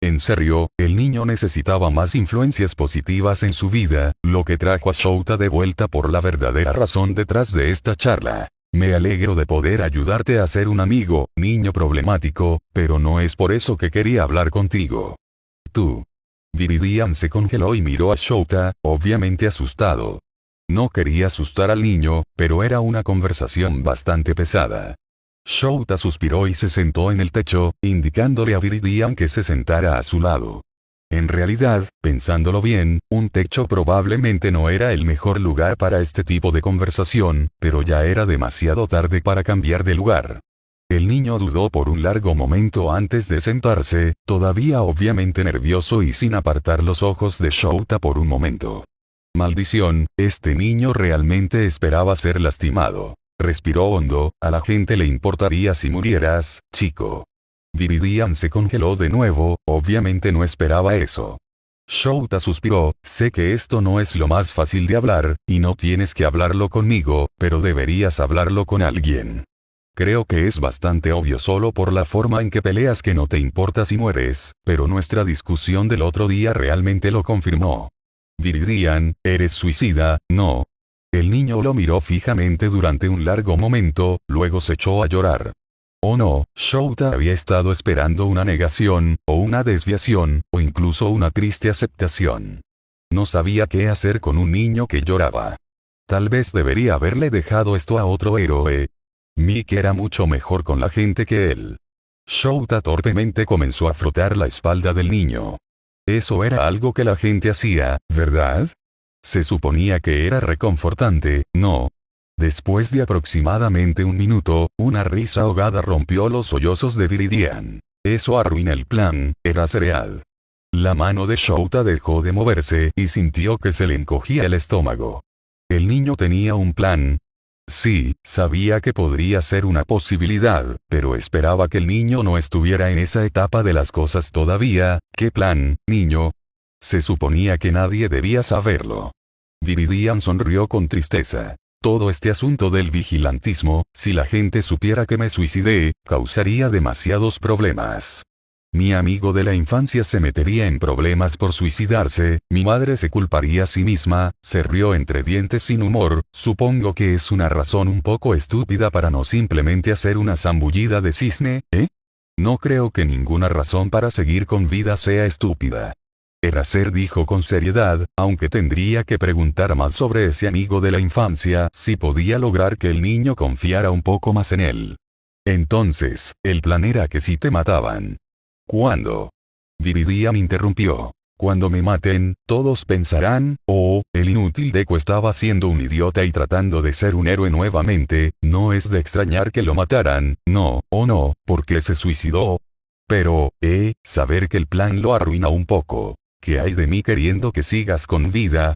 En serio, el niño necesitaba más influencias positivas en su vida, lo que trajo a Shouta de vuelta por la verdadera razón detrás de esta charla. Me alegro de poder ayudarte a ser un amigo, niño problemático, pero no es por eso que quería hablar contigo. Tú. Viridian se congeló y miró a Shouta, obviamente asustado. No quería asustar al niño, pero era una conversación bastante pesada. Shouta suspiró y se sentó en el techo, indicándole a Viridian que se sentara a su lado. En realidad, pensándolo bien, un techo probablemente no era el mejor lugar para este tipo de conversación, pero ya era demasiado tarde para cambiar de lugar. El niño dudó por un largo momento antes de sentarse, todavía obviamente nervioso y sin apartar los ojos de Shouta por un momento. Maldición, este niño realmente esperaba ser lastimado. Respiró hondo, a la gente le importaría si murieras, chico. Viridian se congeló de nuevo, obviamente no esperaba eso. Shouta suspiró, sé que esto no es lo más fácil de hablar, y no tienes que hablarlo conmigo, pero deberías hablarlo con alguien. Creo que es bastante obvio solo por la forma en que peleas que no te importa si mueres, pero nuestra discusión del otro día realmente lo confirmó. Viridian, eres suicida, ¿no? El niño lo miró fijamente durante un largo momento, luego se echó a llorar. Oh no, Shouta había estado esperando una negación, o una desviación, o incluso una triste aceptación. No sabía qué hacer con un niño que lloraba. Tal vez debería haberle dejado esto a otro héroe. Mickey era mucho mejor con la gente que él. Shouta torpemente comenzó a frotar la espalda del niño. Eso era algo que la gente hacía, ¿verdad? Se suponía que era reconfortante, ¿no? Después de aproximadamente un minuto, una risa ahogada rompió los sollozos de Viridian. Eso arruina el plan, era cereal. La mano de Shouta dejó de moverse y sintió que se le encogía el estómago. El niño tenía un plan. Sí, sabía que podría ser una posibilidad, pero esperaba que el niño no estuviera en esa etapa de las cosas todavía. ¿Qué plan, niño? Se suponía que nadie debía saberlo. Viridian sonrió con tristeza. Todo este asunto del vigilantismo, si la gente supiera que me suicidé, causaría demasiados problemas. Mi amigo de la infancia se metería en problemas por suicidarse, mi madre se culparía a sí misma, se rió entre dientes sin humor, supongo que es una razón un poco estúpida para no simplemente hacer una zambullida de cisne, ¿eh? No creo que ninguna razón para seguir con vida sea estúpida. Eraser dijo con seriedad, aunque tendría que preguntar más sobre ese amigo de la infancia, si podía lograr que el niño confiara un poco más en él. Entonces, el plan era que si te mataban. ¿Cuándo? Viridian interrumpió. Cuando me maten, todos pensarán, oh, el inútil Deku estaba siendo un idiota y tratando de ser un héroe nuevamente, no es de extrañar que lo mataran, no, o no, porque se suicidó. Pero, saber que el plan lo arruina un poco. ¿Qué hay de mí queriendo que sigas con vida?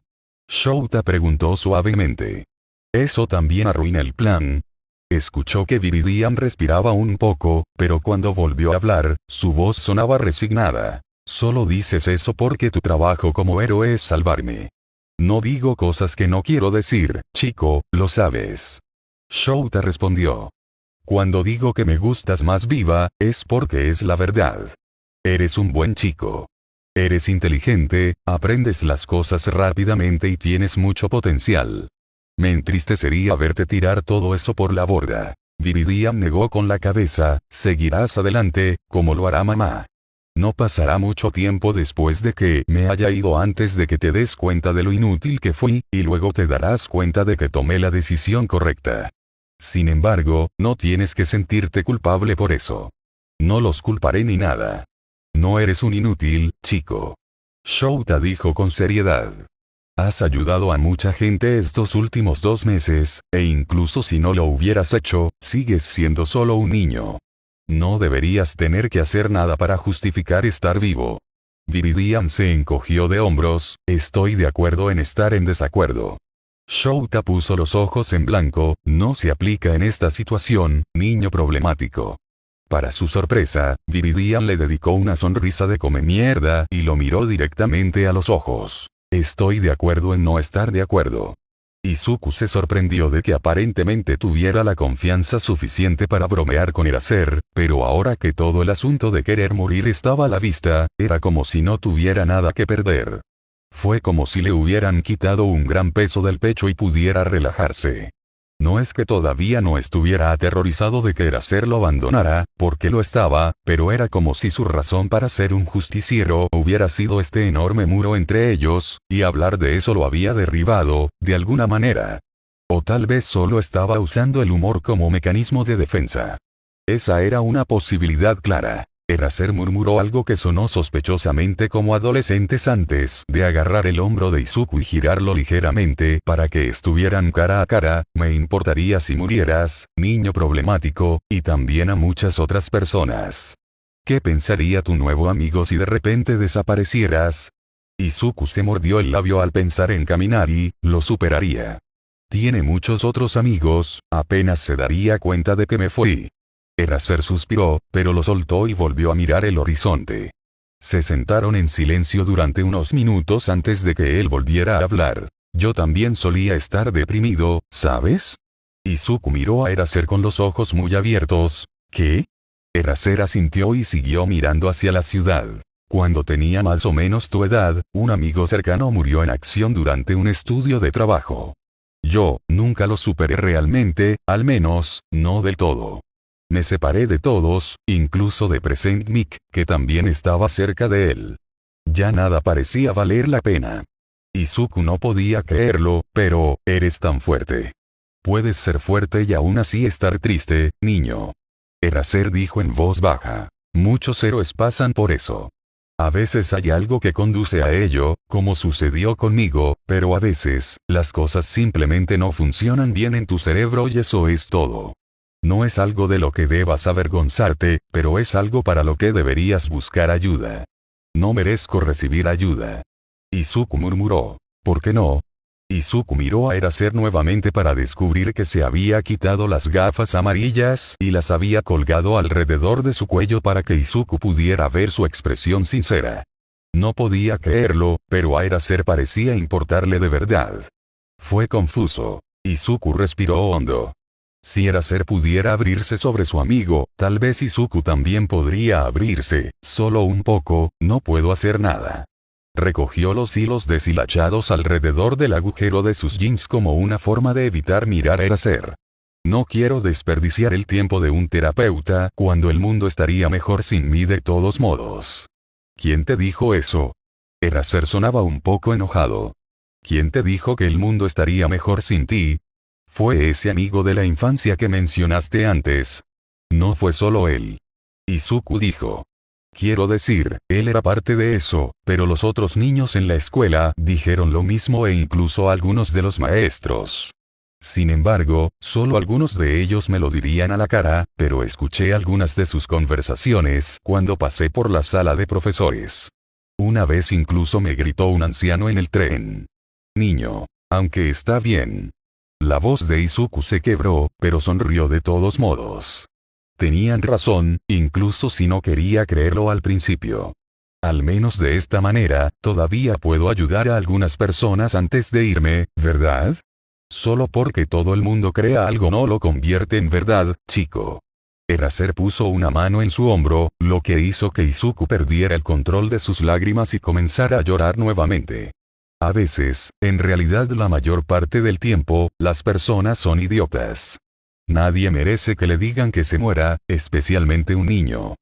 Shouta preguntó suavemente. ¿Eso también arruina el plan? Escuchó que Viridian respiraba un poco, pero cuando volvió a hablar, su voz sonaba resignada. Solo dices eso porque tu trabajo como héroe es salvarme. No digo cosas que no quiero decir, chico, lo sabes. Shouta respondió. Cuando digo que me gustas más viva, es porque es la verdad. Eres un buen chico. Eres inteligente, aprendes las cosas rápidamente y tienes mucho potencial. Me entristecería verte tirar todo eso por la borda. Viridian negó con la cabeza. Seguirás adelante, como lo hará mamá. No pasará mucho tiempo después de que me haya ido antes de que te des cuenta de lo inútil que fui, y luego te darás cuenta de que tomé la decisión correcta. Sin embargo, no tienes que sentirte culpable por eso. No los culparé ni nada. No eres un inútil, chico. Shouta dijo con seriedad. Has ayudado a mucha gente estos últimos 2 meses, e incluso si no lo hubieras hecho, sigues siendo solo un niño. No deberías tener que hacer nada para justificar estar vivo. Viridian se encogió de hombros. Estoy de acuerdo en estar en desacuerdo. Shouta puso los ojos en blanco. No se aplica en esta situación, niño problemático. Para su sorpresa, Viridian le dedicó una sonrisa de come mierda y lo miró directamente a los ojos. Estoy de acuerdo en no estar de acuerdo. Izuku se sorprendió de que aparentemente tuviera la confianza suficiente para bromear con Eraser, pero ahora que todo el asunto de querer morir estaba a la vista, era como si no tuviera nada que perder. Fue como si le hubieran quitado un gran peso del pecho y pudiera relajarse. No es que todavía no estuviera aterrorizado de que Eraser lo abandonara, porque lo estaba, pero era como si su razón para ser un justiciero hubiera sido este enorme muro entre ellos, y hablar de eso lo había derribado, de alguna manera. O tal vez solo estaba usando el humor como mecanismo de defensa. Esa era una posibilidad clara. Eraser murmuró algo que sonó sospechosamente como adolescentes antes de agarrar el hombro de Izuku y girarlo ligeramente para que estuvieran cara a cara. Me importaría si murieras, niño problemático, y también a muchas otras personas. ¿Qué pensaría tu nuevo amigo si de repente desaparecieras? Izuku se mordió el labio al pensar en Kaminari. Lo superaría. Tiene muchos otros amigos, apenas se daría cuenta de que me fui. Eraser suspiró, pero lo soltó y volvió a mirar el horizonte. Se sentaron en silencio durante unos minutos antes de que él volviera a hablar. Yo también solía estar deprimido, ¿sabes? Izuku miró a Eraser con los ojos muy abiertos. ¿Qué? Eraser asintió y siguió mirando hacia la ciudad. Cuando tenía más o menos tu edad, un amigo cercano murió en acción durante un estudio de trabajo. Yo nunca lo superé realmente, al menos, no del todo. Me separé de todos, incluso de Present Mic, que también estaba cerca de él. Ya nada parecía valer la pena. Izuku no podía creerlo, pero, eres tan fuerte. Puedes ser fuerte y aún así estar triste, niño. Eraser dijo en voz baja. Muchos héroes pasan por eso. A veces hay algo que conduce a ello, como sucedió conmigo, pero a veces, las cosas simplemente no funcionan bien en tu cerebro y eso es todo. No es algo de lo que debas avergonzarte, pero es algo para lo que deberías buscar ayuda. No merezco recibir ayuda. Izuku murmuró. ¿Por qué no? Izuku miró a Eraser nuevamente para descubrir que se había quitado las gafas amarillas y las había colgado alrededor de su cuello para que Izuku pudiera ver su expresión sincera. No podía creerlo, pero a Eraser parecía importarle de verdad. Fue confuso. Izuku respiró hondo. Si Eraser pudiera abrirse sobre su amigo, tal vez Izuku también podría abrirse, solo un poco. No puedo hacer nada. Recogió los hilos deshilachados alrededor del agujero de sus jeans como una forma de evitar mirar a Eraser. No quiero desperdiciar el tiempo de un terapeuta cuando el mundo estaría mejor sin mí de todos modos. ¿Quién te dijo eso? Eraser sonaba un poco enojado. ¿Quién te dijo que el mundo estaría mejor sin ti? Fue ese amigo de la infancia que mencionaste antes. No fue solo él. Izuku dijo. Quiero decir, él era parte de eso, pero los otros niños en la escuela dijeron lo mismo e incluso algunos de los maestros. Sin embargo, solo algunos de ellos me lo dirían a la cara, pero escuché algunas de sus conversaciones cuando pasé por la sala de profesores. Una vez incluso me gritó un anciano en el tren. Niño, aunque está bien. La voz de Izuku se quebró, pero sonrió de todos modos. Tenían razón, incluso si no quería creerlo al principio. Al menos de esta manera, todavía puedo ayudar a algunas personas antes de irme, ¿verdad? Solo porque todo el mundo crea algo no lo convierte en verdad, chico. Eraser puso una mano en su hombro, lo que hizo que Izuku perdiera el control de sus lágrimas y comenzara a llorar nuevamente. A veces, en realidad la mayor parte del tiempo, las personas son idiotas. Nadie merece que le digan que se muera, especialmente un niño.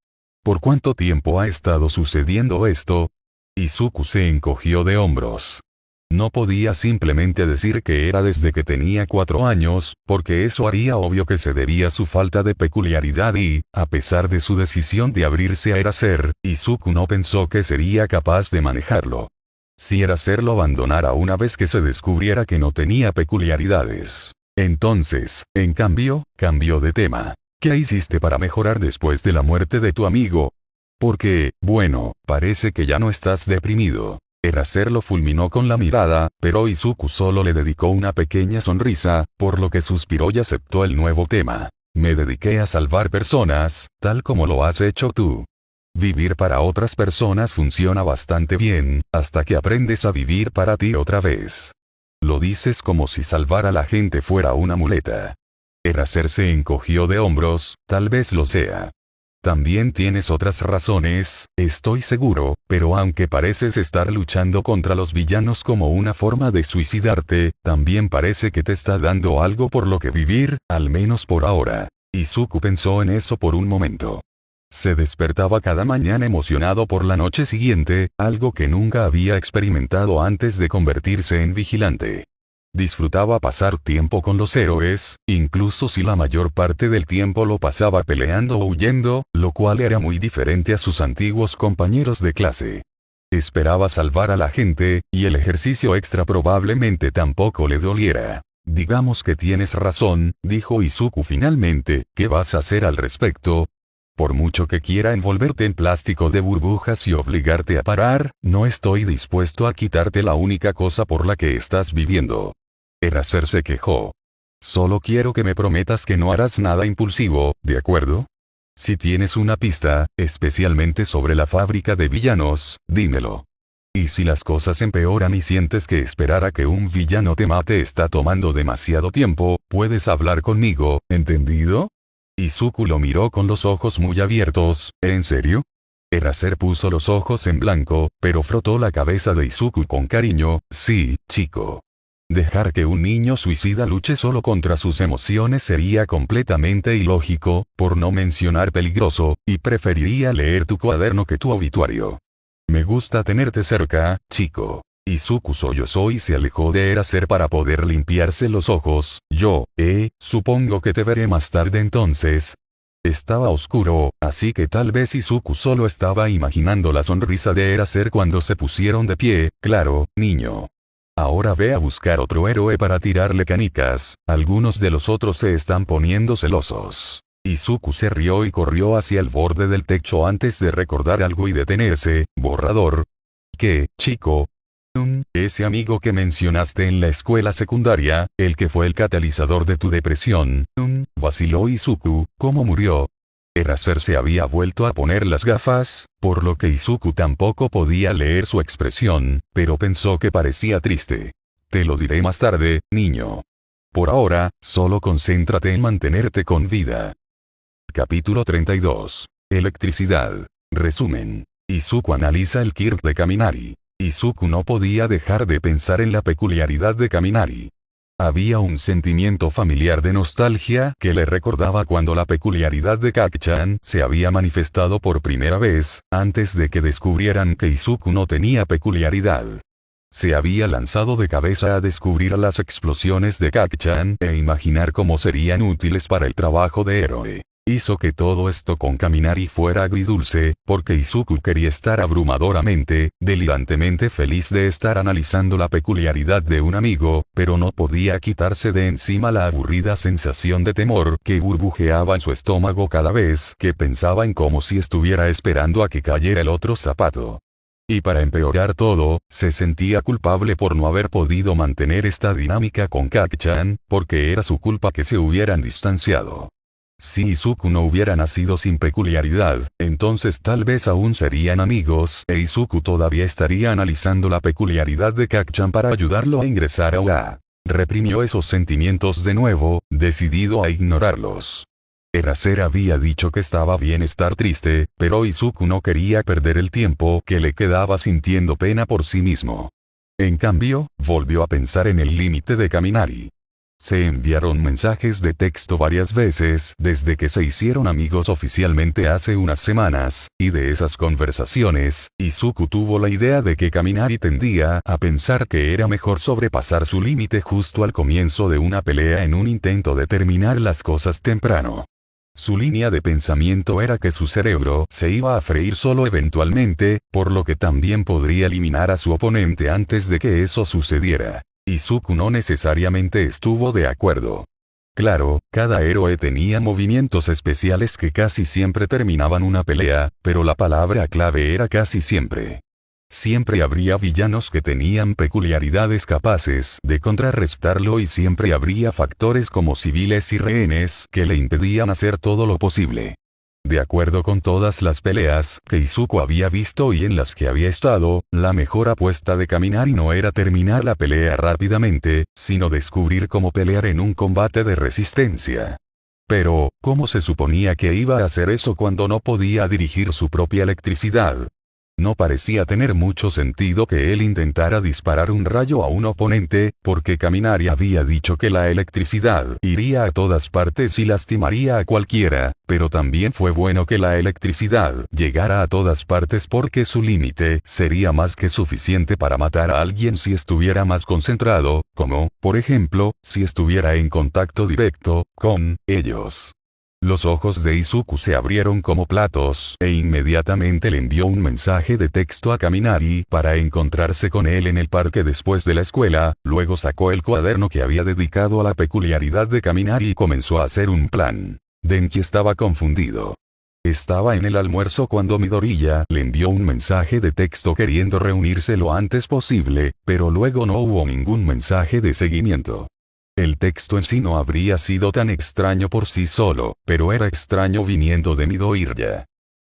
¿Por cuánto tiempo ha estado sucediendo esto? Izuku se encogió de hombros. No podía simplemente decir que era desde que tenía 4 años, porque eso haría obvio que se debía a su falta de peculiaridad y, a pesar de su decisión de abrirse a Eraser, Izuku no pensó que sería capaz de manejarlo. Si Eraser lo abandonara una vez que se descubriera que no tenía peculiaridades. Entonces, en cambio, cambió de tema. ¿Qué hiciste para mejorar después de la muerte de tu amigo? Porque, bueno, parece que ya no estás deprimido. Eraser lo fulminó con la mirada, pero Izuku solo le dedicó una pequeña sonrisa, por lo que suspiró y aceptó el nuevo tema. Me dediqué a salvar personas, tal como lo has hecho tú. Vivir para otras personas funciona bastante bien, hasta que aprendes a vivir para ti otra vez. Lo dices como si salvar a la gente fuera una muleta. Eraser se encogió de hombros, tal vez lo sea. También tienes otras razones, estoy seguro, pero aunque pareces estar luchando contra los villanos como una forma de suicidarte, también parece que te está dando algo por lo que vivir, al menos por ahora. Izuku pensó en eso por un momento. Se despertaba cada mañana emocionado por la noche siguiente, algo que nunca había experimentado antes de convertirse en vigilante. Disfrutaba pasar tiempo con los héroes, incluso si la mayor parte del tiempo lo pasaba peleando o huyendo, lo cual era muy diferente a sus antiguos compañeros de clase. Esperaba salvar a la gente, y el ejercicio extra probablemente tampoco le doliera. Digamos que tienes razón, dijo Izuku finalmente, ¿qué vas a hacer al respecto? Por mucho que quiera envolverte en plástico de burbujas y obligarte a parar, no estoy dispuesto a quitarte la única cosa por la que estás viviendo. Eraser se quejó. Solo quiero que me prometas que no harás nada impulsivo, ¿de acuerdo? Si tienes una pista, especialmente sobre la fábrica de villanos, dímelo. Y si las cosas empeoran y sientes que esperar a que un villano te mate está tomando demasiado tiempo, puedes hablar conmigo, ¿entendido? Izuku lo miró con los ojos muy abiertos, ¿en serio? Eraser puso los ojos en blanco, pero frotó la cabeza de Izuku con cariño, sí, chico. Dejar que un niño suicida luche solo contra sus emociones sería completamente ilógico, por no mencionar peligroso, y preferiría leer tu cuaderno que tu obituario. Me gusta tenerte cerca, chico. Izuku sollozó y se alejó de Eraser para poder limpiarse los ojos. Supongo que te veré más tarde entonces. Estaba oscuro, así que tal vez Izuku solo estaba imaginando la sonrisa de Eraser cuando se pusieron de pie. Claro, niño. Ahora ve a buscar otro héroe para tirarle canicas, algunos de los otros se están poniendo celosos. Izuku se rió y corrió hacia el borde del techo antes de recordar algo y detenerse. Borrador. ¿Qué, chico? Ese amigo que mencionaste en la escuela secundaria, el que fue el catalizador de tu depresión. Vaciló Izuku, ¿cómo murió? Eraser se había vuelto a poner las gafas, por lo que Izuku tampoco podía leer su expresión, pero pensó que parecía triste. Te lo diré más tarde, niño. Por ahora, solo concéntrate en mantenerte con vida. Capítulo 32. Electricidad. Resumen. Izuku analiza el Kirk de Kaminari. Izuku no podía dejar de pensar en la peculiaridad de Kaminari. Había un sentimiento familiar de nostalgia que le recordaba cuando la peculiaridad de Kak-chan se había manifestado por primera vez, antes de que descubrieran que Izuku no tenía peculiaridad. Se había lanzado de cabeza a descubrir las explosiones de Kak-chan e imaginar cómo serían útiles para el trabajo de héroe. Hizo que todo esto con Kaminari fuera agridulce, porque Izuku quería estar abrumadoramente, delirantemente feliz de estar analizando la peculiaridad de un amigo, pero no podía quitarse de encima la aburrida sensación de temor que burbujeaba en su estómago cada vez que pensaba en cómo si estuviera esperando a que cayera el otro zapato. Y para empeorar todo, se sentía culpable por no haber podido mantener esta dinámica con Kak-chan, porque era su culpa que se hubieran distanciado. Si Izuku no hubiera nacido sin peculiaridad, entonces tal vez aún serían amigos e Izuku todavía estaría analizando la peculiaridad de Kak-chan para ayudarlo a ingresar a UA. Reprimió esos sentimientos de nuevo, decidido a ignorarlos. Eraser había dicho que estaba bien estar triste, pero Izuku no quería perder el tiempo que le quedaba sintiendo pena por sí mismo. En cambio, volvió a pensar en el límite de Kaminari. Se enviaron mensajes de texto varias veces desde que se hicieron amigos oficialmente hace unas semanas, y de esas conversaciones, Izuku tuvo la idea de que Kaminari tendía a pensar que era mejor sobrepasar su límite justo al comienzo de una pelea en un intento de terminar las cosas temprano. Su línea de pensamiento era que su cerebro se iba a freír solo eventualmente, por lo que también podría eliminar a su oponente antes de que eso sucediera. Izuku no necesariamente estuvo de acuerdo. Claro, cada héroe tenía movimientos especiales que casi siempre terminaban una pelea, pero la palabra clave era casi siempre. Siempre habría villanos que tenían peculiaridades capaces de contrarrestarlo y siempre habría factores como civiles y rehenes que le impedían hacer todo lo posible. De acuerdo con todas las peleas que Izuku había visto y en las que había estado, la mejor apuesta de Kaminari no era terminar la pelea rápidamente, sino descubrir cómo pelear en un combate de resistencia. Pero, ¿cómo se suponía que iba a hacer eso cuando no podía dirigir su propia electricidad? No parecía tener mucho sentido que él intentara disparar un rayo a un oponente, porque Kaminari había dicho que la electricidad iría a todas partes y lastimaría a cualquiera, pero también fue bueno que la electricidad llegara a todas partes porque su límite sería más que suficiente para matar a alguien si estuviera más concentrado, como, por ejemplo, si estuviera en contacto directo con ellos. Los ojos de Izuku se abrieron como platos, e inmediatamente le envió un mensaje de texto a Kaminari para encontrarse con él en el parque después de la escuela, luego sacó el cuaderno que había dedicado a la peculiaridad de Kaminari y comenzó a hacer un plan. Denki estaba confundido. Estaba en el almuerzo cuando Midoriya le envió un mensaje de texto queriendo reunirse lo antes posible, pero luego no hubo ningún mensaje de seguimiento. El texto en sí no habría sido tan extraño por sí solo, pero era extraño viniendo de Midoriya.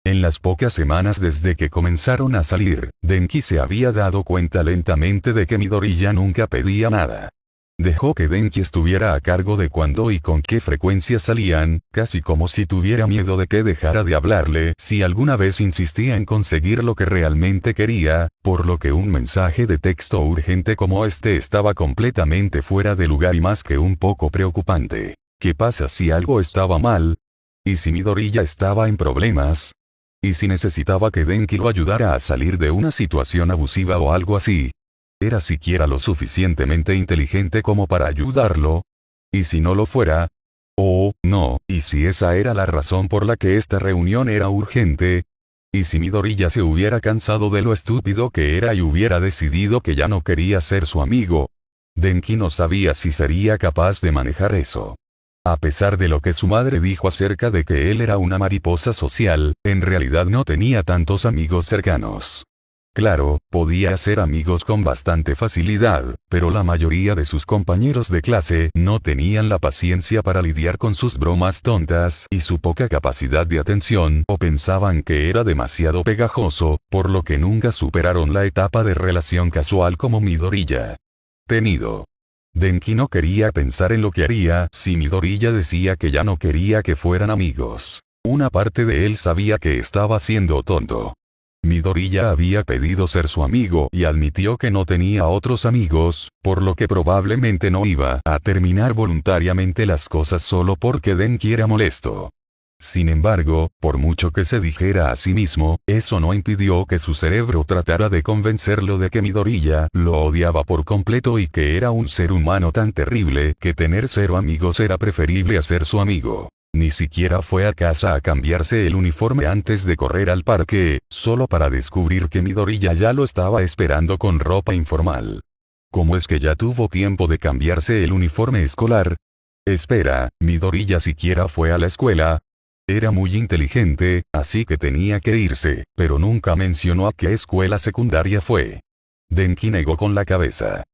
En las pocas semanas desde que comenzaron a salir, Denki se había dado cuenta lentamente de que Midoriya nunca pedía nada. Dejó que Denki estuviera a cargo de cuándo y con qué frecuencia salían, casi como si tuviera miedo de que dejara de hablarle si alguna vez insistía en conseguir lo que realmente quería, por lo que un mensaje de texto urgente como este estaba completamente fuera de lugar y más que un poco preocupante. ¿Qué pasa si algo estaba mal? ¿Y si Midoriya estaba en problemas? ¿Y si necesitaba que Denki lo ayudara a salir de una situación abusiva o algo así? ¿Era siquiera lo suficientemente inteligente como para ayudarlo? ¿Y si no lo fuera? Oh, no, ¿y si esa era la razón por la que esta reunión era urgente? ¿Y si Midoriya se hubiera cansado de lo estúpido que era y hubiera decidido que ya no quería ser su amigo? Denki no sabía si sería capaz de manejar eso. A pesar de lo que su madre dijo acerca de que él era una mariposa social, en realidad no tenía tantos amigos cercanos. Claro, podía hacer amigos con bastante facilidad, pero la mayoría de sus compañeros de clase no tenían la paciencia para lidiar con sus bromas tontas y su poca capacidad de atención o pensaban que era demasiado pegajoso, por lo que nunca superaron la etapa de relación casual como Midoriya. Tenido. Denki no quería pensar en lo que haría si Midoriya decía que ya no quería que fueran amigos. Una parte de él sabía que estaba siendo tonto. Midoriya había pedido ser su amigo y admitió que no tenía otros amigos, por lo que probablemente no iba a terminar voluntariamente las cosas solo porque Denki era molesto. Sin embargo, por mucho que se dijera a sí mismo, eso no impidió que su cerebro tratara de convencerlo de que Midoriya lo odiaba por completo y que era un ser humano tan terrible que tener 0 amigos era preferible a ser su amigo. Ni siquiera fue a casa a cambiarse el uniforme antes de correr al parque, solo para descubrir que Midoriya ya lo estaba esperando con ropa informal. ¿Cómo es que ya tuvo tiempo de cambiarse el uniforme escolar? Espera, Midoriya siquiera fue a la escuela. Era muy inteligente, así que tenía que irse, pero nunca mencionó a qué escuela secundaria fue. Denki negó con la cabeza.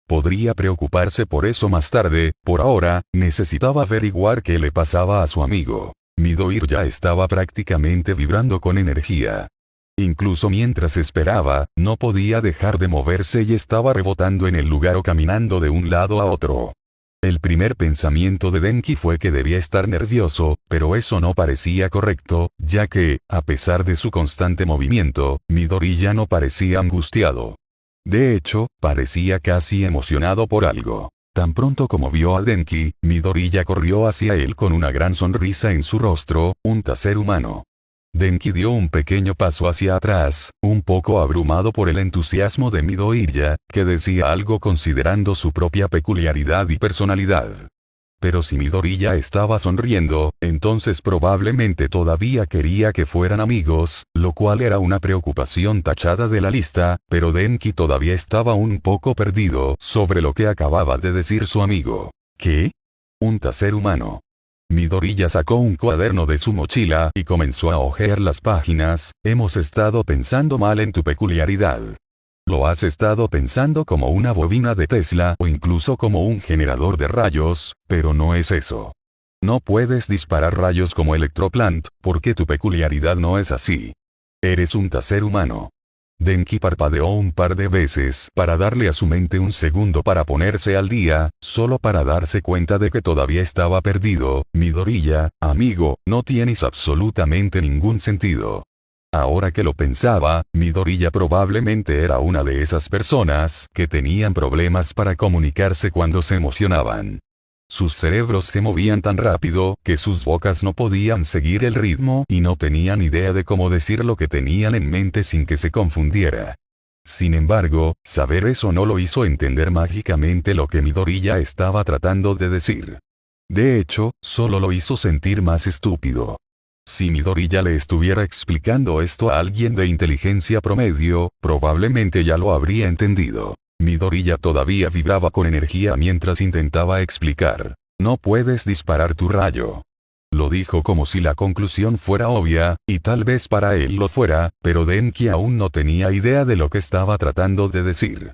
Podría preocuparse por eso más tarde, por ahora, necesitaba averiguar qué le pasaba a su amigo. Midoriya estaba prácticamente vibrando con energía. Incluso mientras esperaba, no podía dejar de moverse y estaba rebotando en el lugar o caminando de un lado a otro. El primer pensamiento de Denki fue que debía estar nervioso, pero eso no parecía correcto, ya que, a pesar de su constante movimiento, Midori ya no parecía angustiado. De hecho, parecía casi emocionado por algo. Tan pronto como vio a Denki, Midori ya corrió hacia él con una gran sonrisa en su rostro, un taser humano. Denki dio un pequeño paso hacia atrás, un poco abrumado por el entusiasmo de Midoriya, que decía algo considerando su propia peculiaridad y personalidad. Pero si Midoriya estaba sonriendo, entonces probablemente todavía quería que fueran amigos, lo cual era una preocupación tachada de la lista, pero Denki todavía estaba un poco perdido sobre lo que acababa de decir su amigo. ¿Qué? ¿Un taser humano? Midoriya sacó un cuaderno de su mochila y comenzó a hojear las páginas. Hemos estado pensando mal en tu peculiaridad. Lo has estado pensando como una bobina de Tesla o incluso como un generador de rayos, pero no es eso. No puedes disparar rayos como Electroplant, porque tu peculiaridad no es así. Eres un taser humano. Denki parpadeó un par de veces para darle a su mente un segundo para ponerse al día, solo para darse cuenta de que todavía estaba perdido. Midoriya, amigo, no tienes absolutamente ningún sentido. Ahora que lo pensaba, Midoriya probablemente era una de esas personas que tenían problemas para comunicarse cuando se emocionaban. Sus cerebros se movían tan rápido que sus bocas no podían seguir el ritmo y no tenían idea de cómo decir lo que tenían en mente sin que se confundiera. Sin embargo, saber eso no lo hizo entender mágicamente lo que Midoriya estaba tratando de decir. De hecho, solo lo hizo sentir más estúpido. Si Midoriya le estuviera explicando esto a alguien de inteligencia promedio, probablemente ya lo habría entendido. Midoriya todavía vibraba con energía mientras intentaba explicar. No puedes disparar tu rayo. Lo dijo como si la conclusión fuera obvia, y tal vez para él lo fuera, pero Denki aún no tenía idea de lo que estaba tratando de decir.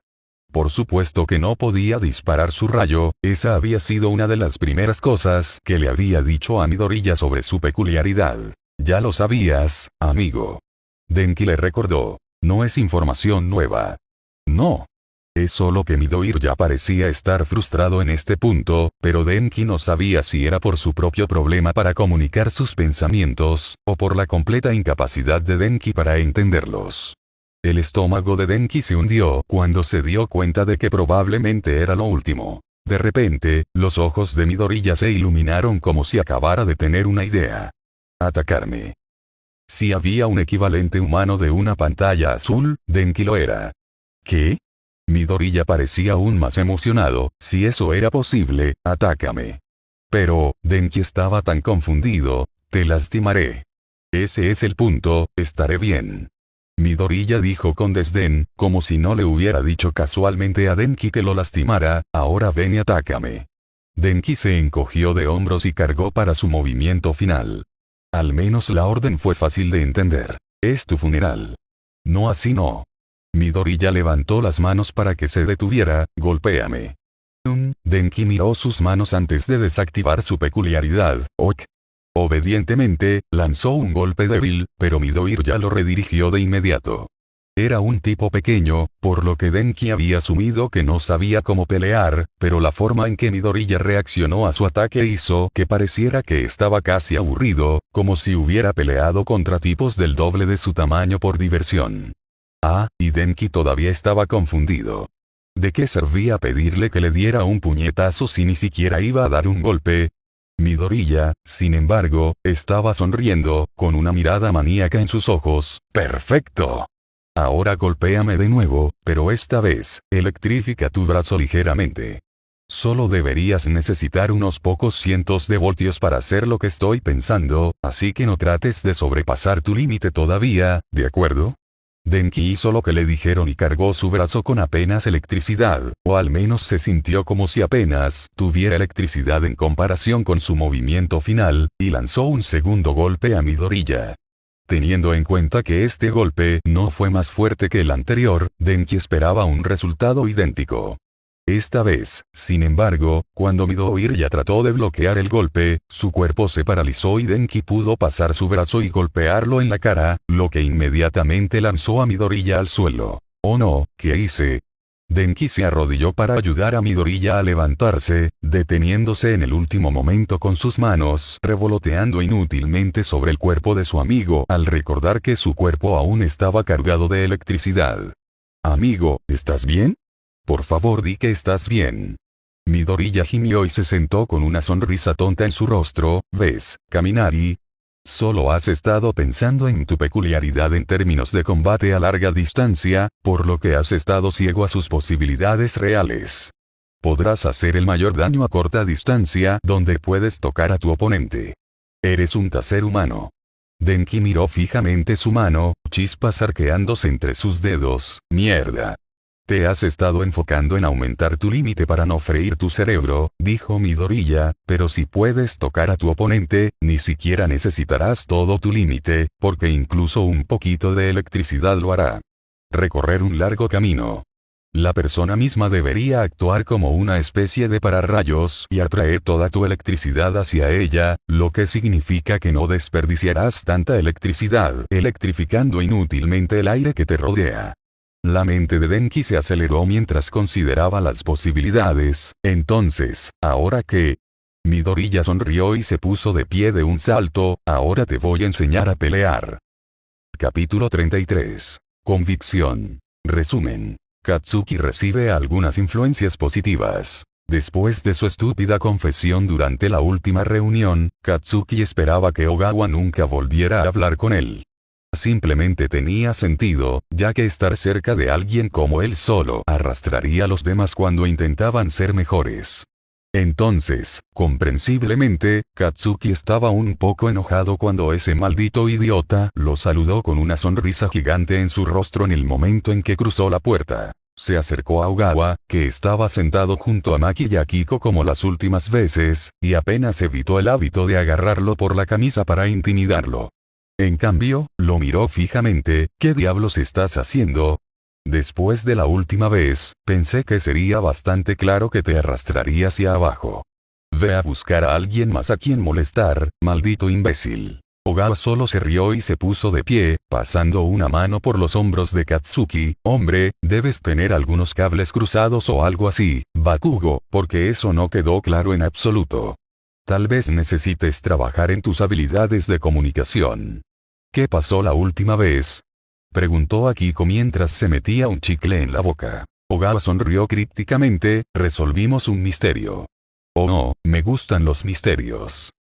Por supuesto que no podía disparar su rayo, esa había sido una de las primeras cosas que le había dicho a Midoriya sobre su peculiaridad. Ya lo sabías, amigo. Denki le recordó. No es información nueva. No. Es solo que Midoriya parecía estar frustrado en este punto, pero Denki no sabía si era por su propio problema para comunicar sus pensamientos, o por la completa incapacidad de Denki para entenderlos. El estómago de Denki se hundió cuando se dio cuenta de que probablemente era lo último. De repente, los ojos de Midoriya se iluminaron como si acabara de tener una idea. Atacarme. Si había un equivalente humano de una pantalla azul, Denki lo era. ¿Qué? Midoriya parecía aún más emocionado. Si eso era posible, atácame. Pero, Denki estaba tan confundido. Te lastimaré. Ese es el punto, estaré bien. Midoriya dijo con desdén, como si no le hubiera dicho casualmente a Denki que lo lastimara. Ahora ven y atácame. Denki se encogió de hombros y cargó para su movimiento final. Al menos la orden fue fácil de entender. Es tu funeral. No, así no. Midoriya levantó las manos para que se detuviera. Golpéame. Denki miró sus manos antes de desactivar su peculiaridad. Ok. Obedientemente, lanzó un golpe débil, pero Midoriya lo redirigió de inmediato. Era un tipo pequeño, por lo que Denki había asumido que no sabía cómo pelear, pero la forma en que Midoriya reaccionó a su ataque hizo que pareciera que estaba casi aburrido, como si hubiera peleado contra tipos del doble de su tamaño por diversión. Y Denki todavía estaba confundido. ¿De qué servía pedirle que le diera un puñetazo si ni siquiera iba a dar un golpe? Midoriya, sin embargo, estaba sonriendo, con una mirada maníaca en sus ojos. ¡Perfecto! Ahora golpéame de nuevo, pero esta vez, electrifica tu brazo ligeramente. Solo deberías necesitar unos pocos cientos de voltios para hacer lo que estoy pensando, así que no trates de sobrepasar tu límite todavía, ¿de acuerdo? Denki hizo lo que le dijeron y cargó su brazo con apenas electricidad, o al menos se sintió como si apenas tuviera electricidad en comparación con su movimiento final, y lanzó un segundo golpe a Midoriya. Teniendo en cuenta que este golpe no fue más fuerte que el anterior, Denki esperaba un resultado idéntico. Esta vez, sin embargo, cuando Midoriya trató de bloquear el golpe, su cuerpo se paralizó y Denki pudo pasar su brazo y golpearlo en la cara, lo que inmediatamente lanzó a Midoriya al suelo. «Oh no, ¿qué hice?». Denki se arrodilló para ayudar a Midoriya a levantarse, deteniéndose en el último momento con sus manos revoloteando inútilmente sobre el cuerpo de su amigo al recordar que su cuerpo aún estaba cargado de electricidad. «Amigo, ¿estás bien? Por favor di que estás bien». Midoriya gimió y se sentó con una sonrisa tonta en su rostro. «¿Ves, Kaminari? Solo has estado pensando en tu peculiaridad en términos de combate a larga distancia, por lo que has estado ciego a sus posibilidades reales. Podrás hacer el mayor daño a corta distancia donde puedes tocar a tu oponente. Eres un taser humano». Denki miró fijamente su mano, chispas arqueándose entre sus dedos. «Mierda. Te has estado enfocando en aumentar tu límite para no freír tu cerebro», dijo Midoriya, «pero si puedes tocar a tu oponente, ni siquiera necesitarás todo tu límite, porque incluso un poquito de electricidad lo hará. Recorrer un largo camino. La persona misma debería actuar como una especie de pararrayos y atraer toda tu electricidad hacia ella, lo que significa que no desperdiciarás tanta electricidad electrificando inútilmente el aire que te rodea». La mente de Denki se aceleró mientras consideraba las posibilidades. «Entonces, ¿ahora qué?». Midoriya sonrió y se puso de pie de un salto. «Ahora te voy a enseñar a pelear». Capítulo 33. Convicción. Resumen. Katsuki recibe algunas influencias positivas. Después de su estúpida confesión durante la última reunión, Katsuki esperaba que Ogawa nunca volviera a hablar con él. Simplemente tenía sentido, ya que estar cerca de alguien como él solo arrastraría a los demás cuando intentaban ser mejores. Entonces, comprensiblemente, Katsuki estaba un poco enojado cuando ese maldito idiota lo saludó con una sonrisa gigante en su rostro en el momento en que cruzó la puerta. Se acercó a Ogawa, que estaba sentado junto a Maki y Akiko como las últimas veces, y apenas evitó el hábito de agarrarlo por la camisa para intimidarlo. En cambio, lo miró fijamente. «¿Qué diablos estás haciendo? Después de la última vez, pensé que sería bastante claro que te arrastraría hacia abajo. Ve a buscar a alguien más a quien molestar, maldito imbécil». Ogawa solo se rió y se puso de pie, pasando una mano por los hombros de Katsuki. «Hombre, debes tener algunos cables cruzados o algo así, Bakugo, porque eso no quedó claro en absoluto. Tal vez necesites trabajar en tus habilidades de comunicación». «¿Qué pasó la última vez?», preguntó Akiko mientras se metía un chicle en la boca. Ogawa sonrió crípticamente. «Resolvimos un misterio». «Oh no, me gustan los misterios».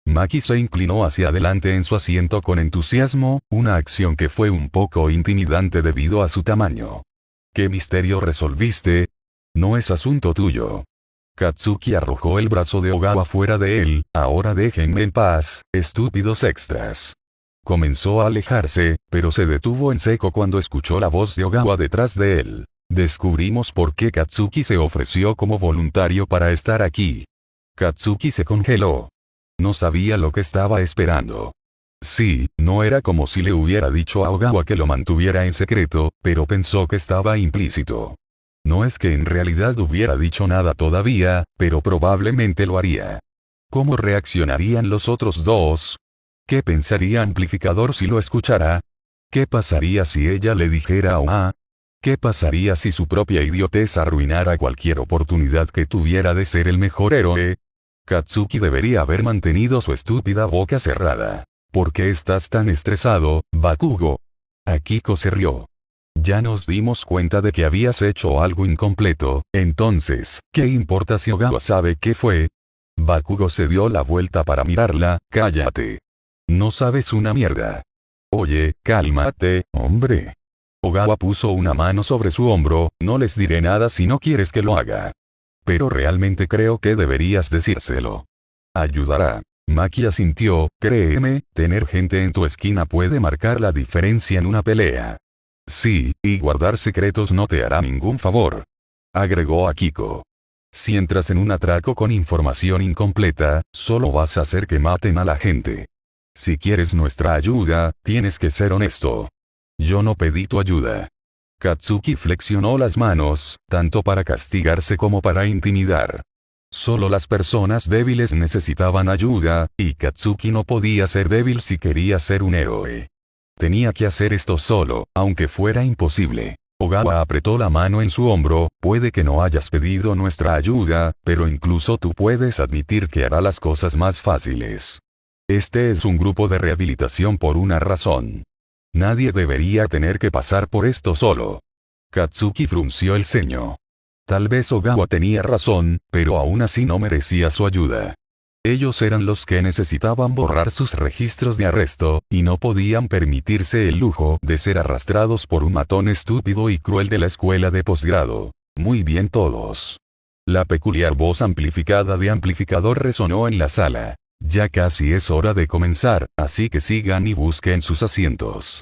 Maki se inclinó hacia adelante en su asiento con entusiasmo, una acción que fue un poco intimidante debido a su tamaño. «¿Qué misterio resolviste? No es asunto tuyo». Katsuki arrojó el brazo de Ogawa fuera de él. «Ahora déjenme en paz, estúpidos extras». Comenzó a alejarse, pero se detuvo en seco cuando escuchó la voz de Ogawa detrás de él. «Descubrimos por qué Katsuki se ofreció como voluntario para estar aquí». Katsuki se congeló. No sabía lo que estaba esperando. Sí, no era como si le hubiera dicho a Ogawa que lo mantuviera en secreto, pero pensó que estaba implícito. No es que en realidad hubiera dicho nada todavía, pero probablemente lo haría. ¿Cómo reaccionarían los otros dos? ¿Qué pensaría Amplificador si lo escuchara? ¿Qué pasaría si ella le dijera a Oa? ¿Qué pasaría si su propia idiotez arruinara cualquier oportunidad que tuviera de ser el mejor héroe? Katsuki debería haber mantenido su estúpida boca cerrada. ¿Por qué estás tan estresado, Bakugo? Akiko se rió. Ya nos dimos cuenta de que habías hecho algo incompleto, entonces, ¿qué importa si Ogawa sabe qué fue? Bakugo se dio la vuelta para mirarla. «Cállate. No sabes una mierda». «Oye, cálmate, hombre». Ogawa puso una mano sobre su hombro. «No les diré nada si no quieres que lo haga. Pero realmente creo que deberías decírselo. Ayudará». Maki asintió. «Créeme, tener gente en tu esquina puede marcar la diferencia en una pelea». «Sí, y guardar secretos no te hará ningún favor», agregó Akiko. «Si entras en un atraco con información incompleta, solo vas a hacer que maten a la gente. Si quieres nuestra ayuda, tienes que ser honesto. Yo no pedí tu ayuda». Katsuki flexionó las manos, tanto para castigarse como para intimidar. Solo las personas débiles necesitaban ayuda, y Katsuki no podía ser débil si quería ser un héroe. Tenía que hacer esto solo, aunque fuera imposible. Ogawa apretó la mano en su hombro. Puede que no hayas pedido nuestra ayuda, pero incluso tú puedes admitir que hará las cosas más fáciles. Este es un grupo de rehabilitación por una razón. Nadie debería tener que pasar por esto solo. Katsuki frunció el ceño. Tal vez Ogawa tenía razón, pero aún así no merecía su ayuda. Ellos eran los que necesitaban borrar sus registros de arresto, y no podían permitirse el lujo de ser arrastrados por un matón estúpido y cruel de la escuela de posgrado. Muy bien todos. La peculiar voz amplificada de amplificador resonó en la sala. Ya casi es hora de comenzar, así que sigan y busquen sus asientos.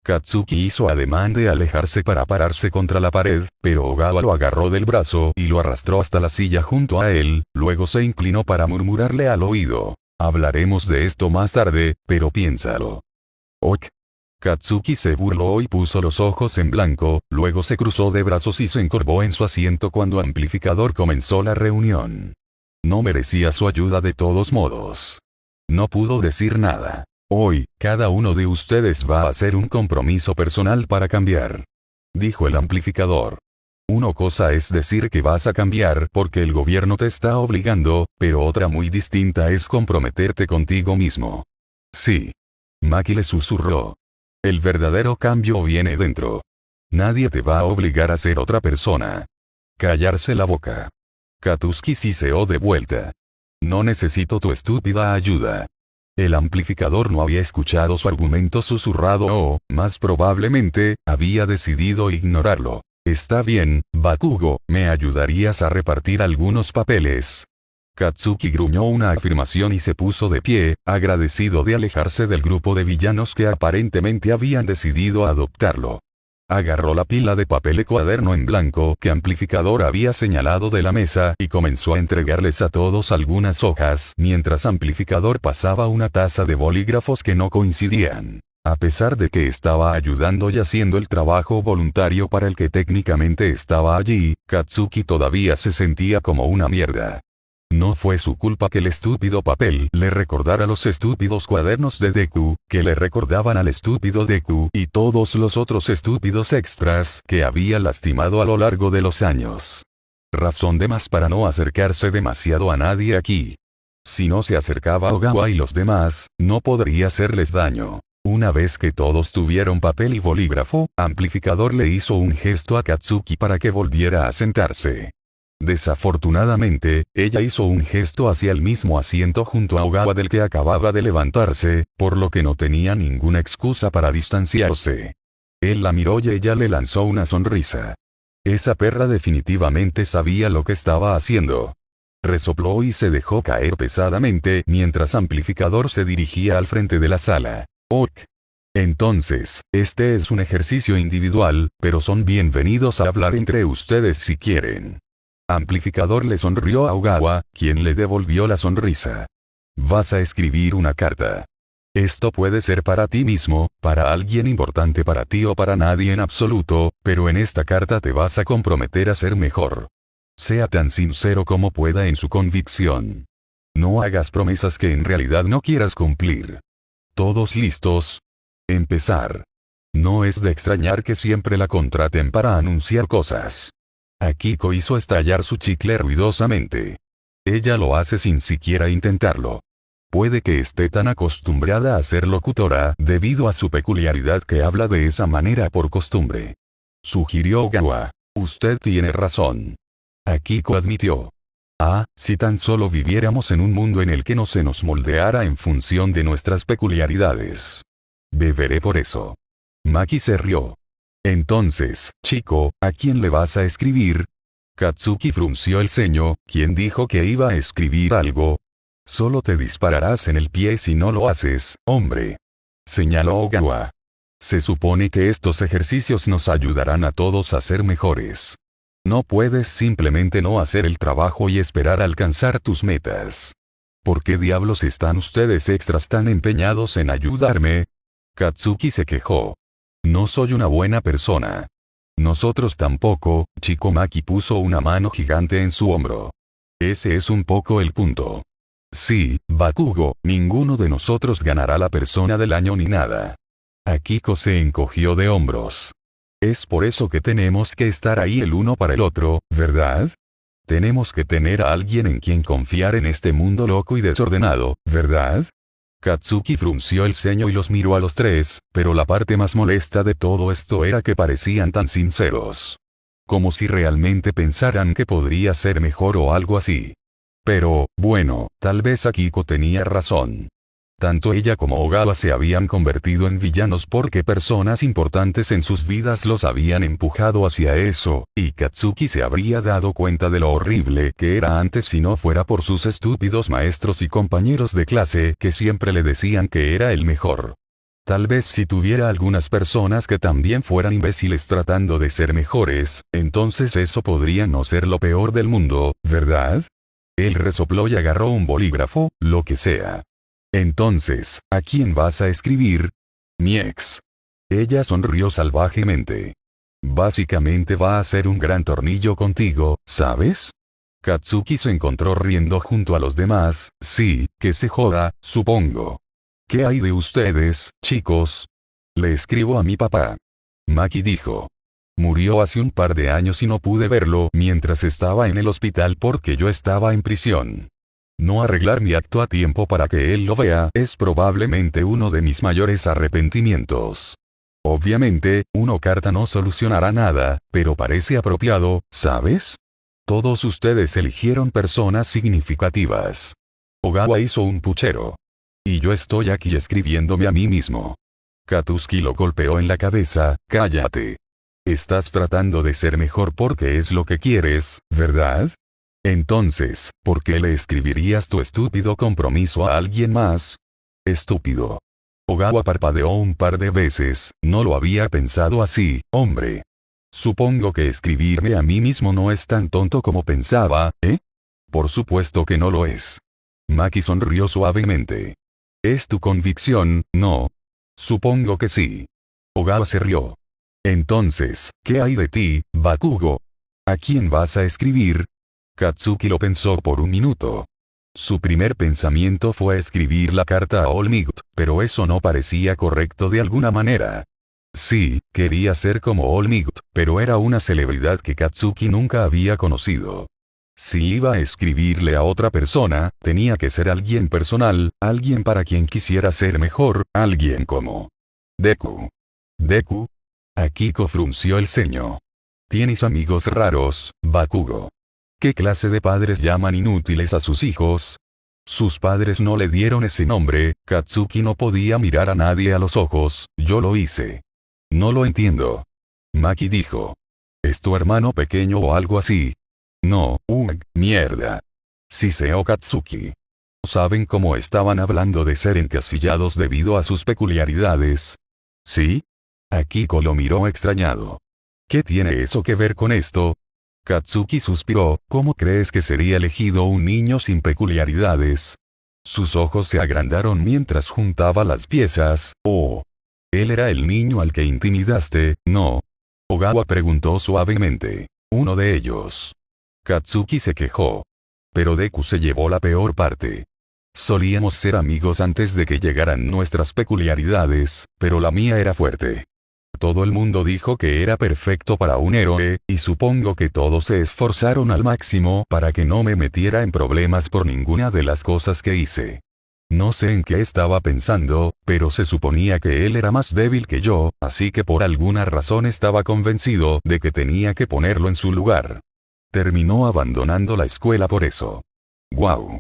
Katsuki hizo ademán de alejarse para pararse contra la pared, pero Ogawa lo agarró del brazo y lo arrastró hasta la silla junto a él, luego se inclinó para murmurarle al oído. Hablaremos de esto más tarde, pero piénsalo. Ok. Katsuki se burló y puso los ojos en blanco, luego se cruzó de brazos y se encorvó en su asiento cuando Amplificador comenzó la reunión. No merecía su ayuda de todos modos. No pudo decir nada. Hoy, cada uno de ustedes va a hacer un compromiso personal para cambiar. Dijo el amplificador. Una cosa es decir que vas a cambiar porque el gobierno te está obligando, pero otra muy distinta es comprometerte contigo mismo. Sí. Maki le susurró. El verdadero cambio viene dentro. Nadie te va a obligar a ser otra persona. Callarse la boca. Katsuki siseó de vuelta. No necesito tu estúpida ayuda. El amplificador no había escuchado su argumento susurrado o, más probablemente, había decidido ignorarlo. Está bien, Bakugo, ¿me ayudarías a repartir algunos papeles? Katsuki gruñó una afirmación y se puso de pie, agradecido de alejarse del grupo de villanos que aparentemente habían decidido adoptarlo. Agarró la pila de papel y cuaderno en blanco que Amplificador había señalado de la mesa y comenzó a entregarles a todos algunas hojas mientras Amplificador pasaba una taza de bolígrafos que no coincidían. A pesar de que estaba ayudando y haciendo el trabajo voluntario para el que técnicamente estaba allí, Katsuki todavía se sentía como una mierda. No fue su culpa que el estúpido papel le recordara los estúpidos cuadernos de Deku, que le recordaban al estúpido Deku y todos los otros estúpidos extras que había lastimado a lo largo de los años. Razón de más para no acercarse demasiado a nadie aquí. Si no se acercaba a Ogawa y los demás, no podría hacerles daño. Una vez que todos tuvieron papel y bolígrafo, Amplificador le hizo un gesto a Katsuki para que volviera a sentarse. Desafortunadamente, ella hizo un gesto hacia el mismo asiento junto a Ogawa del que acababa de levantarse, por lo que no tenía ninguna excusa para distanciarse. Él la miró y ella le lanzó una sonrisa. Esa perra definitivamente sabía lo que estaba haciendo. Resopló y se dejó caer pesadamente mientras Amplificador se dirigía al frente de la sala. Ok. Entonces, este es un ejercicio individual, pero son bienvenidos a hablar entre ustedes si quieren. Amplificador le sonrió a Ogawa, quien le devolvió la sonrisa. Vas a escribir una carta. Esto puede ser para ti mismo, para alguien importante para ti o para nadie en absoluto, pero en esta carta te vas a comprometer a ser mejor. Sea tan sincero como pueda en su convicción. No hagas promesas que en realidad no quieras cumplir. ¿Todos listos? Empezar. No es de extrañar que siempre la contraten para anunciar cosas. Akiko hizo estallar su chicle ruidosamente. Ella lo hace sin siquiera intentarlo. Puede que esté tan acostumbrada a ser locutora debido a su peculiaridad que habla de esa manera por costumbre. Sugirió Ogawa. Usted tiene razón. Akiko admitió. Ah, si tan solo viviéramos en un mundo en el que no se nos moldeara en función de nuestras peculiaridades. Beberé por eso. Maki se rió. Entonces, chico, ¿a quién le vas a escribir? Katsuki frunció el ceño. ¿Quién dijo que iba a escribir algo? Solo te dispararás en el pie si no lo haces, hombre. Señaló Ogawa. Se supone que estos ejercicios nos ayudarán a todos a ser mejores. No puedes simplemente no hacer el trabajo y esperar a alcanzar tus metas. ¿Por qué diablos están ustedes extras tan empeñados en ayudarme? Katsuki se quejó. No soy una buena persona. Nosotros tampoco, chico. Maki puso una mano gigante en su hombro. Ese es un poco el punto. Sí, Bakugo, ninguno de nosotros ganará la persona del año ni nada. Akiko se encogió de hombros. Es por eso que tenemos que estar ahí el uno para el otro, ¿verdad? Tenemos que tener a alguien en quien confiar en este mundo loco y desordenado, ¿verdad? Katsuki frunció el ceño y los miró a los tres, pero la parte más molesta de todo esto era que parecían tan sinceros. Como si realmente pensaran que podría ser mejor o algo así. Pero, bueno, tal vez Akiko tenía razón. Tanto ella como Ogawa se habían convertido en villanos porque personas importantes en sus vidas los habían empujado hacia eso, y Katsuki se habría dado cuenta de lo horrible que era antes si no fuera por sus estúpidos maestros y compañeros de clase que siempre le decían que era el mejor. Tal vez si tuviera algunas personas que también fueran imbéciles tratando de ser mejores, entonces eso podría no ser lo peor del mundo, ¿verdad? Él resopló y agarró un bolígrafo, lo que sea. Entonces, ¿a quién vas a escribir? Mi ex. Ella sonrió salvajemente. Básicamente va a hacer un gran tornillo contigo, ¿sabes? Katsuki se encontró riendo junto a los demás. Sí, que se joda, supongo. ¿Qué hay de ustedes, chicos? Le escribo a mi papá. Maki dijo. Murió hace un par de años y no pude verlo mientras estaba en el hospital porque yo estaba en prisión. No arreglar mi acto a tiempo para que él lo vea es probablemente uno de mis mayores arrepentimientos. Obviamente, una carta no solucionará nada, pero parece apropiado, ¿sabes? Todos ustedes eligieron personas significativas. Ogawa hizo un puchero. Y yo estoy aquí escribiéndome a mí mismo. Katsuki lo golpeó en la cabeza. Cállate. Estás tratando de ser mejor porque es lo que quieres, ¿verdad? Entonces, ¿por qué le escribirías tu estúpido compromiso a alguien más? Estúpido. Ogawa parpadeó un par de veces. No lo había pensado así, hombre. Supongo que escribirme a mí mismo no es tan tonto como pensaba, ¿eh? Por supuesto que no lo es. Maki sonrió suavemente. ¿Es tu convicción, no? Supongo que sí. Ogawa se rió. Entonces, ¿qué hay de ti, Bakugo? ¿A quién vas a escribir? Katsuki lo pensó por un minuto. Su primer pensamiento fue escribir la carta a All Might, pero eso no parecía correcto de alguna manera. Sí, quería ser como All Might, pero era una celebridad que Katsuki nunca había conocido. Si iba a escribirle a otra persona, tenía que ser alguien personal, alguien para quien quisiera ser mejor, alguien como Deku. ¿Deku? Akiko frunció el ceño. Tienes amigos raros, Bakugo. ¿Qué clase de padres llaman inútiles a sus hijos? Sus padres no le dieron ese nombre. Katsuki no podía mirar a nadie a los ojos. Yo lo hice. No lo entiendo. Maki dijo. ¿Es tu hermano pequeño o algo así? No, mierda. Siseó Katsuki. ¿Saben cómo estaban hablando de ser encasillados debido a sus peculiaridades? ¿Sí? Akiko lo miró extrañado. ¿Qué tiene eso que ver con esto? Katsuki suspiró. ¿Cómo crees que sería elegido un niño sin peculiaridades? Sus ojos se agrandaron mientras juntaba las piezas. Oh. Él era el niño al que intimidaste, ¿no? Ogawa preguntó suavemente. Uno de ellos. Katsuki se quejó. Pero Deku se llevó la peor parte. Solíamos ser amigos antes de que llegaran nuestras peculiaridades, pero la mía era fuerte. Todo el mundo dijo que era perfecto para un héroe, y supongo que todos se esforzaron al máximo para que no me metiera en problemas por ninguna de las cosas que hice. No sé en qué estaba pensando, pero se suponía que él era más débil que yo, así que por alguna razón estaba convencido de que tenía que ponerlo en su lugar. Terminó abandonando la escuela por eso. ¡Guau!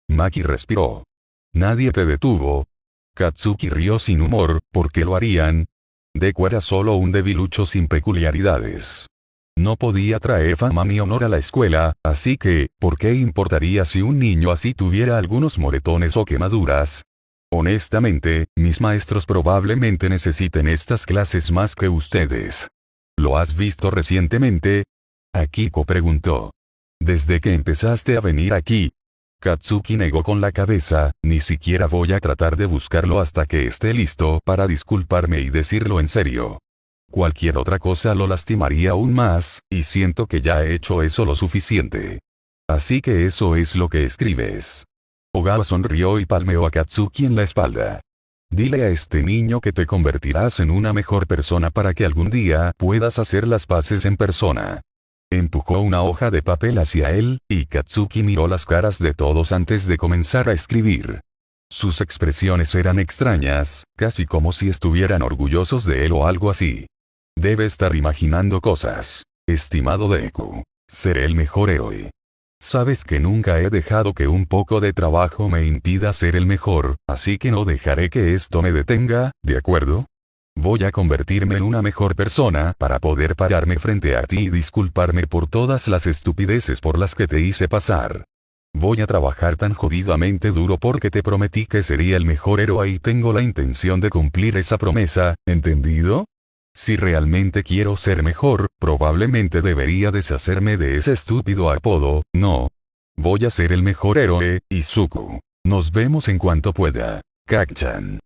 Maki respiró. Nadie te detuvo. Katsuki rió sin humor. ¿Por qué lo harían? Deku era solo un debilucho sin peculiaridades. No podía traer fama ni honor a la escuela, así que, ¿por qué importaría si un niño así tuviera algunos moretones o quemaduras? Honestamente, mis maestros probablemente necesiten estas clases más que ustedes. ¿Lo has visto recientemente? Akiko preguntó. ¿Desde que empezaste a venir aquí? Katsuki negó con la cabeza. Ni siquiera voy a tratar de buscarlo hasta que esté listo para disculparme y decirlo en serio. Cualquier otra cosa lo lastimaría aún más, y siento que ya he hecho eso lo suficiente. Así que eso es lo que escribes. Ogawa sonrió y palmeó a Katsuki en la espalda. Dile a este niño que te convertirás en una mejor persona para que algún día puedas hacer las paces en persona. Empujó una hoja de papel hacia él, y Katsuki miró las caras de todos antes de comenzar a escribir. Sus expresiones eran extrañas, casi como si estuvieran orgullosos de él o algo así. Debe estar imaginando cosas. Estimado Deku, seré el mejor héroe. Sabes que nunca he dejado que un poco de trabajo me impida ser el mejor, así que no dejaré que esto me detenga, ¿de acuerdo? Voy a convertirme en una mejor persona para poder pararme frente a ti y disculparme por todas las estupideces por las que te hice pasar. Voy a trabajar tan jodidamente duro porque te prometí que sería el mejor héroe y tengo la intención de cumplir esa promesa, ¿entendido? Si realmente quiero ser mejor, probablemente debería deshacerme de ese estúpido apodo, ¿no? Voy a ser el mejor héroe, Izuku. Nos vemos en cuanto pueda. Kak-chan.